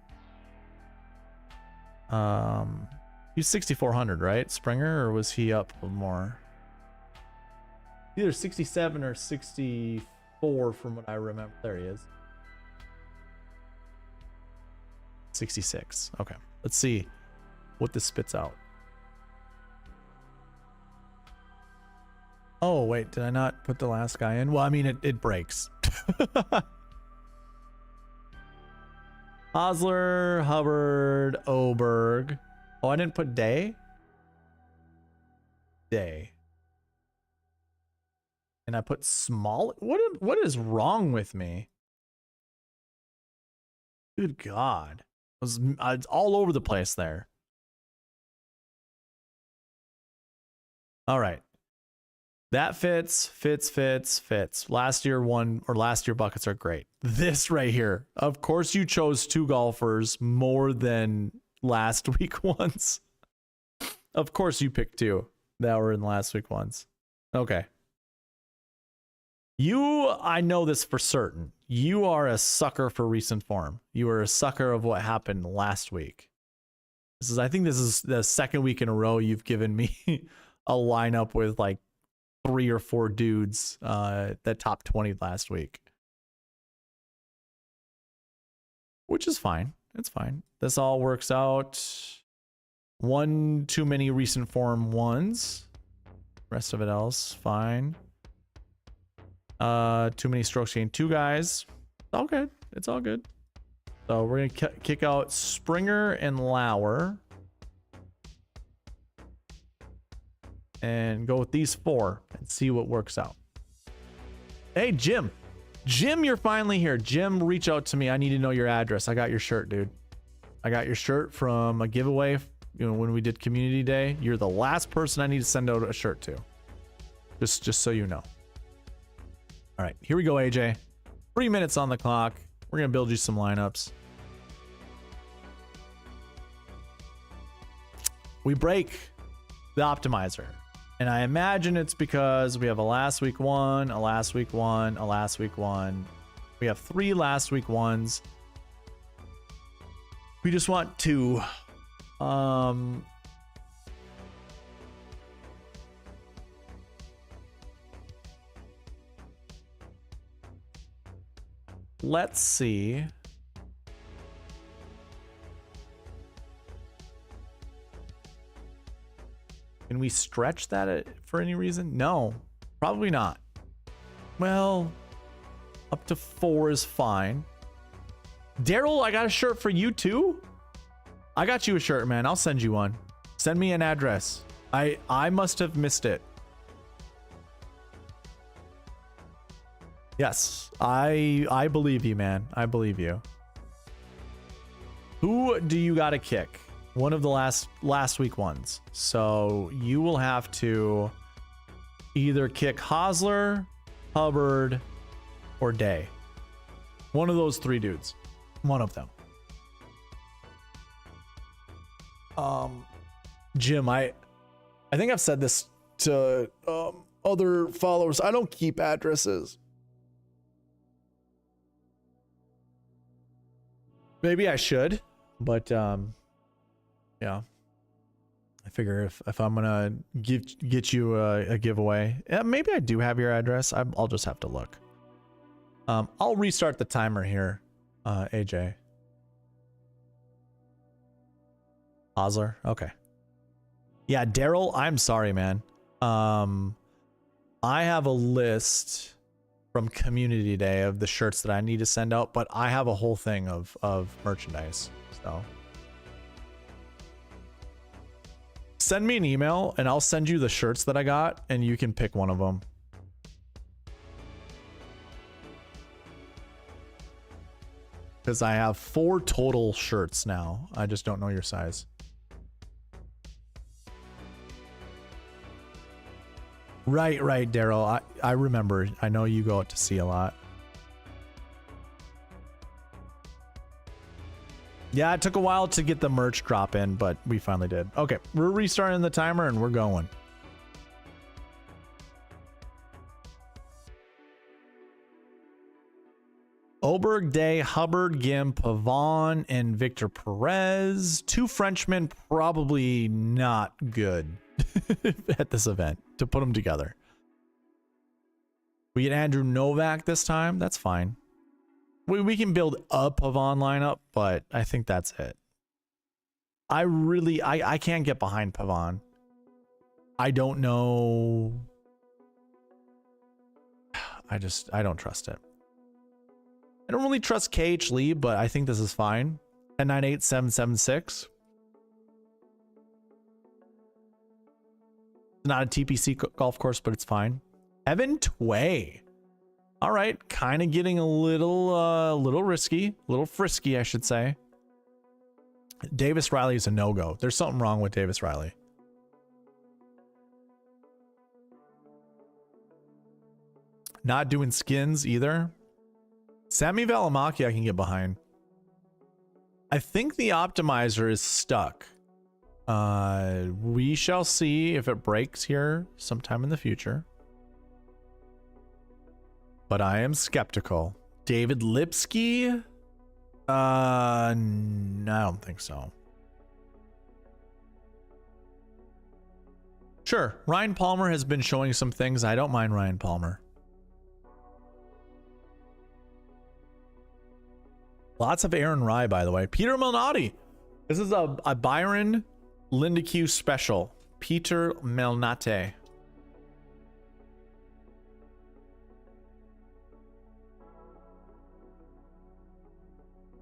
he's 6,400, right? Springer, or was he up more? Either 67 or 64 from what I remember. There he is. 66. Okay, let's see what this spits out. Oh wait, did I not put the last guy in? Well, I mean, it breaks. Hosler, Hubbard, Oberg. Oh, I didn't put Day. And I put Small. What is wrong with me? Good God. It's all over the place there. All right. That fits. Last year buckets are great. This right here. Of course you chose 2 golfers more than last week ones. Of course you picked 2 that were in last week ones. Okay. I know this for certain. You are a sucker for recent form. You are a sucker of what happened last week. I think this is the second week in a row you've given me a lineup with like 3 or 4 dudes that top 20 last week. Which is fine. It's fine. This all works out. 1 too many recent form 1s. Rest of it else, fine. Too many strokes gained 2 guys. It's all good. It's all good. So we're gonna kick out Springer and Lauer. And go with these 4 and see what works out. Hey, Jim. Jim, you're finally here. Jim, reach out to me. I need to know your address. I got your shirt, dude. I got your shirt from a giveaway, when we did community day. You're the last person I need to send out a shirt to. Just so you know. All right, here we go, AJ. 3 minutes on the clock. We're gonna build you some lineups. we break the optimizer. And I imagine it's because we have a last week one, a last week one, a last week one. We have 3 last week ones. We just want 2. Let's see. Can we stretch that for any reason? No, probably not. Well, up to 4 is fine. Daryl, I got a shirt for you too. I got you a shirt, man. I'll send you one. Send me an address. I must have missed it. Yes, I believe you, man. I believe you. Who do you got to kick? One of the last week ones. So you will have to either kick Hosler, Hubbard, or Day. One of those 3 dudes. One of them. Jim, I think I've said this to other followers. I don't keep addresses. Maybe I should, but yeah. I figure if I'm gonna get you a giveaway, yeah, maybe I do have your address. I'll just have to look. I'll restart the timer here, AJ. Osler, okay. Yeah, Daryl, I'm sorry, man. I have a list from Community Day of the shirts that I need to send out, but I have a whole thing of merchandise, so. Send me an email and I'll send you the shirts that I got and you can pick one of them. Because I have 4 total shirts now. I just don't know your size. Right, Daryl. I remember. I know you go out to sea a lot. Yeah, it took a while to get the merch drop in, but we finally did. Okay, we're restarting the timer and we're going. Oberg, Day, Hubbard, Gim, Pavon, and Victor Perez. 2 Frenchmen, probably not good at this event to put them together. We get Andrew Novak this time. That's fine. We can build a Pavon lineup, but I think that's it. I can't get behind Pavon. I don't know. I don't trust it. I don't really trust KH Lee, but I think this is fine. 1098-776. Not a TPC golf course, but it's fine. Evan Tway. All right, kind of getting a little risky, a little frisky, I should say. Davis Riley is a no-go. There's something wrong with Davis Riley. Not doing skins either. Sammy Valimaki I can get behind. I think the optimizer is stuck. We shall see if it breaks here sometime in the future. But I am skeptical. David Lipsky? No, I don't think so. Sure, Ryan Palmer has been showing some things. I don't mind Ryan Palmer. Lots of Aaron Rye, by the way. Peter Malnati. This is a Byron Linda Q special. Peter Malnati.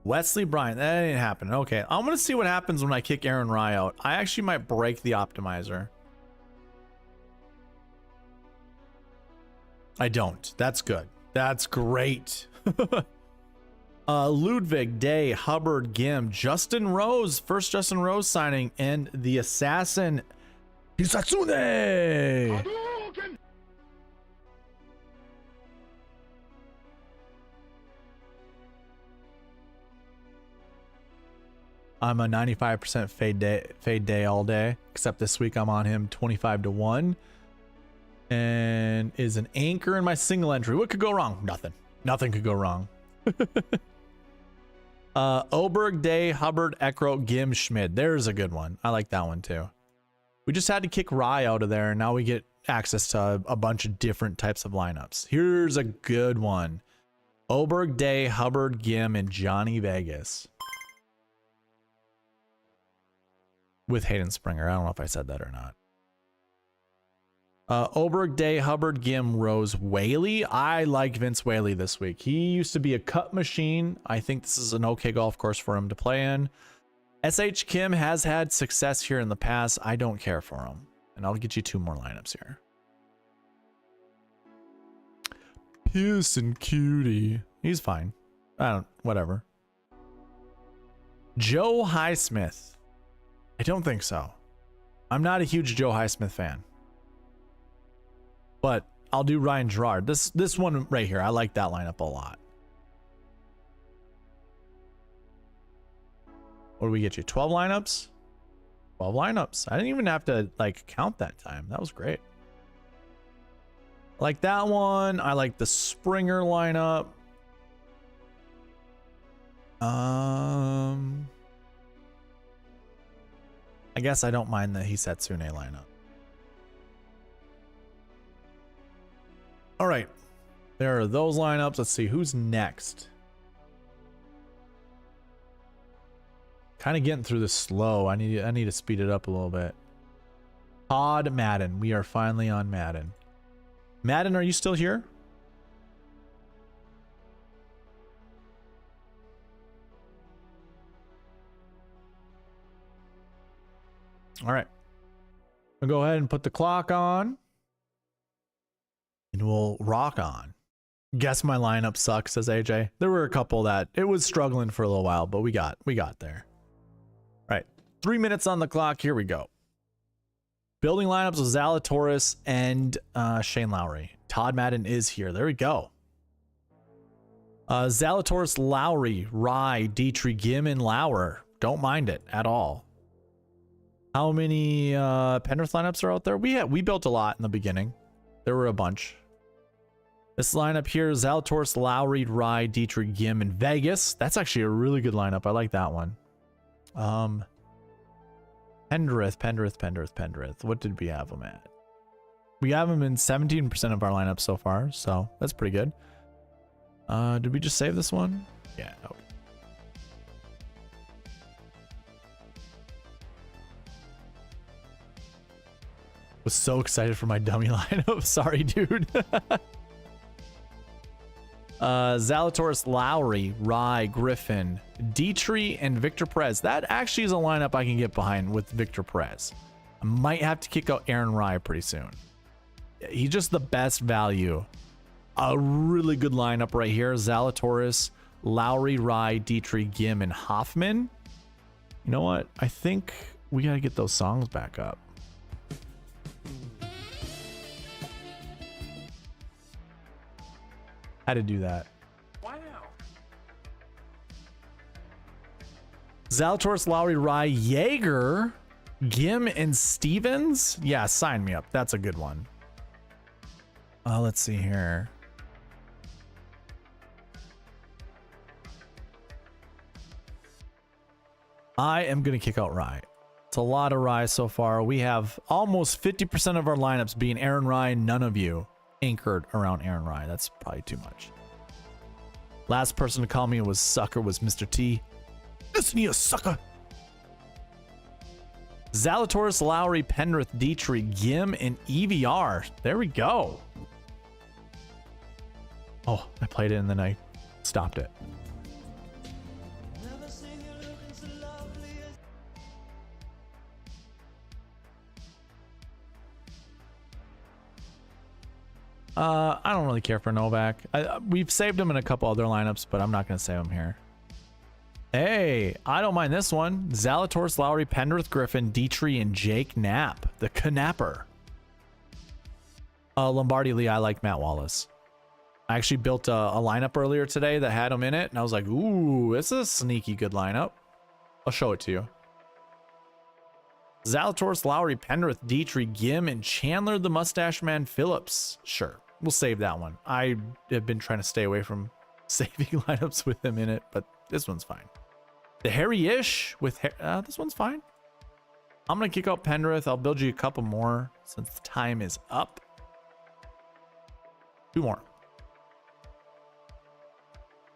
Wesley Bryant. That ain't happening. Okay, I'm going to see what happens when I kick Aaron Rye out. I actually might break the optimizer. I don't. That's good. That's great. Ludwig, Day, Hubbard, Gim, Justin Rose, first Justin Rose signing, and the assassin Hisatsune. I'm a 95% fade day all day, except this week I'm on him 25-1 and is an anchor in my single entry. What could go wrong? Nothing could go wrong. Oberg, Day, Hubbard, Eckroat, Gim, Schmid. There's a good one. I like that one too. We just had to kick Rye out of there, and now we get access to a bunch of different types of lineups. Here's a good one. Oberg, Day, Hubbard, Gim, and Johnny Vegas. With Hayden Springer. I don't know if I said that or not. Oberg, Day, Hubbard, Gim, Rose, Whaley. I like Vince Whaley this week. He used to be a cut machine. I think this is an okay golf course for him to play in. SH Kim has had success here in the past. I don't care for him. And I'll get you 2 more lineups here. Pearson Cutie. He's fine. Whatever. Joe Highsmith. I don't think so. I'm not a huge Joe Highsmith fan. But I'll do Ryan Gerard. This one right here, I like that lineup a lot. What do we get you? 12 lineups? 12 lineups. I didn't even have to like count that time. That was great. I like that one. I like the Springer lineup. I guess I don't mind the Hisatsune lineup. All right, there are those lineups. Let's see who's next. Kind of getting through this slow. I need to speed it up a little bit. Todd Madden. We are finally on Madden. Madden, are you still here? All right. I'll go ahead and put the clock on. And we'll rock on. Guess my lineup sucks, says AJ. There were a couple that it was struggling for a little while, but we got there. All right, 3 minutes on the clock. Here we go. Building lineups with Zalatoris and Shane Lowry. Todd Madden is here. There we go. Zalatoris, Lowry, Rye, Dietrich, Gim, and Lauer. Don't mind it at all. How many Penrith lineups are out there? We built a lot in the beginning. There were a bunch. This lineup here is Zalatoris, Lowry, Rye, Dietrich, Gim, and Vegas. That's actually a really good lineup. I like that one. Penrith. What did we have them at? We have them in 17% of our lineup so far, so that's pretty good. Did we just save this one? Yeah. No. Was so excited for my dummy lineup. Sorry, dude. Zalatoris, Lowry, Rye, Griffin, Dietrich, and Victor Perez. That actually is a lineup I can get behind with Victor Perez. I might have to kick out Aaron Rye pretty soon. He's just the best value. A really good lineup right here. Zalatoris, Lowry, Rye, Dietrich, Gim, and Hoffman. You know what? I think we got to get those songs back up. How to do that. Wow. Zalatoris, Lowry, Rye, Jaeger, Gim, and Stevens. Yeah, sign me up. That's a good one. Let's see here. I am going to kick out Rye. It's a lot of Rye so far. We have almost 50% of our lineups being Aaron Rye. None of you anchored around Aaron Rye. That's probably too much. Last person to call me was sucker was Mr. T. Listen, you sucker. Zalatoris, Lowry, Penrith, Dietrich, Gim, and EVR. There we go. Oh, I played it and then I stopped it. I don't really care for Novak. We've saved him in a couple other lineups, but I'm not going to save him here. Hey, I don't mind this one. Zalatoris, Lowry, Penrith, Griffin, Dietrich, and Jake Knapp. The Knapper. Lombardi Lee, I like Matt Wallace. I actually built a lineup earlier today that had him in it, and I was like, ooh, it's a sneaky good lineup. I'll show it to you. Zalatoris, Lowry, Penrith, Dietrich, Gim, and Chandler the Mustache Man Phillips. Sure, we'll save that one. I have been trying to stay away from saving lineups with him in it, but this one's fine. The Harry-ish with this one's fine. I'm gonna kick out Penrith. I'll build you a couple more since the time is up. 2 more.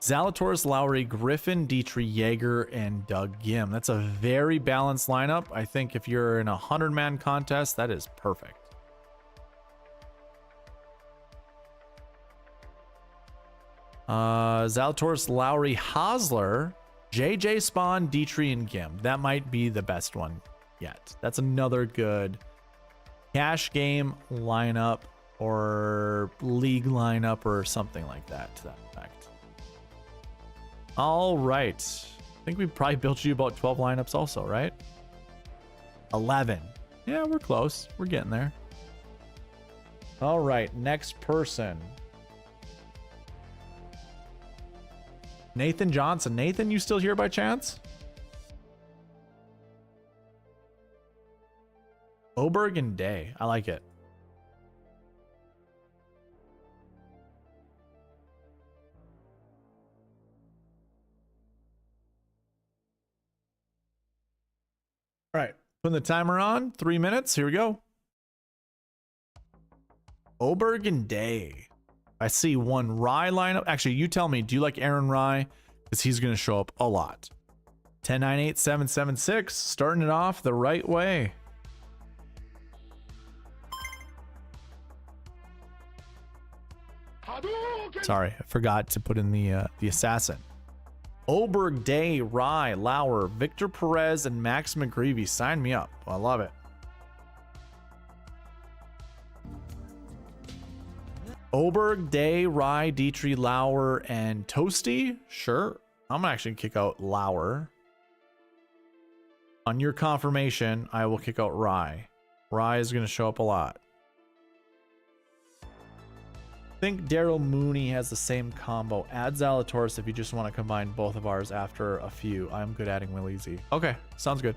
Zalatoris, Lowry, Griffin, Dietrich, Jaeger, and Doug Gim. That's a very balanced lineup. I think if you're in a 100-man contest, that is perfect. Zalatoris, Lowry, Hosler, JJ, Spawn, Dietrich, and Gim. That might be the best one yet. That's another good cash game lineup or league lineup or something like that to that effect. All right. I think we probably built you about 12 lineups also, right? 11. Yeah, we're close. We're getting there. All right. Next person. Nathan Johnson. Nathan, you still here by chance? Oberg and Day. I like it. All right, putting the timer on, 3 minutes. Here we go. Oberg and Day. I see one Rye lineup. Actually, you tell me, do you like Aaron Rye? Because he's going to show up a lot. 10, 9, 8, 7, 7, 6. Starting it off the right way. Sorry, I forgot to put in the assassin. Oberg, Day, Rye, Lauer, Victor Perez, and Max McGreevy. Sign me up. I love it. Oberg, Day, Rye, Dietrich, Lauer, and Toasty. Sure. I'm actually going to kick out Lauer. On your confirmation, I will kick out Rye. Rye is going to show up a lot. I think Daryl Mooney has the same combo. Add Zalatoris if you just want to combine both of ours after a few. I'm good adding Will Easy. Okay, sounds good.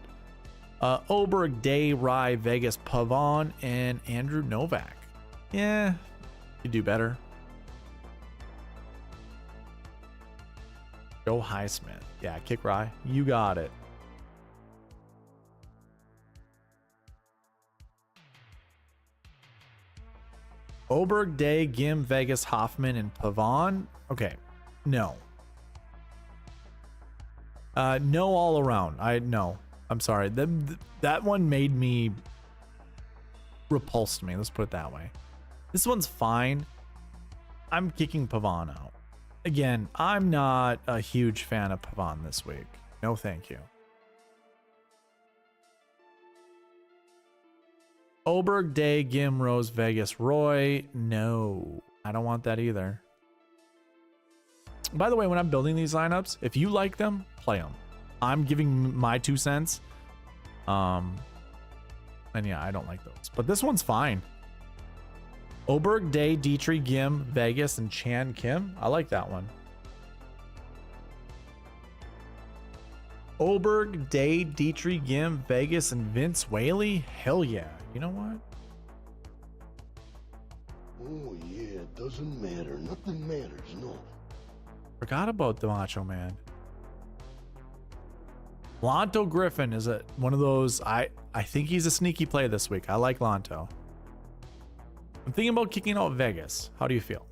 Oberg, Day, Rye, Vegas, Pavon, and Andrew Novak. Yeah, you do better. Joe Highsmith. Yeah, kick Rye. You got it. Oberg, Day, Gim, Vegas, Hoffman, and Pavon. Okay, no. No all around. No. I'm sorry. That one made me repulsed me. Let's put it that way. This one's fine. I'm kicking Pavon out. Again, I'm not a huge fan of Pavon this week. No, thank you. Oberg, Day, Gim, Rose, Vegas, Roy. No, I don't want that either. By the way, when I'm building these lineups, if you like them, play them. I'm giving my 2 cents. And yeah, I don't like those. But this one's fine. Oberg, Day, Dietrich, Gim, Vegas, and Chan Kim. I like that one. Oberg, Day, Dietrich, Gim, Vegas, and Vince Whaley. Hell yeah. You know what? Oh yeah, it doesn't matter. Nothing matters, no. Forgot about the Macho Man. Lonto Griffin is one of those. I think he's a sneaky play this week. I like Lonto. I'm thinking about kicking out Vegas. How do you feel?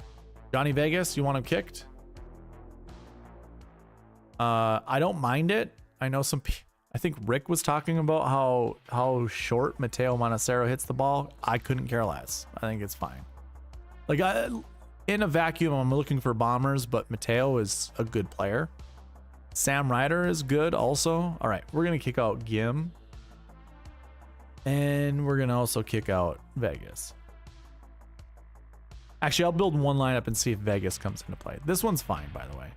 Johnny Vegas, you want him kicked? I don't mind it. I know I think Rick was talking about how short Mateo Montecero hits the ball. I couldn't care less. I think it's fine. Like in a vacuum, I'm looking for bombers, but Mateo is a good player. Sam Ryder is good also. All right, we're gonna kick out Gim, and we're gonna also kick out Vegas. Actually, I'll build one lineup and see if Vegas comes into play. This one's fine, by the way.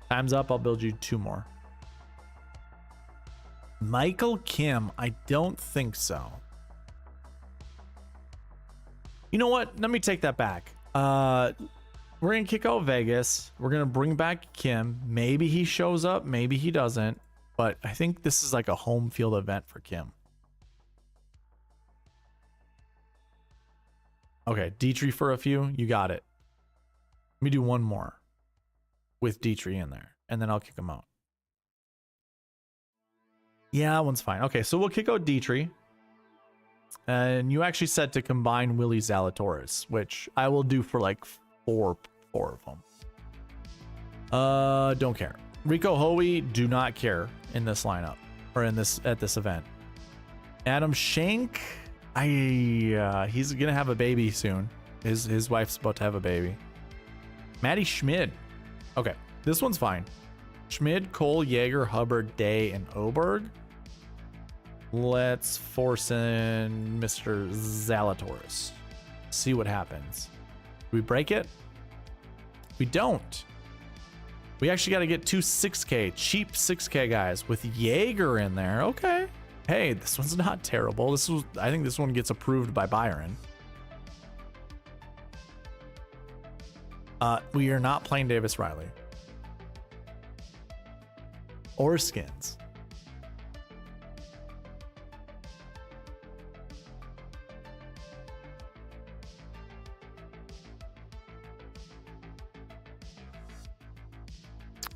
Time's up. I'll build you 2 more. Michael Kim, I don't think so. You know what? Let me take that back. We're going to kick out Vegas. We're going to bring back Kim. Maybe he shows up. Maybe he doesn't. but I think this is like a home field event for Kim. Okay, Dietrich for a few. You got it. Let me do one more with Dietrich in there, and then I'll kick him out. Yeah, that one's fine. Okay, so we'll kick out Dietrich. And you actually said to combine Willie Zalatoris, which I will do for like four of them. Don't care. Rico Hoey, do not care in this lineup or at this event. Adam Schenk, he's gonna have a baby soon. His wife's about to have a baby. Matty Schmid. Okay, this one's fine. Schmid, Cole, Yeager, Hubbard, Day, and Oberg. Let's force in Mr. Zalatoris. See what happens. Do we break it? We don't. We actually got to get two 6K, cheap 6K guys with Yeager in there. Okay. Hey, this one's not terrible. I think this one gets approved by Byron. We are not playing Davis Riley. Or Skins.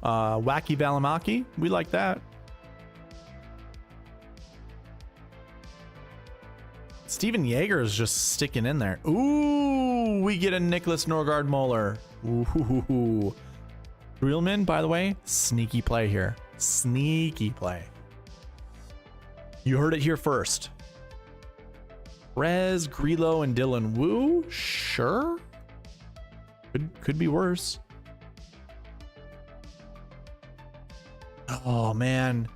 Wacky Valimaki, we like that. Steven Yeager is just sticking in there. Ooh, we get a Nicholas Norgard Moeller. Ooh. Reelman, by the way, sneaky play here. Sneaky play. You heard it here first. Rez, Grillo, and Dylan Wu? Sure. Could be worse. Oh, man.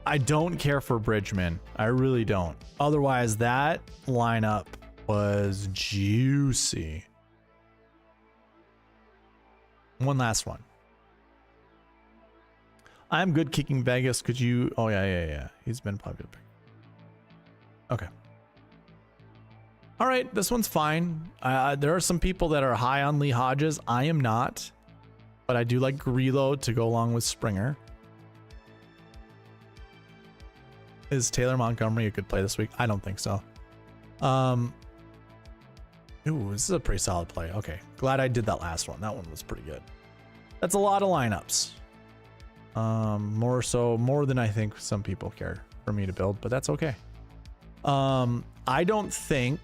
I don't care for Bridgman. I really don't. Otherwise, that lineup was juicy. One last one. I'm good kicking Vegas. Could you... Oh, yeah. He's been popular. Okay. All right, this one's fine. There are some people that are high on Lee Hodges. I am not. But I do like Grillo to go along with Springer. Is Taylor Montgomery a good play this week? I don't think so. Ooh, this is a pretty solid play. Okay, glad I did that last one. That one was pretty good. That's a lot of lineups. More than I think some people care for me to build, but that's okay. I don't think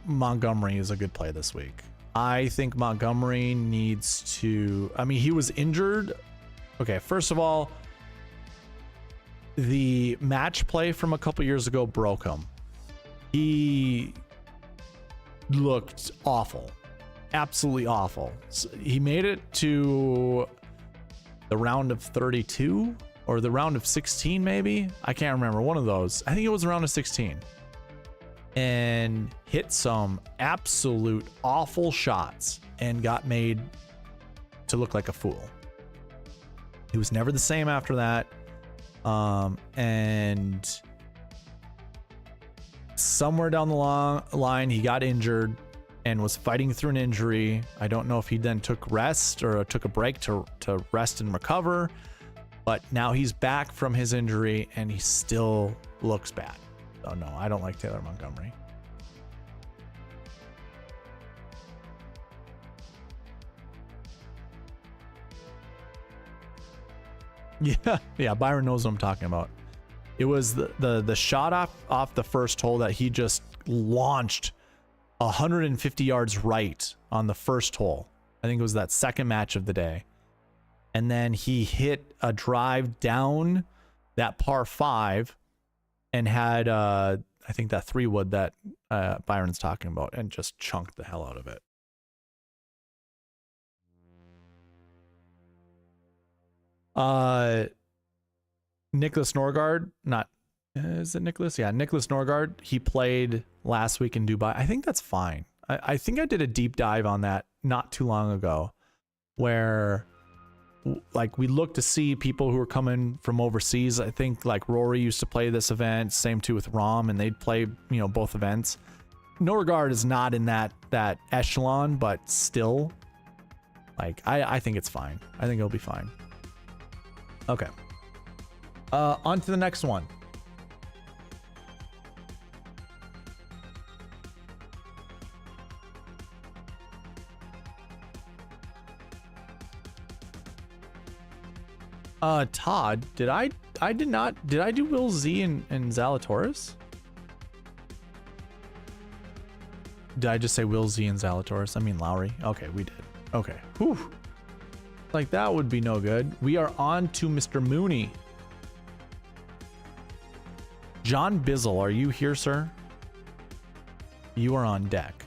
Montgomery is a good play this week. I think Montgomery needs to... I mean, he was injured. Okay, first of all, the match play from a couple years ago broke him. He looked awful. Absolutely awful. So he made it to the round of 32 or the round of 16 maybe. I can't remember. One of those. I think it was the round of 16. And hit some absolute awful shots and got made to look like a fool. He was never the same after that. And somewhere down the line, he got injured and was fighting through an injury. I don't know if he then took rest or took a break to rest and recover. But now he's back from his injury and he still looks bad. Oh no, I don't like Taylor Montgomery. Yeah, Byron knows what I'm talking about. It was the shot off the first hole that he just launched 150 yards right on the first hole. I think it was that second match of the day. And then he hit a drive down that par 5 and had I think that 3-wood that Byron's talking about and just chunked the hell out of it. Nicholas Norgard, is it Nicholas? Yeah, Nicholas Norgard. He played last week in Dubai. I think that's fine. I think I did a deep dive on that not too long ago where like we looked to see people who were coming from overseas. I think like Rory used to play this event, same too with Rom, and they'd play, both events. Norgard is not in that echelon, but still Like, I think it's fine. I think it'll be fine. Okay. On to the next one. Todd, did I do Will Z and Zalatoris? Did I just say Will Z and Zalatoris? I mean Lowry. Okay, we did. Okay. Whew. Like that would be no good. We are on to Mr. Mooney. John Bizzle, are you here, sir? You are on deck.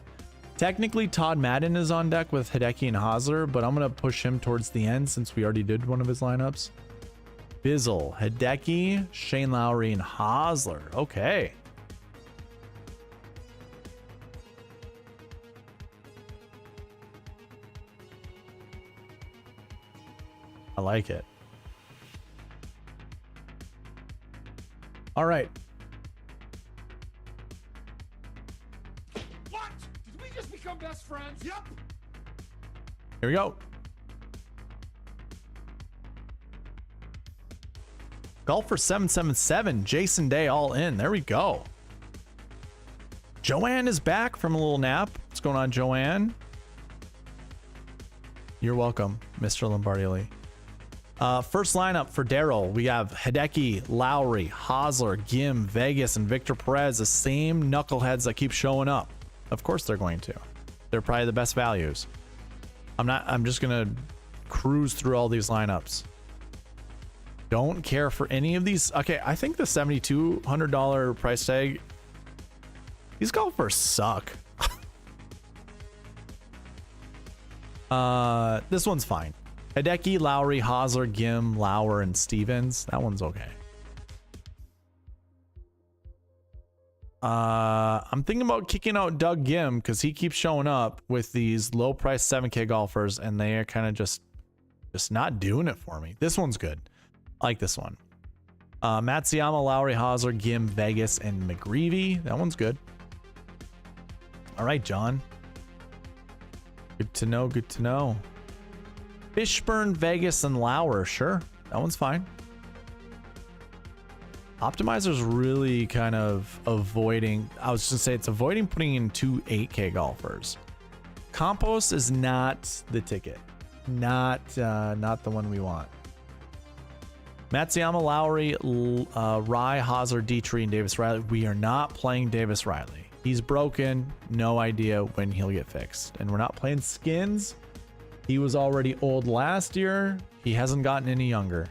Technically, Todd Madden is on deck with Hideki and Hosler, but I'm going to push him towards the end since we already did one of his lineups. Bizzle, Hideki, Shane Lowry, and Hosler. Okay. I like it. All right. What? Did we just become best friends? Yep. Here we go. Golfer 777, Jason Day all in. There we go. Joanne is back from a little nap. What's going on, Joanne? You're welcome, Mr. Lombardi. First lineup for Daryl. We have Hideki, Lowry, Hosler, Gim, Vegas, and Victor Perez. The same knuckleheads that keep showing up. Of course they're going to. They're probably the best values. I'm just gonna cruise through all these lineups. Don't care for any of these. Okay, I think the $7,200 price tag. These golfers suck. This one's fine. Hideki, Lowry, Hosler, Gim, Lauer, and Stevens. That one's okay. I'm thinking about kicking out Doug Gim because he keeps showing up with these low price 7K golfers and they are kind of just not doing it for me. This one's good. I like this one. Matsuyama, Lowry, Hosler, Gim, Vegas, and McGreevy. That one's good. All right, John. Good to know. Good to know. Fishburne, Vegas, and Lauer. Sure. That one's fine. Optimizer's really kind of avoiding, I was just gonna say it's avoiding putting in two 8K golfers. Compost is not the ticket. Not the one we want. Matsuyama, Lowry, Rye, Hosler, Dietrich, and Davis Riley. We are not playing Davis Riley. He's broken. No idea when he'll get fixed. And we're not playing Skins. He was already old last year. He hasn't gotten any younger.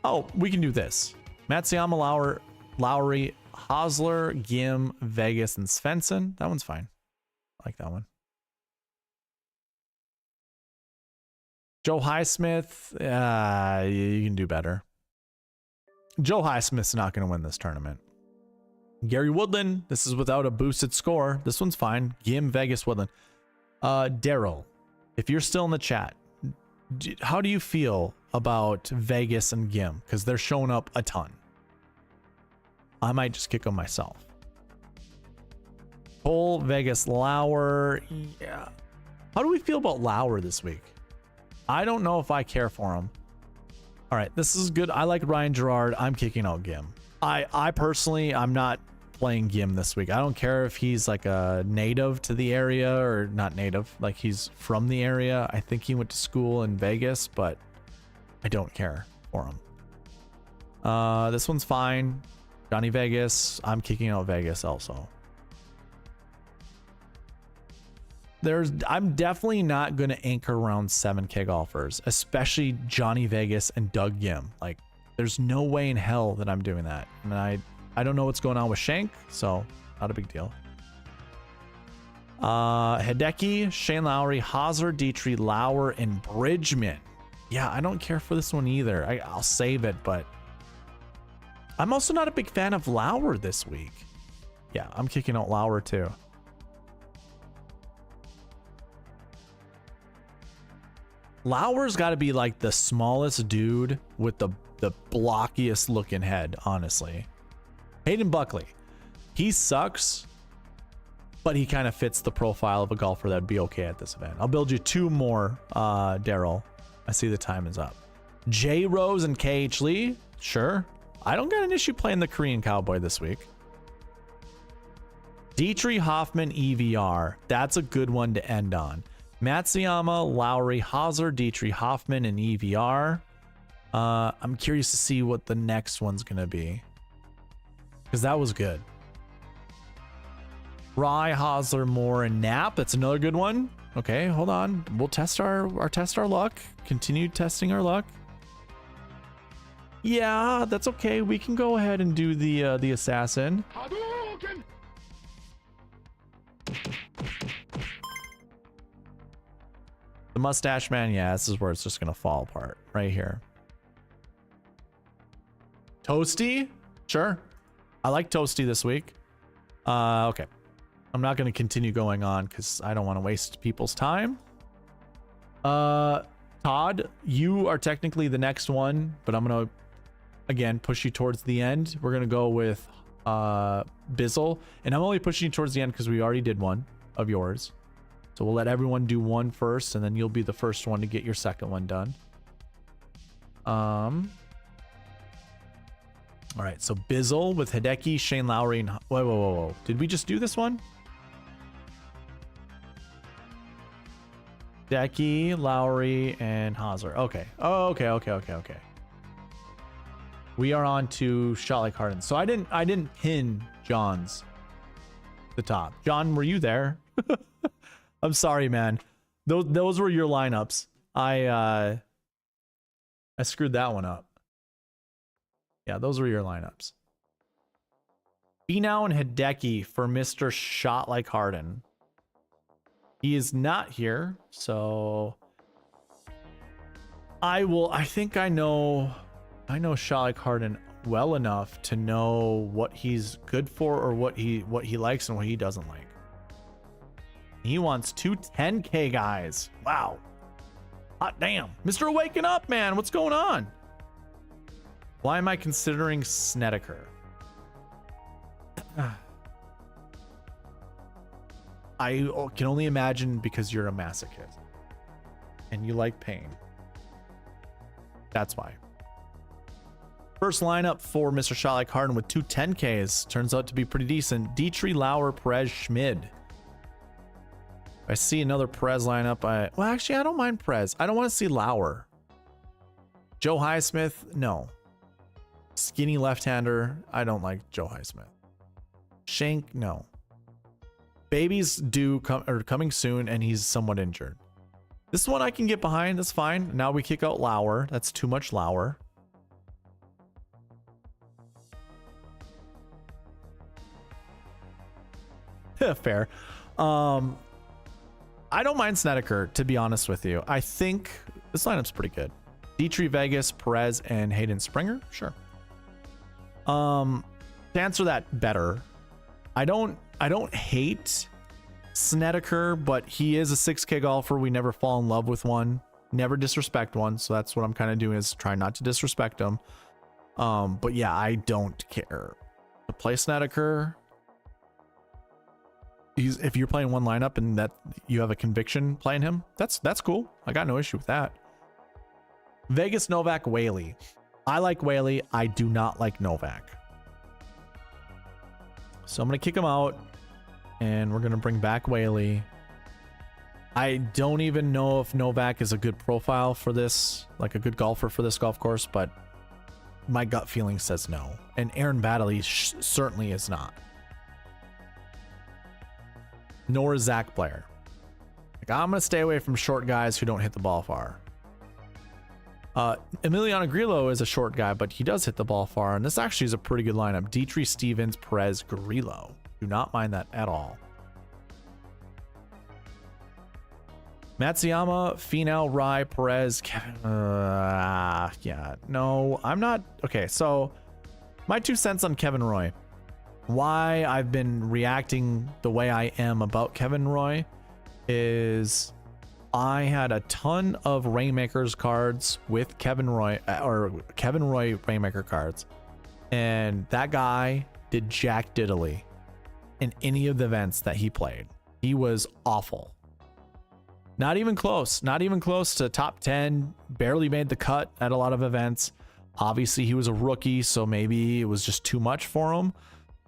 Oh, we can do this. Matsuyama, Lowry, Hosler, Gim, Vegas, and Svensson. That one's fine. I like that one. Joe Highsmith, you can do better. Joe Highsmith's not going to win this tournament. Gary Woodland, this is without a boosted score. This one's fine. Gim, Vegas, Woodland. Daryl, if you're still in the chat, how do you feel about Vegas and Gim? Because they're showing up a ton. I might just kick them myself. Cole, Vegas, Lauer. Yeah. How do we feel about Lauer this week? I don't know if I care for him. All right, this is good. I like Ryan Gerard. I'm kicking out Gim. I personally, I'm not playing Gim this week. I don't care if he's like a native to the area or not native, like he's from the area. I think he went to school in Vegas, but I don't care for him. This one's fine. Johnny Vegas. I'm kicking out Vegas also. I'm definitely not going to anchor around 7K golfers, especially Johnny Vegas and Doug Gim. Like, there's no way in hell that I'm doing that. And I don't know what's going on with Shank, so not a big deal. Hideki, Shane Lowry, Hosler, Dietrich, Lauer, and Bridgman. Yeah, I don't care for this one either. I'll save it, but I'm also not a big fan of Lauer this week. Yeah, I'm kicking out Lauer too. Lauer's got to be like the smallest dude with the blockiest looking head, honestly. Hayden Buckley, he sucks, but he kind of fits the profile of a golfer that'd be okay at this event. I'll build you 2 more, Daryl. I see the time is up. J Rose and KH Lee, sure. I don't got an issue playing the Korean Cowboy this week. Dietrich Hoffman EVR, that's a good one to end on. Matsuyama, Lowry, Hauser, Dietrich Hoffman, and EVR. I'm curious to see what the next one's gonna be, because that was good. Rye, Hosler, Moore, and Knapp. That's another good one. Okay, hold on. We'll test our luck. Continue testing our luck. Yeah, that's okay. We can go ahead and do the assassin. Hadouken! The mustache man, yeah, this is where it's just gonna fall apart right here. Toasty, sure. I like Toasty this week. Okay. I'm not gonna continue going on because I don't want to waste people's time. Todd, you are technically the next one, but I'm gonna again push you towards the end. We're gonna go with Bizzle, and I'm only pushing you towards the end because we already did one of yours. So we'll let everyone do one first, and then you'll be the first one to get your second one done. All right, so Bizzle with Hideki, Shane Lowry, and whoa. Did we just do this one? Hideki, Lowry, and Hauser. Okay. Oh, okay. We are on to Shot Like Harden. So I didn't pin John's the top. John, were you there? I'm sorry, man. Those were your lineups. I screwed that one up. Yeah, those were your lineups. Finau and Hideki for Mr. Shot Like Harden. He is not here, so I think I know Shot Like Harden well enough to know what he's good for, or what he likes and what he doesn't like. He wants 2 10K guys. Wow. Hot damn. Mr. Waking Up, man. What's going on? Why am I considering Snedeker? I can only imagine because you're a masochist and you like pain. That's why. First lineup for Mr. Shot Like Harden with 2 10Ks turns out to be pretty decent. Dietrich, Lauer, Perez, Schmid. I see another Perez lineup. Well, actually, I don't mind Perez. I don't want to see Lauer. Joe Highsmith, no. Skinny left-hander, I don't like Joe Highsmith. Shank, no. Baby's coming soon, and he's somewhat injured. This one I can get behind. That's fine. Now we kick out Lauer. That's too much Lauer. Fair. I don't mind Snedeker, to be honest with you. I think this lineup's pretty good. Dietrich, Vegas, Perez, and Hayden Springer. Sure. To answer that better, I don't hate Snedeker, but he is a 6K golfer. We never fall in love with one, never disrespect one. So that's what I'm kind of doing, is try not to disrespect him. But yeah, I don't care to play Snedeker. If you're playing one lineup and that you have a conviction playing him, that's cool. I got no issue with that. Vegas, Novak, Whaley. I like Whaley. I do not like Novak. So I'm going to kick him out, and we're going to bring back Whaley. I don't even know if Novak is a good profile for this, like a good golfer for this golf course, but my gut feeling says no. And Aaron Baddeley certainly is not. Nor is Zach Blair. Like, I'm going to stay away from short guys who don't hit the ball far. Emiliano Grillo is a short guy, but he does hit the ball far, and this actually is a pretty good lineup. Dietrich, Stevens, Perez, Grillo. Do not mind that at all. Matsuyama, Finau, Rye, Perez, Kevin. Yeah, no, I'm not. Okay, so my 2 cents on Kevin Roy. Why I've been reacting the way I am about Kevin Roy is I had a ton of Rainmakers cards with Kevin Roy, or Kevin Roy Rainmaker cards, and that guy did jack diddly. in any of the events that he played. He was awful. Not even close. Not even close to top 10. Barely made the cut at a lot of events. Obviously, he was a rookie, so maybe it was just too much for him.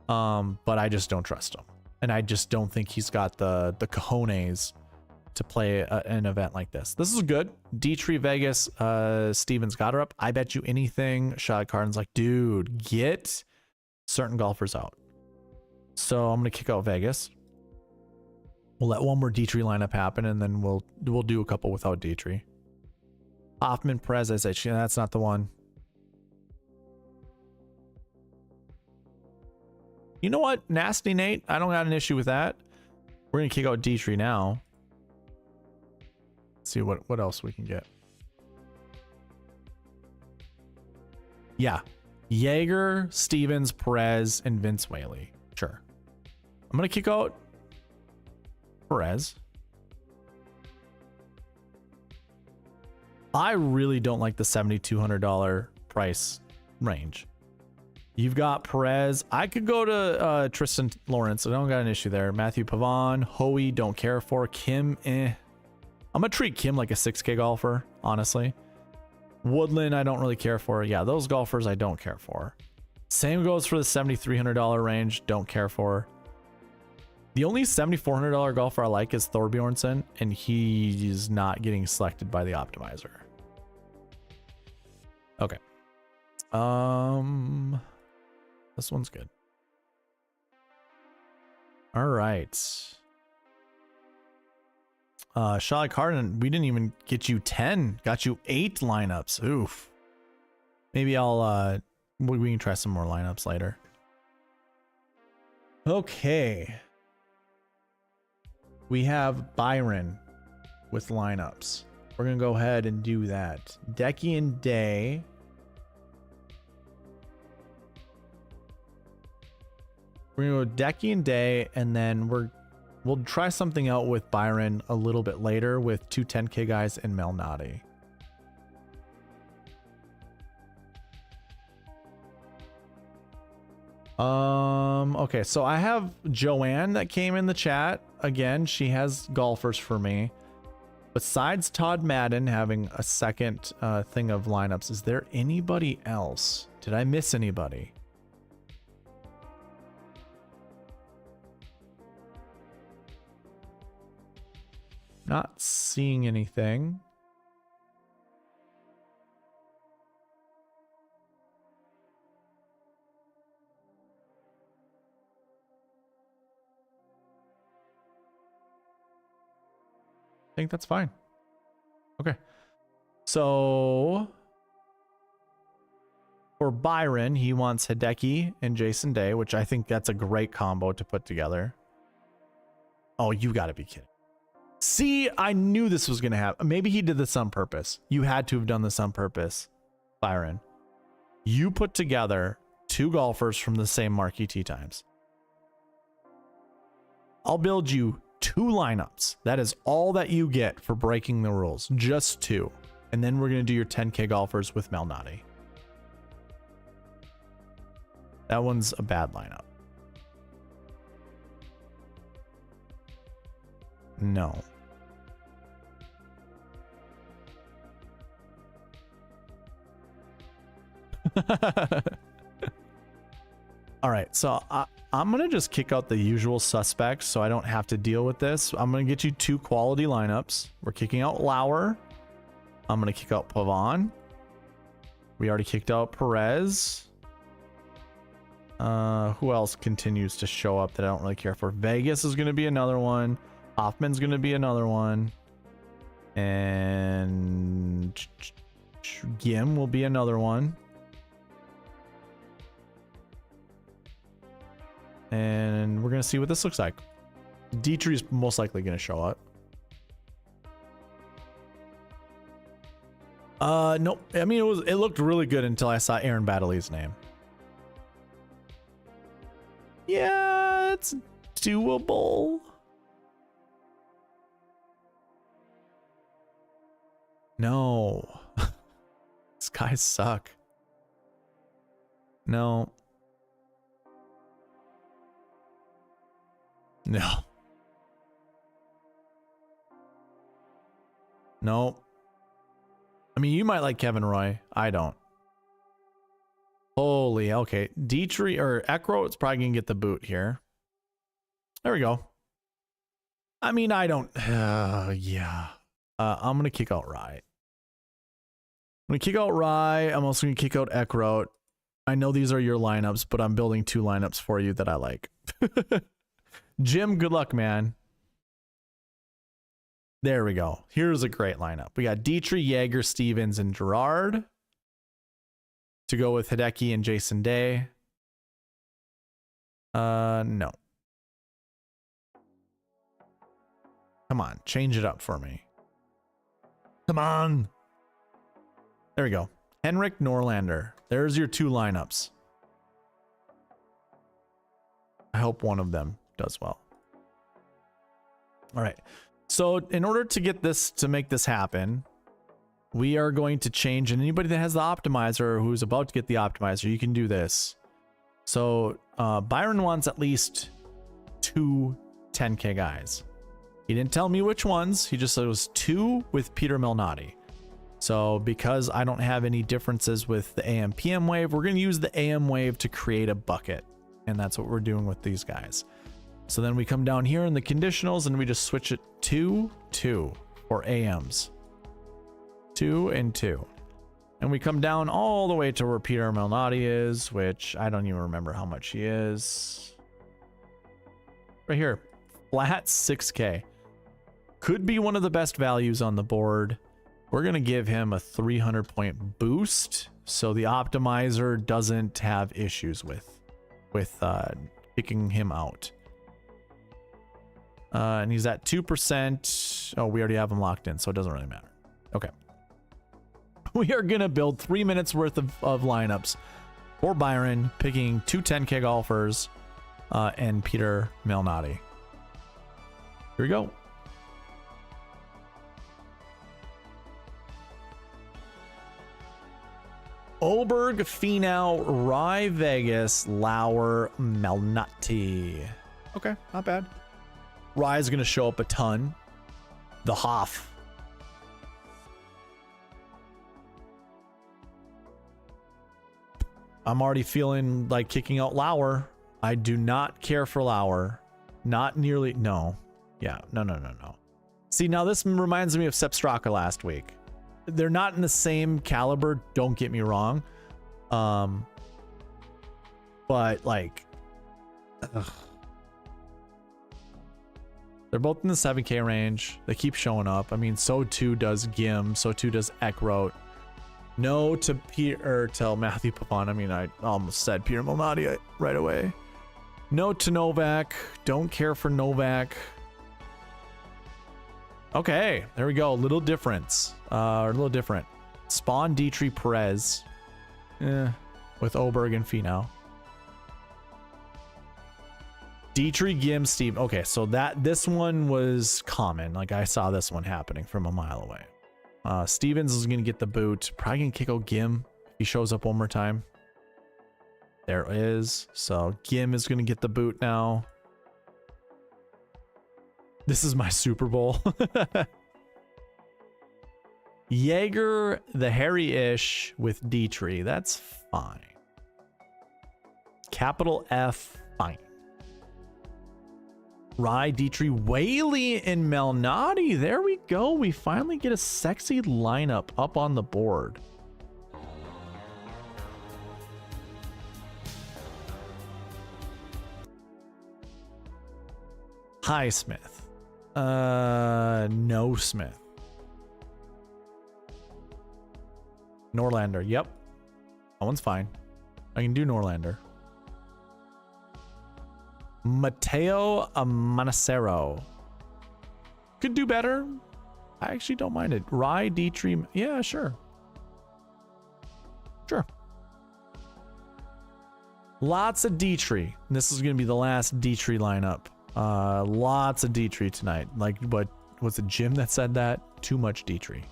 But I just don't trust him. And I just don't think he's got the cojones to play an event like this. This is good. D-Tree Vegas, Stevens got her up. I bet you anything. Shad Carden's like, dude, get certain golfers out. So I'm going to kick out Vegas. We'll let one more D-Tree lineup happen, and then we'll do a couple without D-Tree. Hoffman, Perez, I said, yeah, that's not the one. You know what? Nasty Nate, I don't got an issue with that. We're going to kick out D-Tree now. Let's see what else we can get. Yeah. Jaeger, Stevens, Perez, and Vince Whaley. Sure. I'm going to kick out Perez. I really don't like the $7,200 price range. You've got Perez. I could go to Tristan Lawrence. I don't got an issue there. Matthew Pavon, Hoey, don't care for. Kim, I'm gonna treat Kim like a 6K golfer, honestly. Woodland, I don't really care for. Yeah, those golfers I don't care for. Same goes for the $7,300 range. Don't care for. The only $7,400 golfer I like is Thorbjornsen, and he's not getting selected by the optimizer. Okay. This one's good. All right. Shad Carden, we didn't even get you 10. Got you 8 lineups. Oof. Maybe I'll we can try some more lineups later. Okay. We have Byron with lineups. We're gonna go ahead and do that. Decky and Day. We're gonna go Decky and Day, and then we'll try something out with Byron a little bit later with 2 10K guys and Malnati. Okay, so I have Joanne that came in the chat. Again, she has golfers for me. Besides Todd Madden having a second thing of lineups, is there anybody else? Did I miss anybody? Not seeing anything. I think that's fine. Okay. So for Byron, he wants Hideki and Jason Day, which I think that's a great combo to put together. Oh, you gotta be kidding. See, I knew this was going to happen. Maybe he did this on purpose. You had to have done this on purpose, Byron. You put together 2 golfers from the same Marquee Tee Times. I'll build you 2 lineups. That is all that you get for breaking the rules. Just 2. And then we're going to do your 10K golfers with Malnati. That one's a bad lineup. No. All right, so I'm gonna just kick out the usual suspects so I don't have to deal with this. I'm gonna get you 2 quality lineups. We're kicking out Lauer. I'm gonna kick out Pavon. We already kicked out Perez. Who else continues to show up that I don't really care for? Vegas is gonna be another one. Hoffman's gonna be another one. And Gim will be another one. And we're going to see what this looks like. Dietrich is most likely going to show up. Nope. I mean, it looked really good until I saw Aaron Baddeley's name. Yeah, it's doable. No. These guys suck. No. No. No. I mean, you might like Kevin Roy. I don't. Holy, okay. Dietrich or Ekro, it's probably going to get the boot here. There we go. I mean, I don't. Yeah. I'm going to kick out Rye. I'm going to kick out Rye. I'm also going to kick out Ekro. I know these are your lineups, but I'm building 2 lineups for you that I like. Jim, good luck, man. There we go. Here's a great lineup. We got Dietrich, Jaeger, Stevens, and Gerard to go with Hideki and Jason Day. No. Come on, change it up for me. Come on. There we go. Henrik Norlander. There's your 2 lineups. I hope one of them does well. All right. So in order to get this, to make this happen, we are going to change, and anybody that has the optimizer or who's about to get the optimizer, you can do this. So Byron wants at least 2 10K guys. He didn't tell me which ones. He just said it was 2 with Peter Malnati. So because I don't have any differences with the AM PM wave, we're going to use the AM wave to create a bucket. And that's what we're doing with these guys. So then we come down here in the conditionals and we just switch it to 2 for AMs. 2 and 2. And we come down all the way to where Peter Malnati is, which I don't even remember how much he is. Right here, flat 6K. Could be one of the best values on the board. We're going to give him a 300 point boost so the optimizer doesn't have issues with kicking him out. And he's at 2%. Oh, we already have him locked in, so it doesn't really matter. Okay. We are going to build 3 minutes worth of lineups for Byron, picking 2 10K golfers and Peter Malnati. Here we go. Oberg, Finau, Rye, Vegas, Lauer, Malnati. Okay, not bad. Rye is going to show up a ton. The Hoff. I'm already feeling like kicking out Lauer. I do not care for Lauer. Not nearly. No. Yeah. No. See, now this reminds me of Sepp Straka last week. They're not in the same caliber. Don't get me wrong. But like, ugh. They're both in the 7K range. They keep showing up. I mean, so too does Gim. So too does Ekroat. No to Peter, or tell Matthew Papon. I mean, I almost said Peter Malnati right away. No to Novak. Don't care for Novak. Okay, there we go. A little difference. A little different. Spawn, Dietrich, Perez. With Oberg and Finau. Dietrich, Gim, Steve. Okay, so this one was common. Like I saw this one happening from a mile away. Stevens is gonna get the boot. Probably gonna kick out Gim if he shows up one more time. There it is. So Gim is gonna get the boot now. This is my Super Bowl. Jaeger, the hairy-ish with Dietrich. That's fine. Capital F, fine. Rye, Dietrich, Whaley, and Malnati. There we go. We finally get a sexy lineup up on the board. Hi, Smith. No Smith. Norlander. Yep. That one's fine. I can do Norlander. Mateo Manacero. Could do better. I actually don't mind it. Rye, Dietrich. Yeah, sure. Sure. Lots of Dietrich. This is going to be the last Dietrich lineup. Lots of Dietrich tonight. Like, what was it Jim that said that? Too much Dietrich.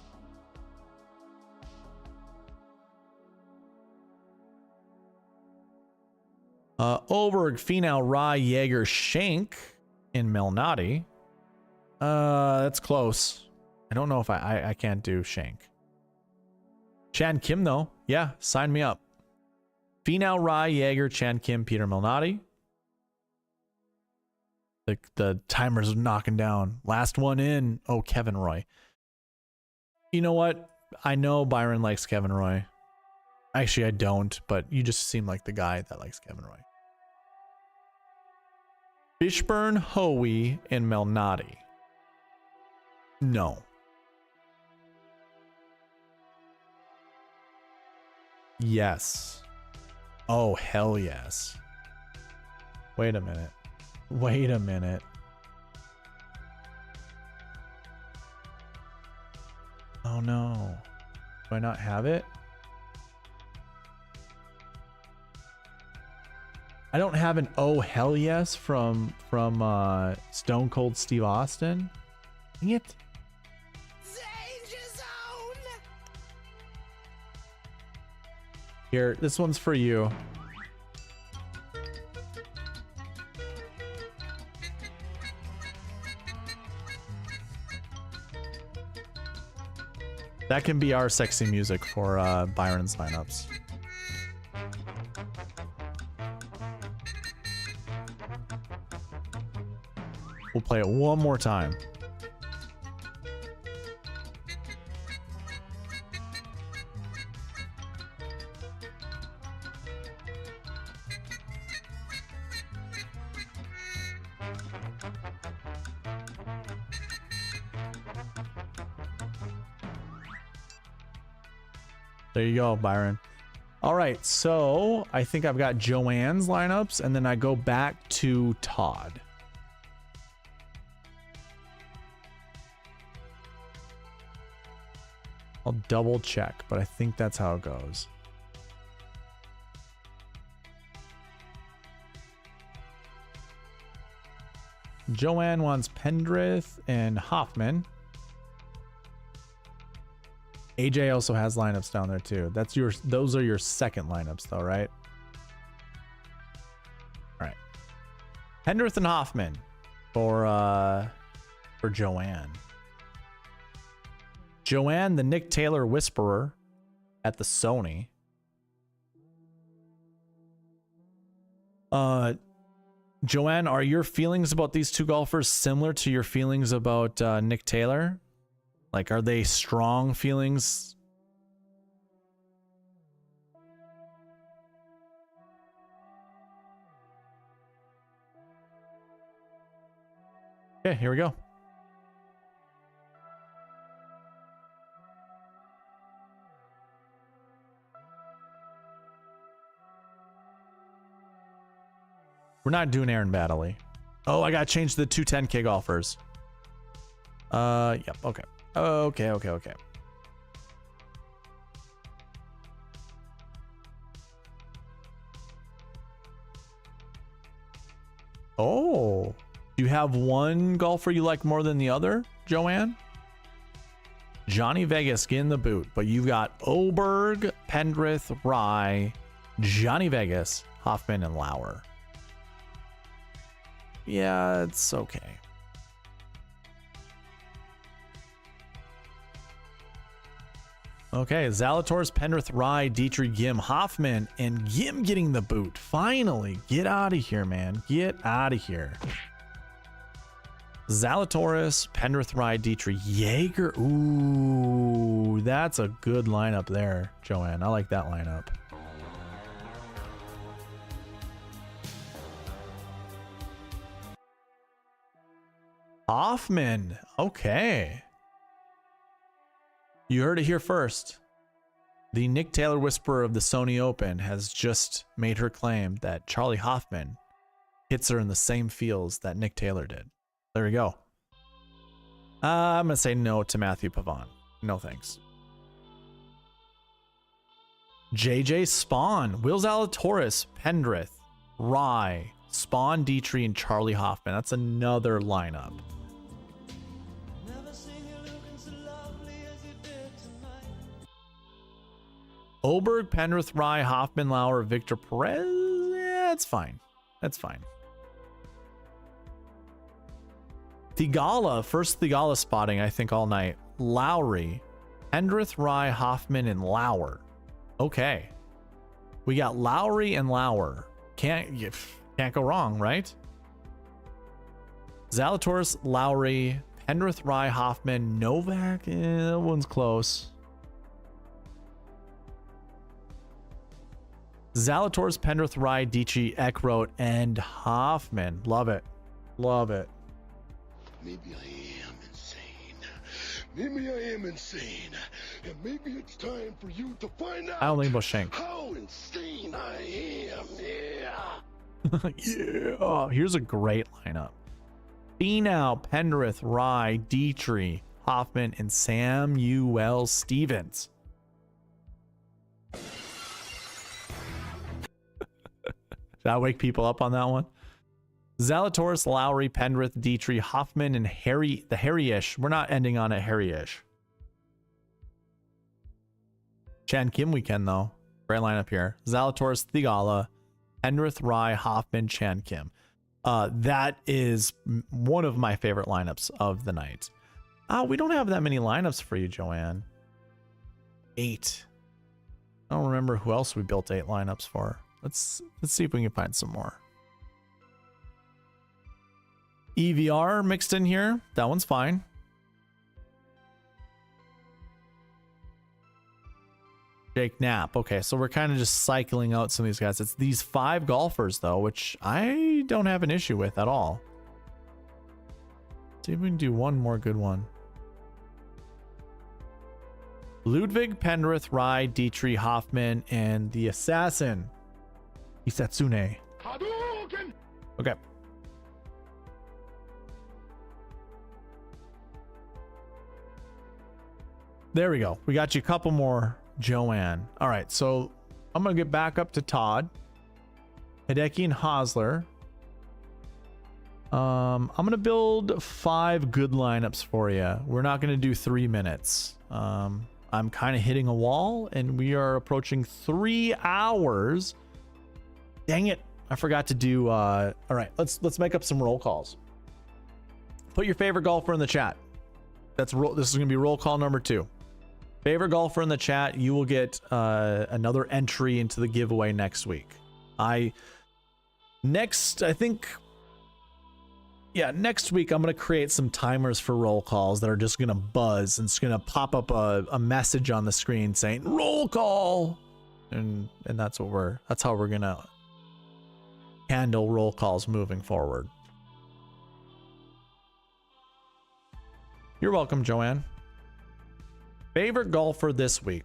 Oberg, Finau, Rye, Jaeger, Schenk. in Melnati. That's close. I don't know if I can't do Shank. Chan Kim though. Yeah, sign me up. Finau, Rai, Jaeger, Chan Kim, Peter Malnati. The timer's knocking down. Last one in. Oh, Kevin Roy. You know what? I know Byron likes Kevin Roy. Actually, I don't, but you just seem like the guy that likes Kevin Roy. Fishburne, Hoey, and Melnati. No. Yes. Oh, hell yes. Wait a minute. Wait a minute. Oh no. Do I not have it? I don't have an oh hell yes from Stone Cold Steve Austin. Dang it. Here, this one's for you. That can be our sexy music for Byron's lineups. We'll play it one more time. There you go, Byron. All right, so I think I've got Joanne's lineups, and then I go back to Todd. I'll double check, but I think that's how it goes. Joanne wants Pendrith and Hoffman. AJ also has lineups down there too. That's yours. Those are your second lineups though, right? All right. Pendrith and Hoffman for Joanne. Joanne, the Nick Taylor Whisperer at the Sony. Joanne, are your feelings about these two golfers similar to your feelings about Nick Taylor? Like, are they strong feelings? Okay, here we go. We're not doing Aaron Baddeley. Oh, I gotta change the 210K golfers. Yep, okay. Okay. Oh, you have one golfer you like more than the other, Joanne? Johnny Vegas getting the boot, but you've got Oberg, Pendrith, Rye, Johnny Vegas, Hoffman, and Lauer. Yeah, it's okay. Okay, Zalatoris, Pendrith, Rye, Dietrich, Gim, Hoffman, and Gim getting the boot. Finally, get out of here, man. Get out of here. Zalatoris, Pendrith, Rye, Dietrich, Jaeger. Ooh, that's a good lineup there, Joanne. I like that lineup. Hoffman. Okay. You heard it here first. The Nick Taylor Whisperer of the Sony Open has just made her claim that Charlie Hoffman hits her in the same feels that Nick Taylor did. There we go. I'm going to say no to Matthew Pavon. No thanks. JJ Spawn, Will Zalatoris, Pendrith, Rye, Spawn, Dietrich, and Charlie Hoffman. That's another lineup. Oberg, Pendrith, Rye, Hoffman, Lauer, Victor Perez. Yeah, that's fine. That's fine. Thigala, first Thigala spotting, I think, all night. Lowry, Pendrith, Rye, Hoffman, and Lauer. Okay. We got Lowry and Lauer. Can't go wrong, right? Zalatoris, Lowry, Pendrith, Rye, Hoffman, Novak. That one's close. Zalatoris, Pendrith, Rye, Dici, Eckroat, and Hoffman. Love it. Love it. Maybe I am insane. Maybe I am insane. And maybe it's time for you to find out I only Boshenk. how insane I am. Yeah. Yeah. Oh, here's a great lineup. Finau, Pendrith, Rye, Dietrich, Hoffman, and Samuel Stevens. Did I wake people up on that one? Zalatoris, Lowry, Pendrith, Dietrich, Hoffman, and Harry, the Harry-ish. We're not ending on a Harry-ish. Chan Kim weekend, though. Great lineup here. Zalatoris, Thigala, Pendrith, Rye, Hoffman, Chan Kim. That is one of my favorite lineups of the night. We don't have that many lineups for you, Joanne. 8. I don't remember who else we built 8 lineups for. Let's see if we can find some more. EVR mixed in here. That one's fine. Jake Knapp. Okay, so we're kind of just cycling out some of these guys. It's these 5 golfers, though, which I don't have an issue with at all. See if we can do one more good one. Ludwig, Pendrith, Rye, Dietrich, Hoffman, and the Assassin, Isatsune. Hadouken! Okay. There we go. We got you a couple more, Joanne. All right, so I'm going to get back up to Todd, Hideki, and Hosler. I'm going to build 5 good lineups for you. We're not going to do 3 minutes. I'm kind of hitting a wall, and we are approaching 3 hours. Dang it. I forgot to do, all right, let's make up some roll calls. Put your favorite golfer in the chat. This is going to be roll call number 2. Favorite golfer in the chat, you will get another entry into the giveaway next week. Next week I'm going to create some timers for roll calls that are just going to buzz, and it's going to pop up a message on the screen saying roll call, and that's how we're going to handle roll calls moving forward. You're welcome, Joanne. Favorite golfer this week.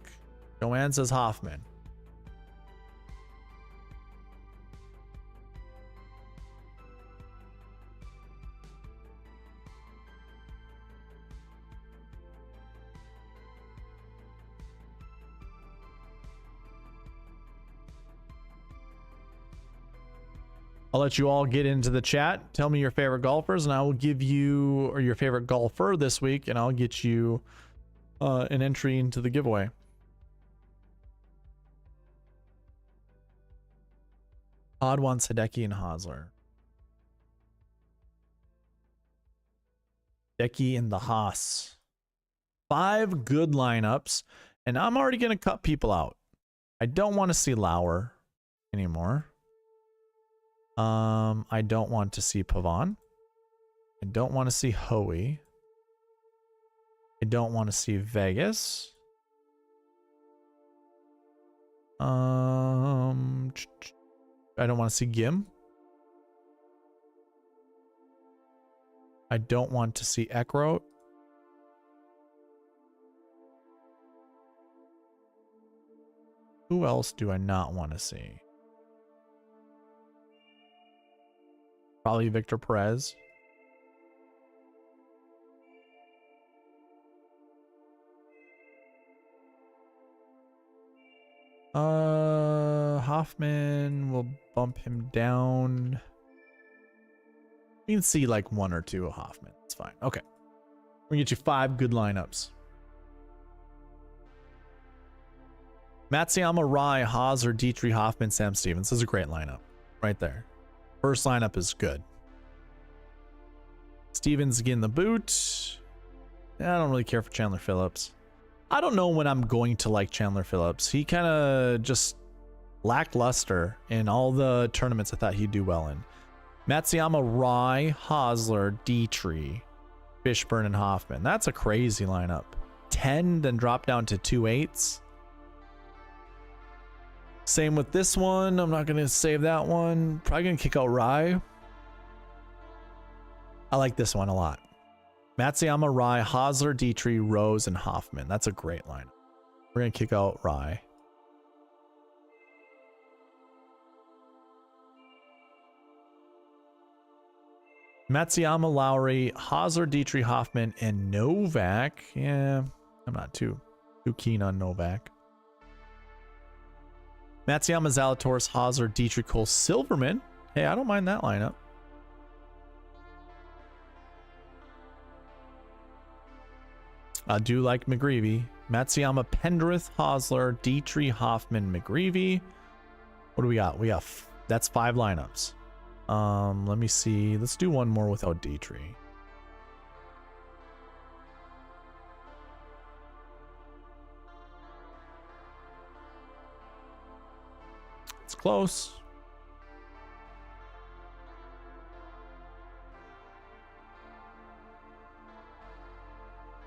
Joanne says Hoffman. I'll let you all get into the chat. Tell me your favorite golfers, and I will give you, or your favorite golfer this week, and I'll get you an entry into the giveaway. Todd wants Hideki and Hosler. Hideki and the Haas. 5 good lineups, and I'm already going to cut people out. I don't want to see Lauer anymore. I don't want to see Pavon. I don't want to see Hoey. I don't want to see Vegas. I don't want to see Gim. I don't want to see Eckroat. Who else do I not want to see? Probably Victor Perez. Hoffman, will bump him down. You can see like 1 or 2 of Hoffman. It's fine. Okay. We're gonna get you 5 good lineups. Matsuyama, Rye, Hauser, Dietrich, Hoffman, Sam Stevens. This is a great lineup right there. First lineup is good. Stevens getting the boot. I don't really care for Chandler Phillips. I don't know when I'm going to like Chandler Phillips. He kind of just lackluster in all the tournaments I thought he'd do well in. Matsuyama, Rye, Hosler, Dietrich, Fishburne, and Hoffman. That's a crazy lineup. 10, then drop down to 2 8s. Same with this one. I'm not going to save that one. Probably going to kick out Rye. I like this one a lot. Matsuyama, Rye, Hosler, Dietrich, Rose, and Hoffman. That's a great lineup. We're going to kick out Rye. Matsuyama, Lowry, Hosler, Dietrich, Hoffman, and Novak. Yeah, I'm not too keen on Novak. Matsuyama, Zalatoris, Hosler, Dietrich, Cole, Silverman. Hey, I don't mind that lineup. I do like McGreevy. Matsuyama, Pendrith, Hosler, Dietrich, Hoffman, McGreevy. What do we got? We got that's 5 lineups. Let me see. Let's do one more without Dietrich. It's close.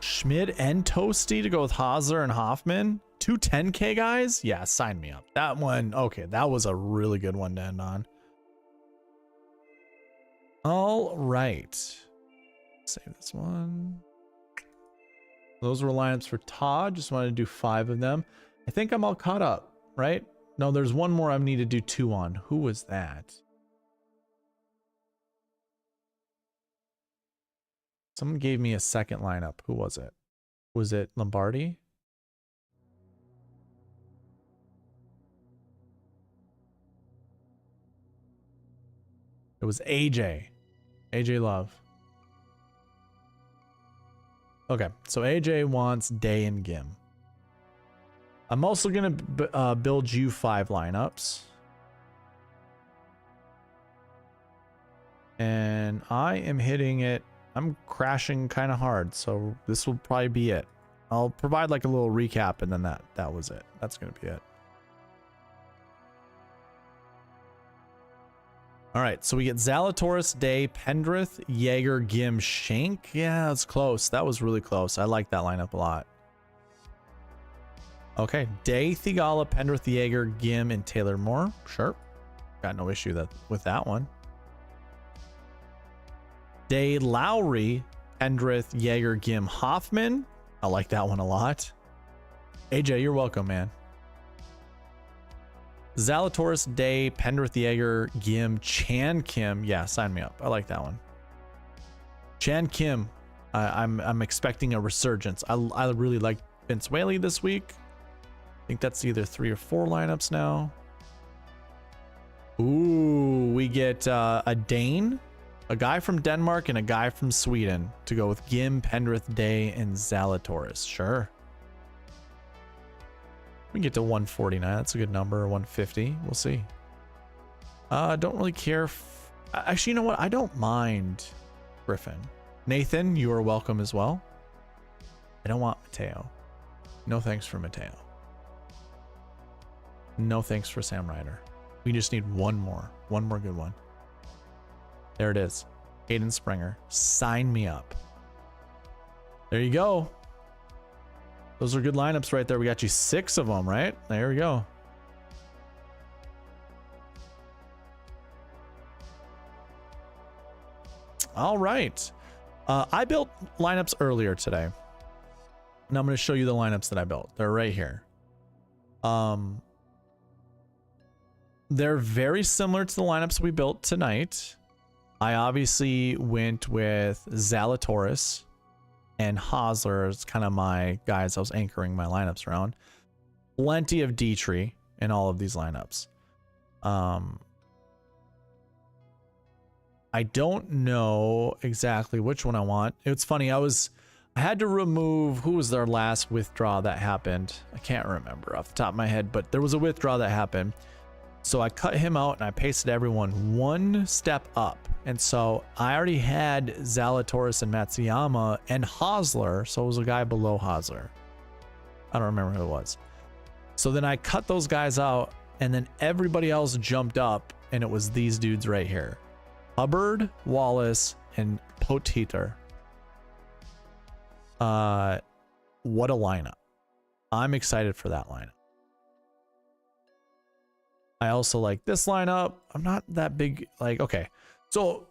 Schmid and Toasty to go with Hosler and Hoffman. 2 10K guys? Yeah, sign me up. That one, okay, that was a really good one to end on. All right. Save this one. Those were lineups for Todd. Just wanted to do 5 of them. I think I'm all caught up, right? No, there's one more I need to do 2 on. Who was that? Someone gave me a second lineup. Who was it? Was it Lombardi? It was AJ. AJ Love. Okay, so AJ wants Day and Gim. I'm also going to build you 5 lineups. And I am hitting it. I'm crashing kind of hard, so this will probably be it. I'll provide like a little recap, and then that was it. That's going to be it. All right, so we get Zalatoris, Day, Pendrith, Jaeger, Gim, Shank. Yeah, that's close. That was really close. I like that lineup a lot. Okay, Day, Thigala, Pendrith, Jaeger, Gim, and Taylor Moore. Sure. Got no issue with that one. Day, Lowry, Pendrith, Jaeger, Gim, Hoffman. I like that one a lot. AJ, you're welcome, man. Zalatoris, Day, Pendrith, Jaeger, Gim, Chan Kim. Yeah, sign me up. I like that one. Chan Kim. I'm expecting a resurgence. I really like Vince Whaley this week. I think that's either 3 or 4 lineups now. Ooh, we get a Dane, a guy from Denmark, and a guy from Sweden to go with Gim, Pendrith, Day, and Zalatoris. Sure. We can get to 149. That's a good number. 150. We'll see. Don't really care. Actually, you know what? I don't mind Griffin. Nathan, you are welcome as well. I don't want Mateo. No thanks for Mateo. No thanks for Sam Ryder. We just need one more good one. There it is. Hayden Springer. Sign me up. There you go. Those are good lineups right there. We got you 6 of them, right? There we go. All right. I built lineups earlier today. And I'm going to show you the lineups that I built. They're right here. They're very similar to the lineups we built tonight. I obviously went with Zalatoris and Hosler as kind of my guys I was anchoring my lineups around. Plenty of Dietrich in all of these lineups. I don't know exactly which one I want. It's funny, I had to remove, who was their last withdraw that happened? I can't remember off the top of my head, but there was a withdraw that happened. So I cut him out and I pasted everyone 1 step up. And so I already had Zalatoris and Matsuyama and Hosler. So it was a guy below Hosler. I don't remember who it was. So then I cut those guys out, and then everybody else jumped up, and it was these dudes right here. Hubbard, Wallace, and Potiter. What a lineup. I'm excited for that lineup. I also like this lineup. I'm not that big, like, okay. So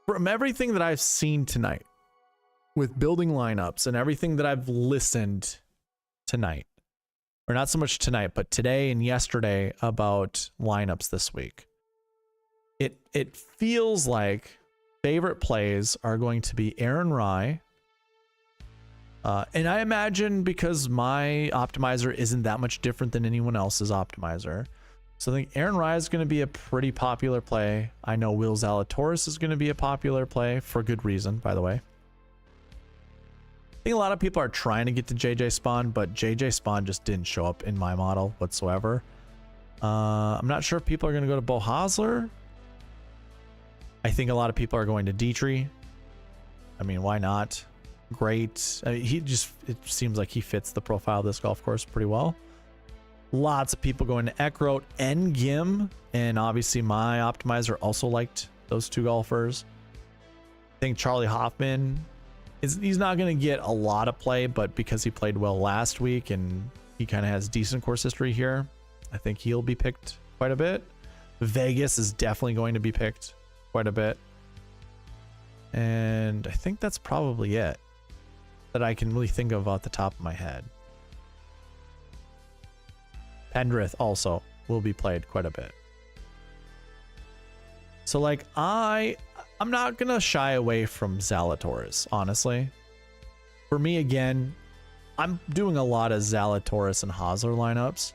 from everything that I've seen tonight with building lineups and everything that I've listened tonight, or not so much tonight, but today and yesterday about lineups this week, it feels like favorite plays are going to be Aaron Rye. And I imagine because my optimizer isn't that much different than anyone else's optimizer. So I think Aaron Rye is going to be a pretty popular play. I know Will Zalatoris is going to be a popular play for good reason, by the way. I think a lot of people are trying to get to JJ Spawn, but JJ Spawn just didn't show up in my model whatsoever. I'm not sure if people are going to go to Bo Hosler. I think a lot of people are going to Dietrich. I mean, why not? Great. It seems like he fits the profile of this golf course pretty well. Lots of people going to Eckroat and Gim, and obviously my optimizer also liked those two golfers. I think Charlie Hoffman he's not going to get a lot of play, but because he played well last week and he kind of has decent course history here, I think he'll be picked quite a bit. Vegas is definitely going to be picked quite a bit. And I think that's probably it that I can really think of off the top of my head. Pendrith also will be played quite a bit. So like I'm not gonna shy away from Zalatoris, honestly. For me, again, I'm doing a lot of Zalatoris and Hosler lineups.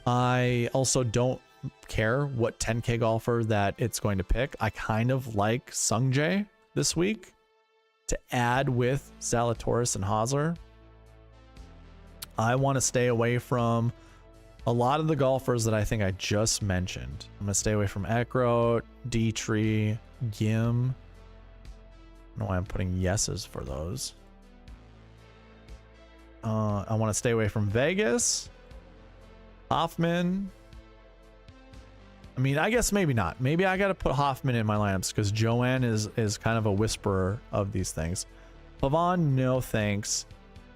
I also don't care what 10K golfer that it's going to pick. I kind of like Sungjae this week to add with Zalatoris and Hosler. I want to stay away from a lot of the golfers that I think I just mentioned. I'm going to stay away from Eckroat, Dietrich, Gim. I don't know why I'm putting yeses for those. I want to stay away from Vegas, Hoffman. I mean, I guess maybe not. Maybe I got to put Hoffman in my lineups because Joanne is kind of a whisperer of these things. Pavon, no thanks.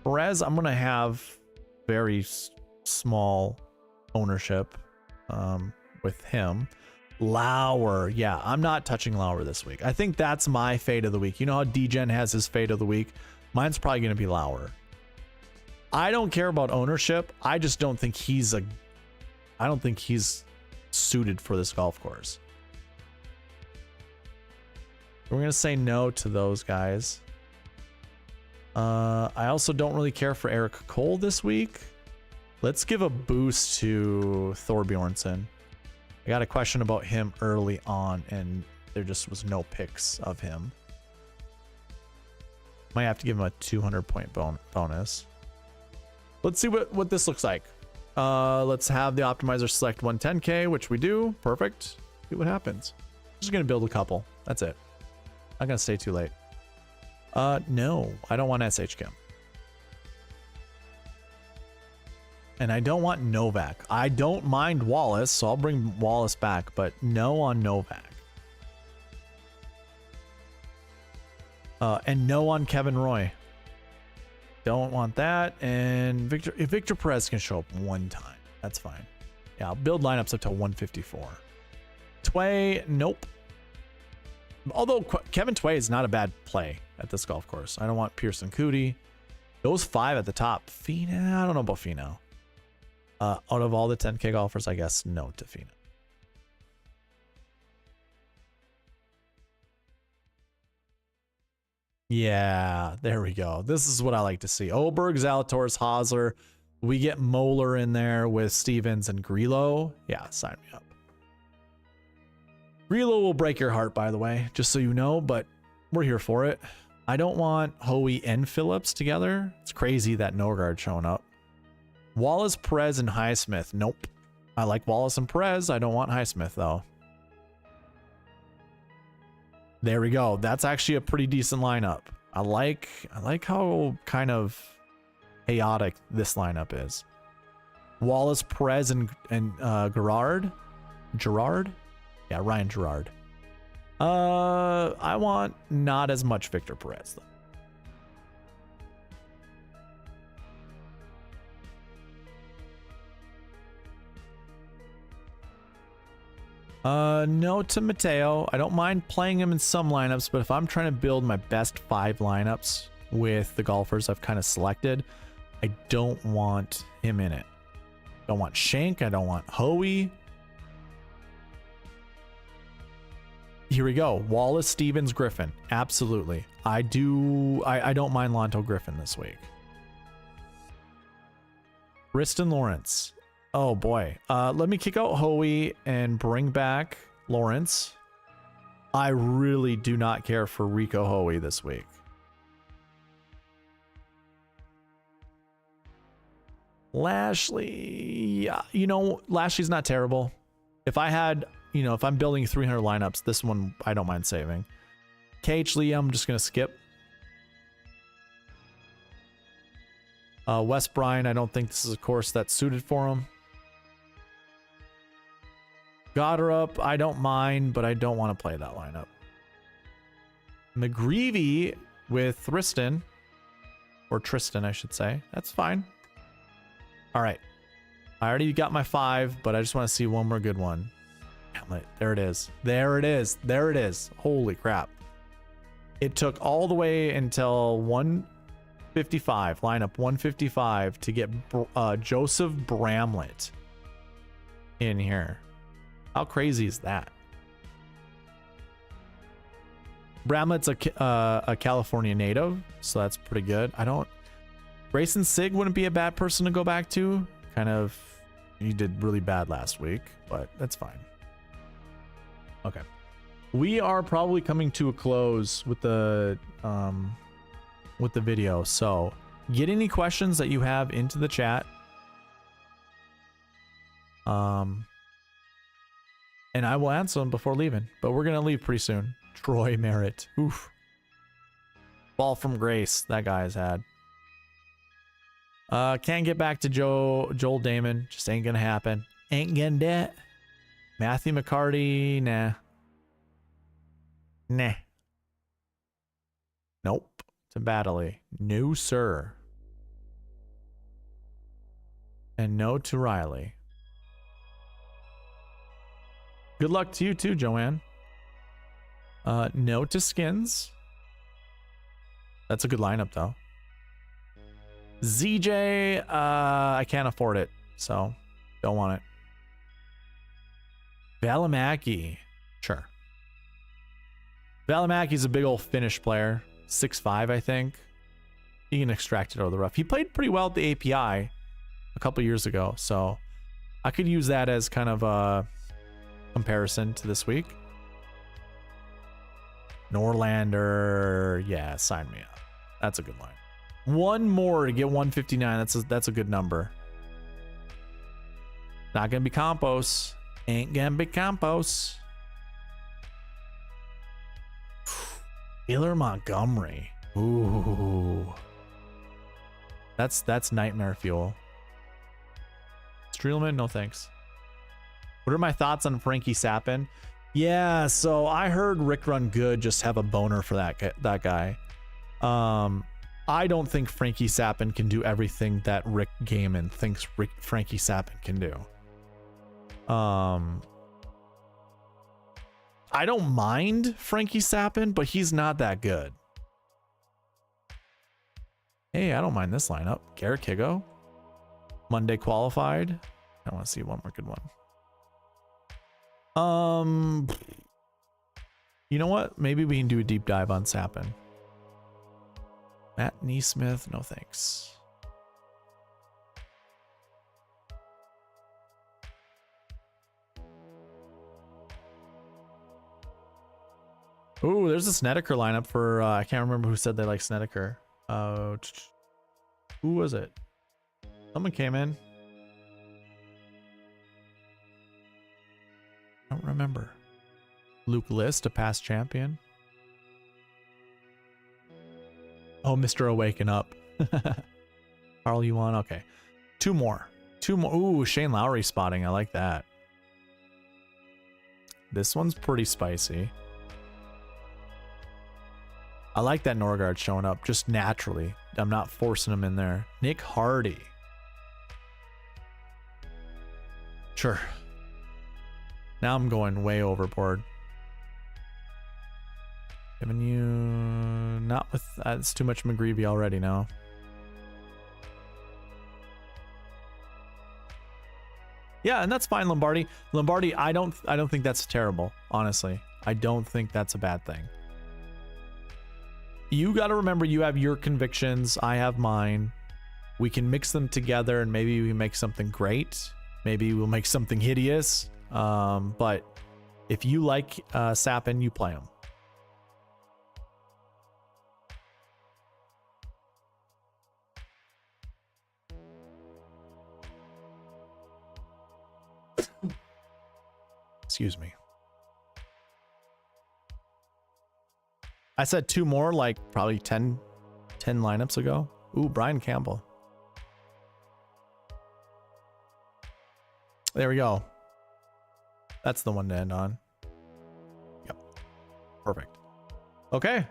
Perez, I'm going to have very small ownership with him. Lauer, yeah, I'm not touching Lauer this week. I think that's my fade of the week. You know how DGen has his fade of the week? Mine's probably going to be Lauer. I don't care about ownership. I just don't think he's suited for this golf course. We're going to say no to those guys. I also don't really care for Eric Cole this week. Let's give a boost to Thorbjornsen. I got a question about him early on, and there just was no picks of him. Might have to give him a 200-point bonus. Let's see what this looks like. Let's have the optimizer select 110K, which we do. Perfect. See what happens. Just going to build a couple. That's it. Not going to stay too late. No, I don't want SHChem. And I don't want Novak. I don't mind Wallace, so I'll bring Wallace back, but no on Novak. And no on Kevin Roy. Don't want that. And Victor Perez can show up one time. That's fine. Yeah, I'll build lineups up to 154. Tway, nope. Although Kevin Tway is not a bad play at this golf course. I don't want Pearson Cootie. Those five at the top. Finau, I don't know about Finau. Out of all the 10K golfers, I guess no to Finau. Yeah, there we go. This is what I like to see. Oberg, Zalatoris, Hosler. We get Moeller in there with Stevens and Grillo. Yeah, sign me up. Grillo will break your heart, by the way, just so you know, but we're here for it. I don't want Hoey and Phillips together. It's crazy that Norgard showing up. Wallace, Perez, and Highsmith. Nope. I like Wallace and Perez. I don't want Highsmith, though. There we go. That's actually a pretty decent lineup. I like how kind of chaotic this lineup is. Wallace, Perez, and Gerard. Yeah, Ryan Gerard. I want not as much Victor Perez though. No to Mateo. I don't mind playing him in some lineups, but if I'm trying to build my best 5 lineups with the golfers I've kind of selected, I don't want him in it. Don't want Shank. I don't want Hoey. Here we go. Wallace, Stevens, Griffin. Absolutely. I don't mind Lonto Griffin this week. Riston Lawrence. Oh boy. Let me kick out Hoey and bring back Lawrence. I really do not care for Rico Hoey this week. Lashley, yeah, you know, Lashley's not terrible. If I had, you know, if I'm building 300 lineups, this one I don't mind saving. KH Lee, I'm just going to skip. Wes Bryan, I don't think this is a course that's suited for him. Goddard, I don't mind, but I don't want to play that lineup. McGreevy with Tristan, or Tristan, I should say. That's fine. All right. I already got my 5, but I just want to see one more good one. Damn it. There it is. There it is. There it is. Holy crap. It took all the way until 155, lineup 155, to get Joseph Bramlett in here. How crazy is that? Bramlett's a California native, so that's pretty good. Grayson Sig wouldn't be a bad person to go back to. Kind of, he did really bad last week, but that's fine. Okay. We are probably coming to a close with the video. So get any questions that you have into the chat. And I will answer them before leaving, but we're going to leave pretty soon. Troy Merritt. Oof. Ball from Grace. That guy's had. Can't get back to Joel Damon. Just ain't gonna happen. Ain't gonna do it. Matthew McCarty, nah. Nah. Nope. To Baddeley. No, sir. And no to Riley. Good luck to you too, Joanne. No to Skins. That's a good lineup though. ZJ, I can't afford it, so don't want it. Valimaki, sure. Valimaki's a big old Finnish player, 6'5", I think. He can extract it out of the rough. He played pretty well at the API a couple years ago, so I could use that as kind of a comparison to this week. Norlander, yeah, sign me up. That's a good line. One more to get 159. That's a good number. Not gonna be Campos. Ain't gonna be Campos. Taylor Montgomery. Ooh. That's nightmare fuel. Streelman, no thanks. What are my thoughts on Frankie Sappin? Yeah, so I heard Rick Run Good just have a boner for that guy. I don't think Frankie Sappin can do everything that Rick Gaiman thinks Frankie Sappin can do. I don't mind Frankie Sappin, but he's not that good. Hey, I don't mind this lineup. Garrett Kigo. Monday qualified. I want to see one more good one. You know what? Maybe we can do a deep dive on Sappin. Matt Neesmith, no thanks. Ooh, there's a Snedeker lineup for, I can't remember who said they like Snedeker. Who was it? Someone came in. I don't remember. Luke List, a past champion. Oh, Mr. Awaken Up. Karl, you want? Okay. Two more. Ooh, Shane Lowry spotting. I like that. This one's pretty spicy. I like that Norgard showing up just naturally. I'm not forcing him in there. Nick Hardy. Sure. Now I'm going way overboard. Giving you... Not with... It's too much McGreevy already now. Yeah, and that's fine, Lombardi. Lombardi, I don't think that's terrible, honestly. I don't think that's a bad thing. You got to remember, you have your convictions, I have mine. We can mix them together and maybe we make something great. Maybe we'll make something hideous. But if you like Sappin, you play them. Excuse me. I said two more like probably 10 lineups ago. Ooh, Brian Campbell. There we go. That's the one to end on. Yep. Perfect. Okay.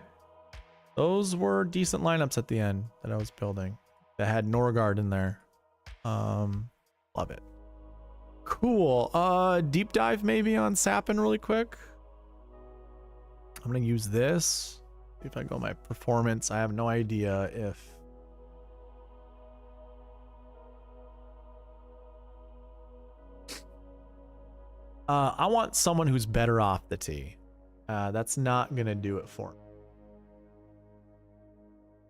Those were decent lineups at the end that I was building that had Norgard in there. Love it. Cool. Deep dive maybe on Sappin really quick. I'm gonna use this. If I go my performance, I have no idea if I want someone who's better off the tee. That's not gonna do it for me.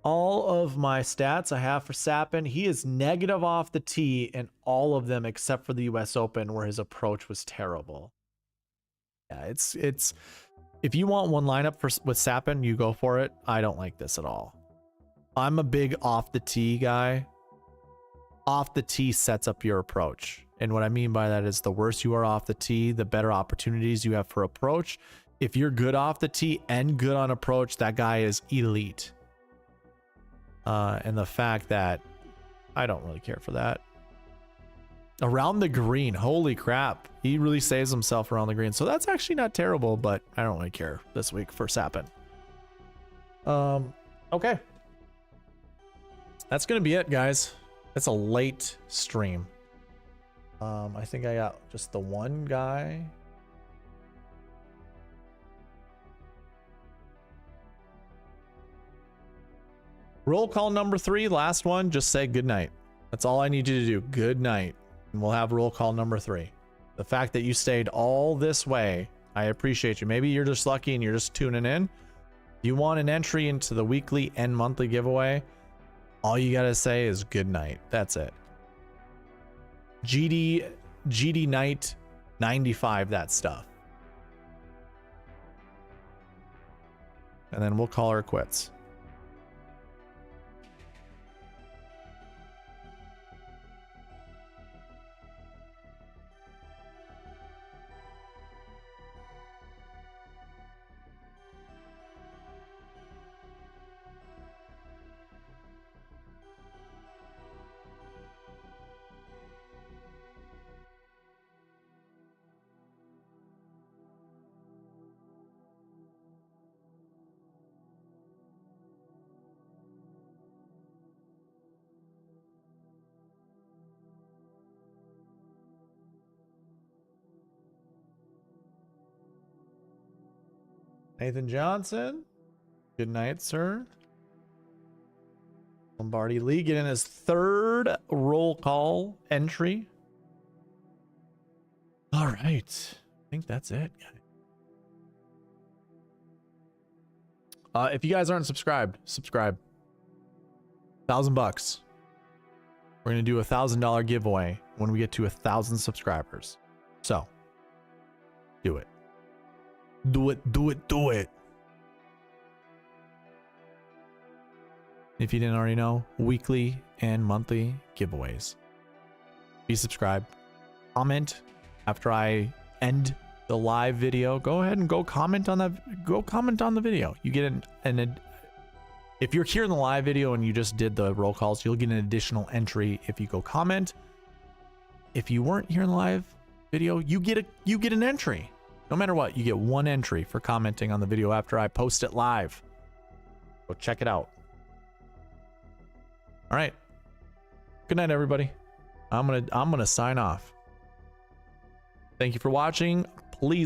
All of my stats I have for Sappin, he is negative off the tee in all of them except for the US Open where his approach was terrible. Yeah, it's if you want one lineup with Sappin, you go for it. I don't like this at all. I'm a big off the tee guy. Off the tee sets up your approach. And what I mean by that is the worse you are off the tee, the better opportunities you have for approach. If you're good off the tee and good on approach, that guy is elite. And the fact that I don't really care for that. Around the green, holy crap. He really saves himself around the green. So that's actually not terrible, but I don't really care this week for Sappin. Okay. That's going to be it, guys. It's a late stream. I think I got just the one guy. Roll call number 3, last one, just say good night. That's all I need you to do. Good night. And we'll have roll call number 3. The fact that you stayed all this way, I appreciate you. Maybe you're just lucky and you're just tuning in. You want an entry into the weekly and monthly giveaway? All you gotta say is good night. That's it. GD night 95, that stuff. And then we'll call her quits. Nathan Johnson, good night, sir. Lombardi Lee getting his 3rd roll call entry. All right, I think that's it, guys. If you guys aren't subscribed, subscribe. $1,000. We're gonna do $1,000 giveaway when we get to 1,000 subscribers. So, do it. Do it, do it, do it. If you didn't already know, weekly and monthly giveaways. Be subscribed. Comment after I end the live video. Go ahead and go comment on that. Go comment on the video. You get If you're here in the live video and you just did the roll calls, you'll get an additional entry if you go comment. If you weren't here in the live video, you get an entry. No matter what, you get one entry for commenting on the video after I post it live. Go check it out. All right. Good night, everybody. I'm gonna sign off. Thank you for watching. Please